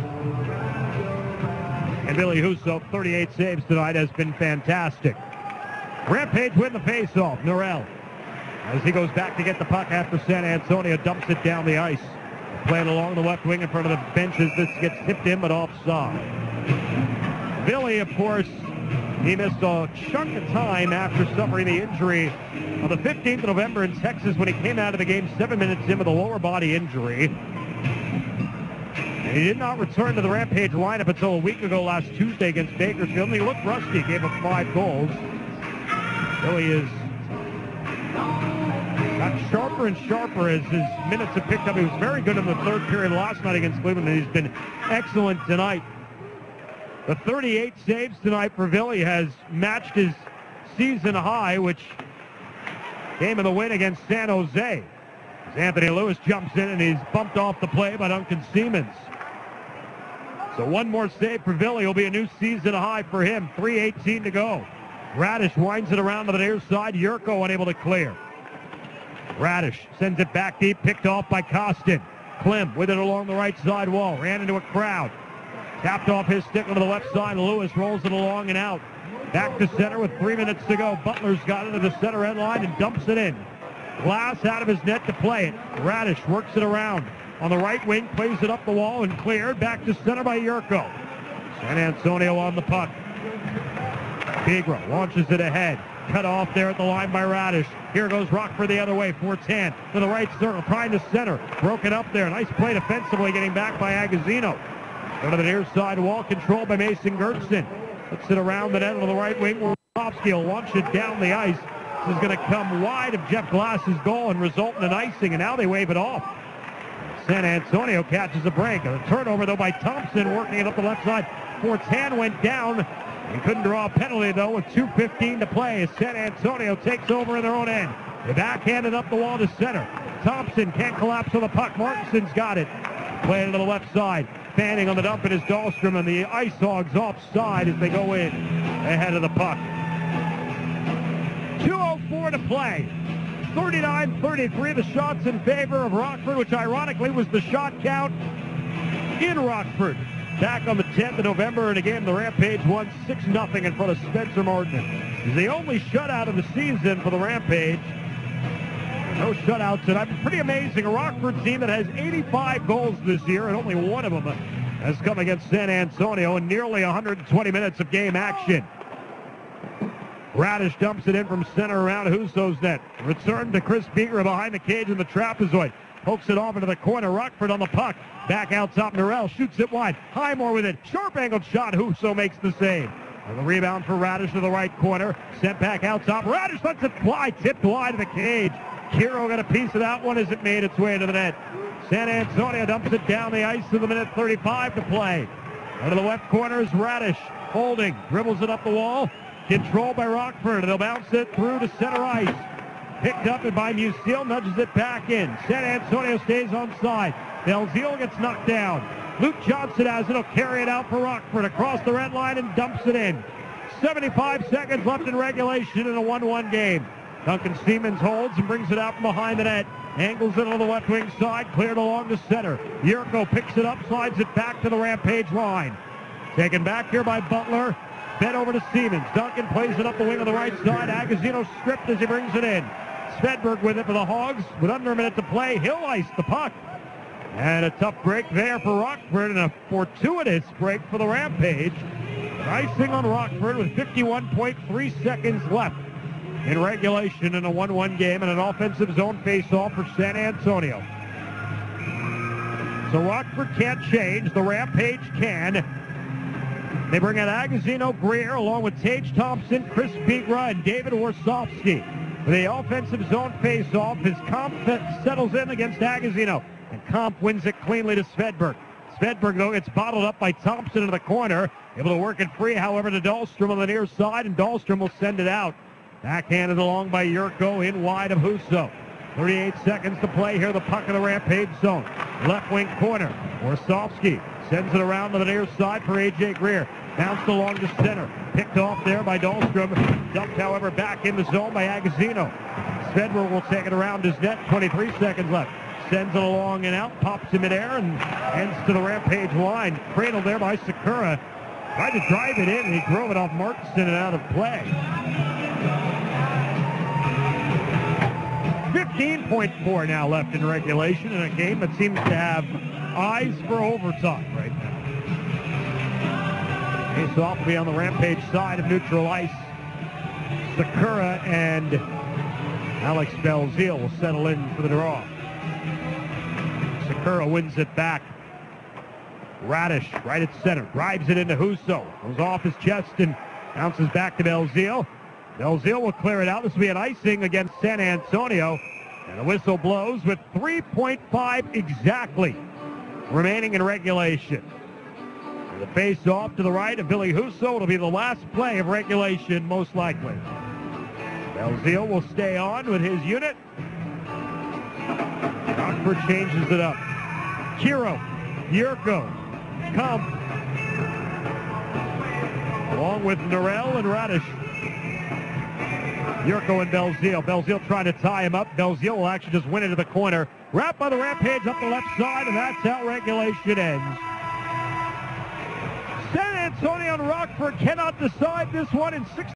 And Billy Husso, 38 saves tonight, has been fantastic. Rampage win the faceoff. Norell, as he goes back to get the puck after San Antonio dumps it down the ice. Playing along the left wing in front of the benches. This gets tipped in, but offside. Billy, of course, he missed a chunk of time after suffering the injury on the 15th of November in Texas when he came out of the game 7 minutes in with a lower body injury. And he did not return to the Rampage lineup until a week ago last Tuesday against Bakersfield. And he looked rusty, gave up 5 goals. Billy is got sharper and sharper as his minutes have picked up. He was very good in the third period last night against Cleveland, and he's been excellent tonight. The 38 saves tonight for Billy has matched his season high, which came in the win against San Jose. As Anthony Lewis jumps in, and he's bumped off the play by Duncan Siemens. So one more save for Billy will be a new season high for him. 3:18 to go. Radish winds it around to the near side. Yurko unable to clear. Radish sends it back deep, picked off by Kostin. Klim with it along the right side wall. Ran into a crowd. Tapped off his stick onto the left side. Lewis rolls it along and out. Back to center with 3 minutes to go. Butler's got it to the center end line and dumps it in. Glass out of his net to play it. Radish works it around. On the right wing, plays it up the wall and cleared. Back to center by Yurko. San Antonio on the puck. Bigra launches it ahead. Cut off there at the line by Radish. Here goes Rockford the other way. Fortan to the right circle. Trying to center. Broken up there. Nice play defensively, getting back by Agazino. Go to the near side wall, controlled by Mason Gertson. Puts it around the net on the right wing. Wolofsky will launch it down the ice. This is going to come wide of Jeff Glass's goal and result in an icing, and now they wave it off. San Antonio catches a break. A turnover, though, by Thompson, working it up the left side. Fortan went down. He couldn't draw a penalty, though, with 2:15 to play as San Antonio takes over in their own end. They backhanded up the wall to center. Thompson can't collapse on the puck. Martinson's got it. Playing to the left side. Fanning on the dump, it is Dahlstrom, and the Ice Hogs offside as they go in ahead of the puck. 2:04 to play. 39-33 the shots in favor of Rockford, which ironically was the shot count in Rockford. Back on the 10th of November in a game the Rampage won 6-0 in front of Spencer Martin. It's the only shutout of the season for the Rampage. No shutouts tonight. Pretty amazing. A Rockford team that has 85 goals this year, and only one of them has come against San Antonio in nearly 120 minutes of game action. Radish dumps it in from center around Husso's net. Return to Chris Beaker behind the cage in the trapezoid. Pokes it off into the corner. Rockford on the puck. Back out top. Norell shoots it wide. Highmore with it. Sharp angled shot. Husso makes the save. And the rebound for Radish to the right corner. Sent back out top. Radish lets it fly. Tipped wide of the cage. Kiro got a piece of that one as it made its way to the net. San Antonio dumps it down the ice to the minute 35 to play. Out of the left corner is Radish. Holding. Dribbles it up the wall. Controlled by Rockford. They'll bounce it through to center ice. Picked up by Musil. Nudges it back in. San Antonio stays on side. Belzile gets knocked down. Luke Johnson has it. He'll carry it out for Rockford across the red line and dumps it in. 75 seconds left in regulation in a 1-1 game. Duncan Siemens holds and brings it out from behind the net. Angles it on the left wing side, cleared along the center. Yurko picks it up, slides it back to the Rampage line. Taken back here by Butler. Fed over to Siemens. Duncan plays it up the wing on the right side. Agazino stripped as he brings it in. Svedberg with it for the Hogs. With under a minute to play, he'll ice the puck. And a tough break there for Rockford and a fortuitous break for the Rampage. Icing on Rockford with 51.3 seconds left in regulation in a 1-1 game and an offensive zone face-off for San Antonio. So Rockford can't change. The Rampage can. They bring out Agazino, Greer, along with Tage Thompson, Chris Bigra, and David Warsofsky. The offensive zone face-off as Comp settles in against Agazino. And Comp wins it cleanly to Svedberg. Svedberg, though, gets bottled up by Thompson in the corner. Able to work it free, however, to Dahlstrom on the near side, and Dahlstrom will send it out. Backhanded along by Yurko, in wide of Husso. 38 seconds to play here, the puck in the Rampage zone. Left wing corner. Warsofsky sends it around to the near side for A.J. Greer. Bounced along the center. Picked off there by Dahlstrom. Dumped, however, back in the zone by Agazino. Svedberg will take it around his net. 23 seconds left. sends it along and out, pops in midair, and ends to the Rampage line. Cradled there by Sakura. Tried to drive it in, and he drove it off Martinson and out of play. 15.4 now left in regulation in a game that seems to have eyes for overtime right now. Face-off will be on the Rampage side of neutral ice. Sakura and Alex Belzile will settle in for the draw. Sakura wins it back. Radish right at center, drives it into Husso. Goes off his chest and bounces back to Belzile. Belzile will clear it out. This will be an icing against San Antonio. And the whistle blows with 3.5 exactly remaining in regulation. And the face-off to the right of Billy Husso. It'll be the last play of regulation, most likely. Belzile will stay on with his unit. Rockford changes it up. Kiro, Yurko, Kump, along with Norell and Radish. Yurko and Belzile. Belzile trying to tie him up. Belzile will actually just win into the corner. Wrapped by the Rampage up the left side, and that's how regulation ends. San Antonio and Rockford cannot decide this one in 6.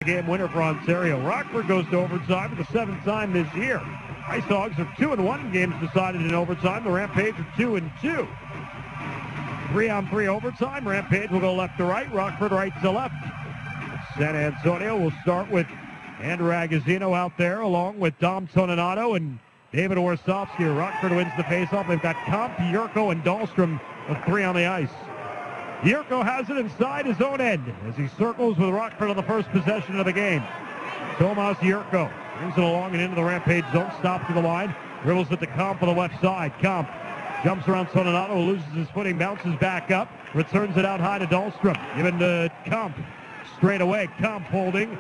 Game winner for Ontario. Rockford goes to overtime for the 7th time this year. Ice Hogs are 2-1 games decided in overtime. The Rampage are 2-2. 3-on-3 overtime. Rampage will go left to right. Rockford right to left. San Antonio will start with Andrew Agazzino out there along with Dom Toninato and David Orsovsky. Rockford wins the faceoff. They've got Comp, Yurko, and Dahlstrom of 3 on the ice. Yurko has it inside his own end as he circles with Rockford on the first possession of the game. Tomas Yurko brings it along and into the Rampage zone, stops to the line, dribbles it to Comp on the left side. Comp jumps around Toninato, loses his footing, bounces back up, returns it out high to Dahlstrom. Given to Comp. Straight away, Comp holding.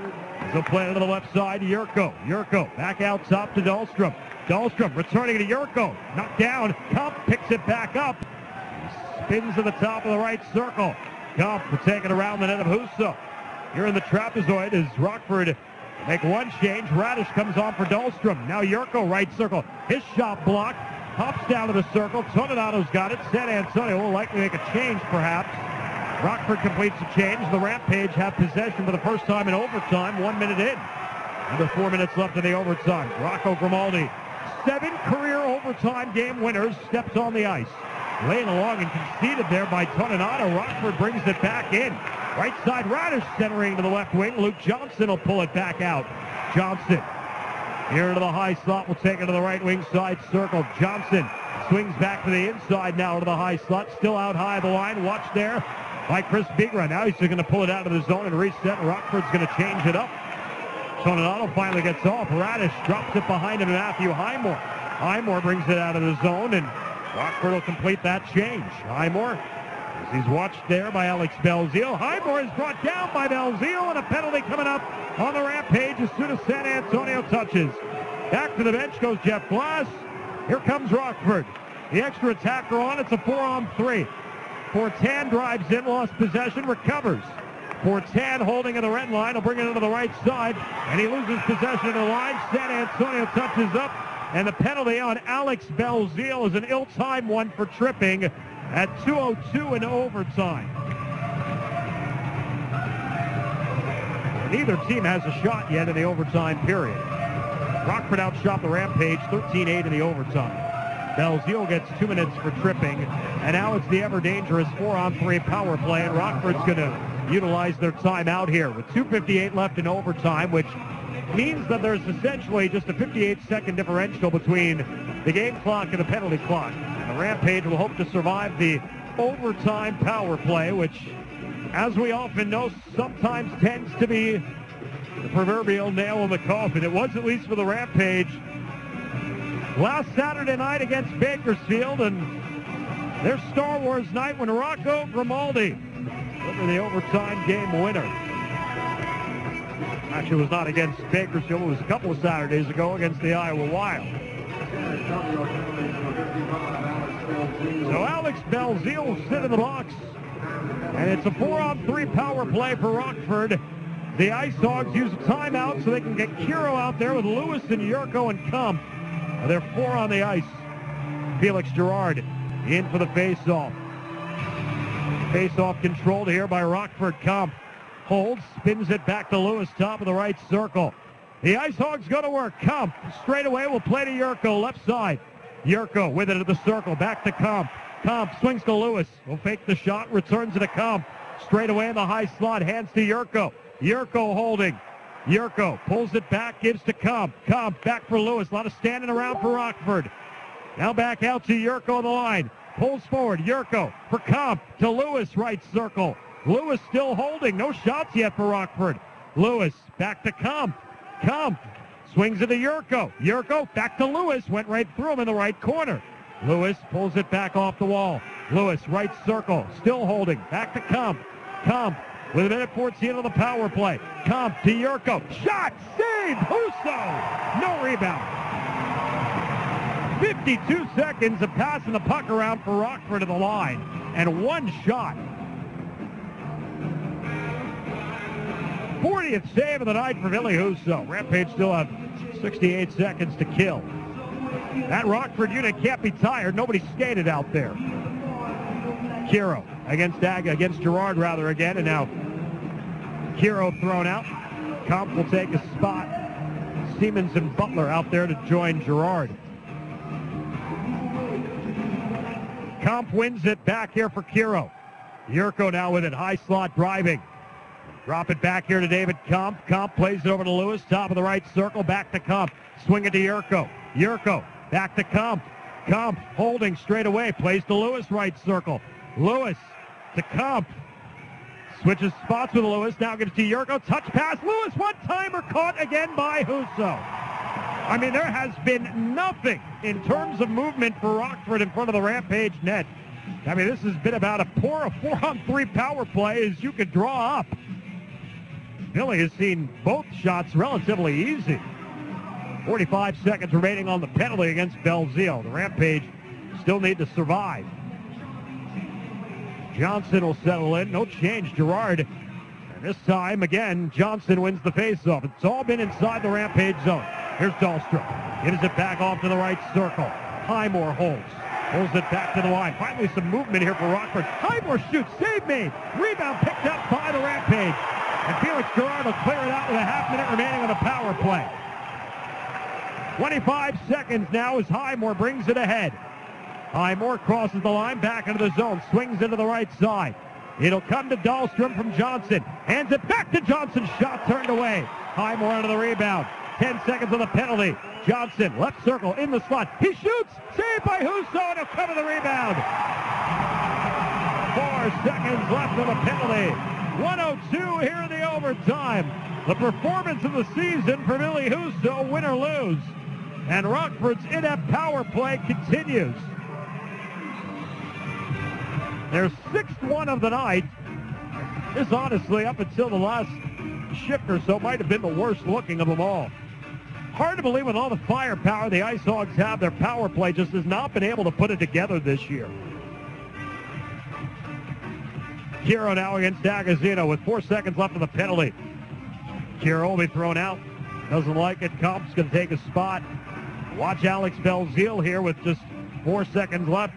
He'll play it to the left side to Yurko. Yurko back out top to Dahlstrom. Dahlstrom returning to Yurko. Knocked down. Comp picks it back up. Spins to the top of the right circle. Comp will take it around the net of Husso. Here in the trapezoid as Rockford make one change. Radish comes on for Dahlstrom. Now Yurko right circle. His shot blocked. Hops down to the circle. Toninato's got it. San Antonio will likely make a change perhaps. Rockford completes the change. The Rampage have possession for the first time in overtime, 1 minute in. Under 4 minutes left in the overtime. Rocco Grimaldi, 7 career overtime game winners, steps on the ice. Laying along and conceded there by Toninato. Rockford brings it back in. Right side, Radish centering to the left wing. Luke Johnson will pull it back out. Johnson here to the high slot. Will take it to the right wing side circle. Johnson swings back to the inside now to the high slot. Still out high of the line. Watch there by Chris Bigra. Now he's going to pull it out of the zone and reset. Rockford's going to change it up. Toninato finally gets off. Radish drops it behind him to Matthew Highmore. Highmore brings it out of the zone, and Rockford will complete that change. Highmore, as he's watched there by Alex Belzile. Highmore is brought down by Belzile, and a penalty coming up on the Rampage as soon as San Antonio touches. Back to the bench goes Jeff Glass. Here comes Rockford. The extra attacker on. It's a 4-on-3. Fortan drives in, lost possession, recovers. Fortan holding in the red line. He'll bring it into the right side, and he loses possession of the line. San Antonio touches up, and the penalty on Alex Belzile is an ill-timed one for tripping at 2:02 in overtime. Neither team has a shot yet in the overtime period. Rockford outshot the Rampage 13-8 in the overtime. Belzile gets 2 minutes for tripping, and now it's the ever-dangerous 4-on-3 power play, and Rockford's going to utilize their timeout here with 2:58 left in overtime, which means that there's essentially just a 58-second differential between the game clock and the penalty clock. And the Rampage will hope to survive the overtime power play, which, as we often know, sometimes tends to be the proverbial nail in the coffin. It was, at least for the Rampage last Saturday night against Bakersfield, and their Star Wars night when Rocco Grimaldi delivered the overtime game winner. Actually, it was not against Bakersfield. It was a couple of Saturdays ago against the Iowa Wild. So Alex Belzile will sit in the box, and it's a 4-on-3 power play for Rockford. The Ice Hogs use a timeout so they can get Kiro out there with Lewis and Yurko and Kump. They're 4 on the ice. Felix Gerard in for the face-off. Face-off controlled here by Rockford. Kump holds, spins it back to Lewis, top of the right circle. The Ice Hogs go to work. Kump straight away will play to Yurko, left side. Yurko with it at the circle, back to Kump. Kump swings to Lewis. Will fake the shot, returns it to Kump. Straight away in the high slot, hands to Yurko. Yurko holding. Yurko pulls it back, gives to Kump. Kump back for Lewis. A lot of standing around for Rockford. Now back out to Yurko on the line. Pulls forward. Yurko for Kump to Lewis, right circle. Lewis still holding. No shots yet for Rockford. Lewis back to Kump. Kump swings it to Yurko. Yurko back to Lewis. Went right through him in the right corner. Lewis pulls it back off the wall. Lewis, right circle. Still holding. Back to Kump. Kump with a minute 14 on the power play. Kump to Yurko. Shot! Save! Husso! No rebound. 52 seconds of passing the puck around for Rockford to the line. And one shot. 40th save of the night for Billy Husso. Rampage still have 68 seconds to kill. That Rockford unit can't be tired. Nobody skated out there. Kiro against Gerard again, and now Kiro thrown out. Kump will take a spot. Siemens and Butler out there to join Gerard. Kump wins it back here for Kiro. Yurko now with it, high slot driving. Drop it back here to David Kump. Kump plays it over to Lewis, top of the right circle, back to Kump. Swing it to Yurko. Yurko back to Kump. Kump holding straight away, plays to Lewis, right circle. Lewis to Kump. Switches spots with Lewis, now gives to Yurko. Touch pass, Lewis, one-timer caught again by Husso. I mean, there has been nothing in terms of movement for Rockford in front of the Rampage net. I mean, this has been about as poor a 4-on-3 power play as you could draw up. Billy has seen both shots relatively easy. 45 seconds remaining on the penalty against Belzile. The Rampage still need to survive. Johnson will settle in. No change, Gerard. And this time, again, Johnson wins the faceoff. It's all been inside the Rampage zone. Here's Dahlstrom. Gives it back off to the right circle. Highmore holds. Pulls it back to the line. Finally some movement here for Rockford. Highmore shoots. Save made. Rebound picked up by the Rampage. And Felix Gerard will clear it out with a half-minute remaining on the power play. 25 seconds now as Highmore brings it ahead. Highmore crosses the line back into the zone. Swings into the right side. It'll come to Dahlstrom from Johnson. Hands it back to Johnson. Shot turned away. Highmore out of the rebound. 10 seconds on the penalty. Johnson, left circle, in the slot. He shoots. Saved by Husso, and he'll cover the rebound. 4 seconds left on the penalty. 1:02 here in the overtime. The performance of the season for Billy Husso, win or lose. And Rockford's inept power play continues. Their 6th one of the night. This honestly, up until the last shift or so, might have been the worst looking of them all. Hard to believe with all the firepower the Ice Hogs have, their power play just has not been able to put it together this year. Kiro now against Agazino with 4 seconds left of the penalty. Kiro will be thrown out. Doesn't like it. Kamp's going to take a spot. Watch Alex Belzile here with just 4 seconds left.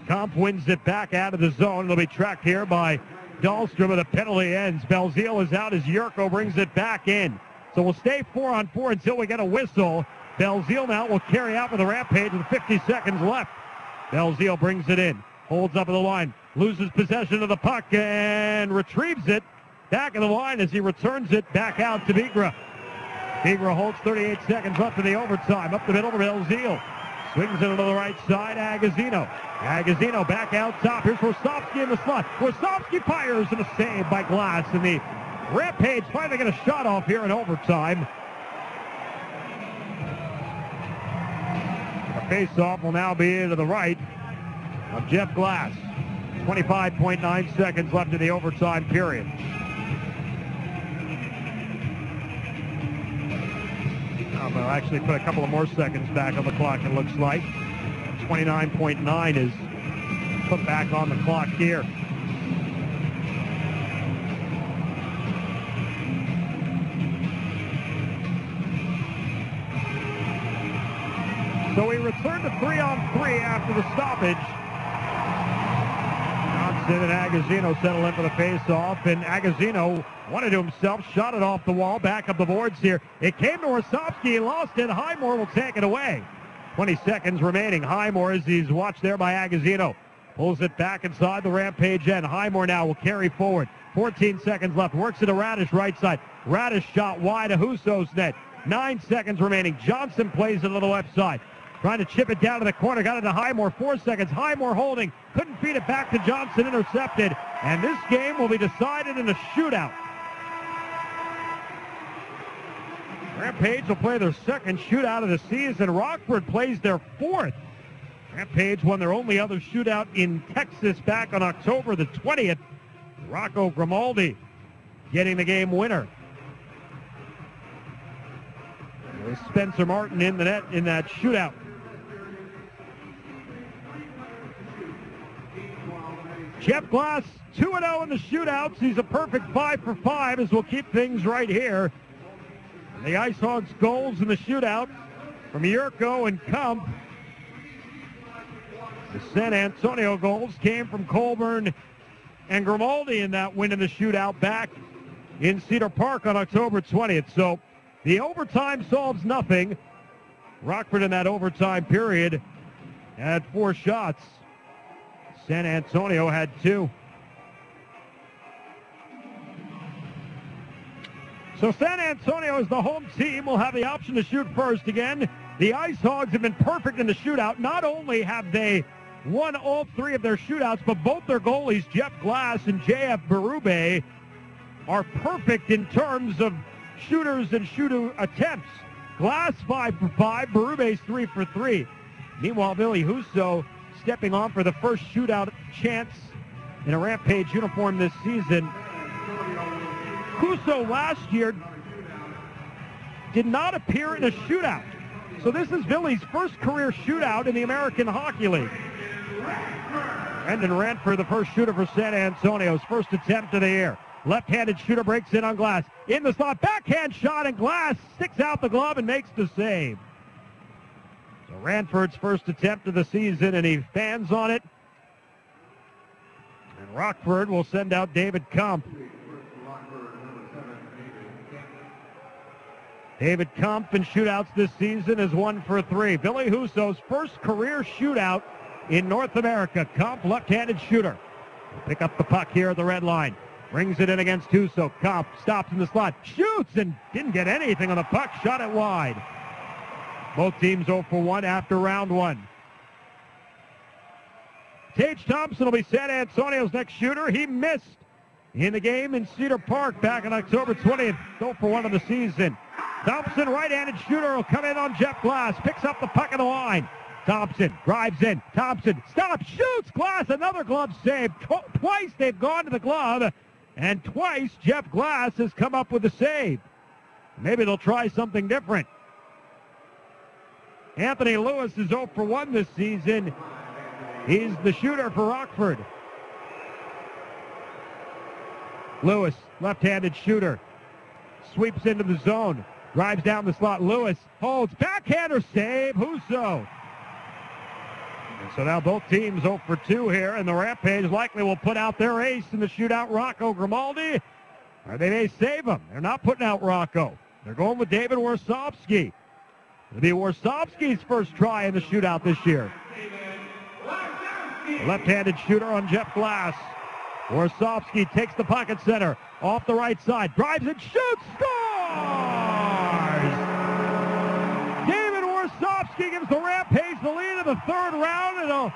Kamp wins it back out of the zone. It'll be tracked here by Dahlstrom, and the penalty ends. Belzile is out as Yurko brings it back in. So we'll stay 4-on-4 until we get a whistle. Belzile now will carry out for the Rampage with 50 seconds left. Belzile brings it in. Holds up at the line. Loses possession of the puck and retrieves it back of the line as he returns it back out to Vigra. Vigra holds 38 seconds left in the overtime. Up the middle to Belzile. Swings it to the right side, Agazino. Agazino back out top. Here's Rosovsky in the slot. Rosovsky fires and a save by Glass. And the Rampage finally get a shot off here in overtime. The face-off will now be to the right of Jeff Glass. 25.9 seconds left in the overtime period. They'll actually put a couple of more seconds back on the clock, it looks like. 29.9 is put back on the clock here. So we return to 3-on-3 after the stoppage. Johnson and Agazino settle in for the face-off, and Agazino wanted to himself, shot it off the wall, back up the boards here. It came to Rosovsky, he lost it. Highmore will take it away. 20 seconds remaining. Highmore, as he's watched there by Agazino, pulls it back inside the Rampage end. Highmore now will carry forward. 14 seconds left. Works it to Radish right side. Radish shot wide of Husso's net. 9 seconds remaining. Johnson plays it to the left side. Trying to chip it down to the corner. Got it to Highmore. 4 seconds. Highmore holding. Couldn't feed it back to Johnson. Intercepted. And this game will be decided in a shootout. Rampage will play their second shootout of the season. Rockford plays their fourth. Rampage won their only other shootout in Texas back on October the 20th. Rocco Grimaldi getting the game winner. There's Spencer Martin in the net in that shootout. Jeff Glass 2-0 in the shootouts. He's a perfect 5 for 5 as we'll keep things right here. The Ice Hogs goals in the shootout from Yurko and Kump. The San Antonio goals came from Colburn and Grimaldi in that win in the shootout back in Cedar Park on October 20th. So the overtime solves nothing. Rockford in that overtime period had 4 shots. San Antonio had 2. So San Antonio, as the home team, will have the option to shoot first again. The Ice Hogs have been perfect in the shootout. Not only have they won all 3 of their shootouts, but both their goalies, Jeff Glass and J.F. Berube, are perfect in terms of shooters and shooter attempts. Glass 5 for 5, Berube's 3 for 3. Meanwhile, Billy Husso stepping on for the first shootout chance in a Rampage uniform this season. Husso last year did not appear in a shootout. So this is Billy's first career shootout in the American Hockey League. Brendan Ranford, the first shooter for San Antonio's first attempt of the year. Left-handed shooter breaks in on Glass. In the slot, backhand shot, and Glass sticks out the glove and makes the save. So Ranford's first attempt of the season, and he fans on it. And Rockford will send out David Kump. David Kump in shootouts this season is 1 for 3. Billy Husso's first career shootout in North America. Kump, left-handed shooter. Pick up the puck here at the red line. Brings it in against Husso. Kump stops in the slot. Shoots and didn't get anything on the puck. Shot it wide. Both teams 0 for 1 after round 1. Tage Thompson will be San Antonio's next shooter. He missed in the game in Cedar Park back on October 20th. 0 for 1 of the season. Thompson, right-handed shooter, will come in on Jeff Glass. Picks up the puck in the line. Thompson drives in. Thompson stops, shoots. Glass, another glove save. Twice they've gone to the glove, and twice Jeff Glass has come up with a save. Maybe they'll try something different. Anthony Lewis is 0 for 1 this season. He's the shooter for Rockford. Lewis, left-handed shooter. Sweeps into the zone. Drives down the slot. Lewis holds. Backhander save. Huso. And so now both teams 0 for 2 here, and the Rampage likely will put out their ace in the shootout, Rocco Grimaldi. Or they may save him. They're not putting out Rocco. They're going with David Warsopski. It'll be Warsopski's first try in the shootout this year. Left-handed shooter on Jeff Glass. Warsopski takes the pocket center. Off the right side. Drives and shoots. Scores! David Warsopski gives the Rampage the lead in the third round, and he'll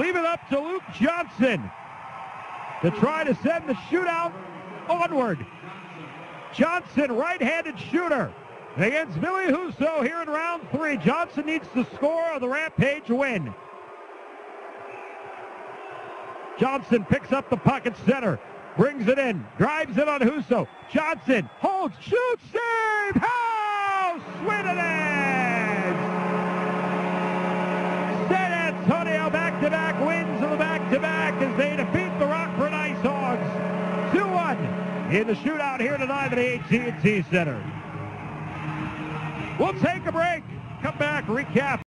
leave it up to Luke Johnson to try to send the shootout onward. Johnson, right-handed shooter, against Billy Huso here in round 3. Johnson needs to score or the Rampage win. Johnson picks up the pocket center, brings it in, drives it on Huso. Johnson holds, shoots, save, house, Sweden is! San Antonio back-to-back wins in the back-to-back as they defeat the Rockford Ice Hogs 2-1 in the shootout here tonight at the AT&T Center. We'll take a break, come back, recap.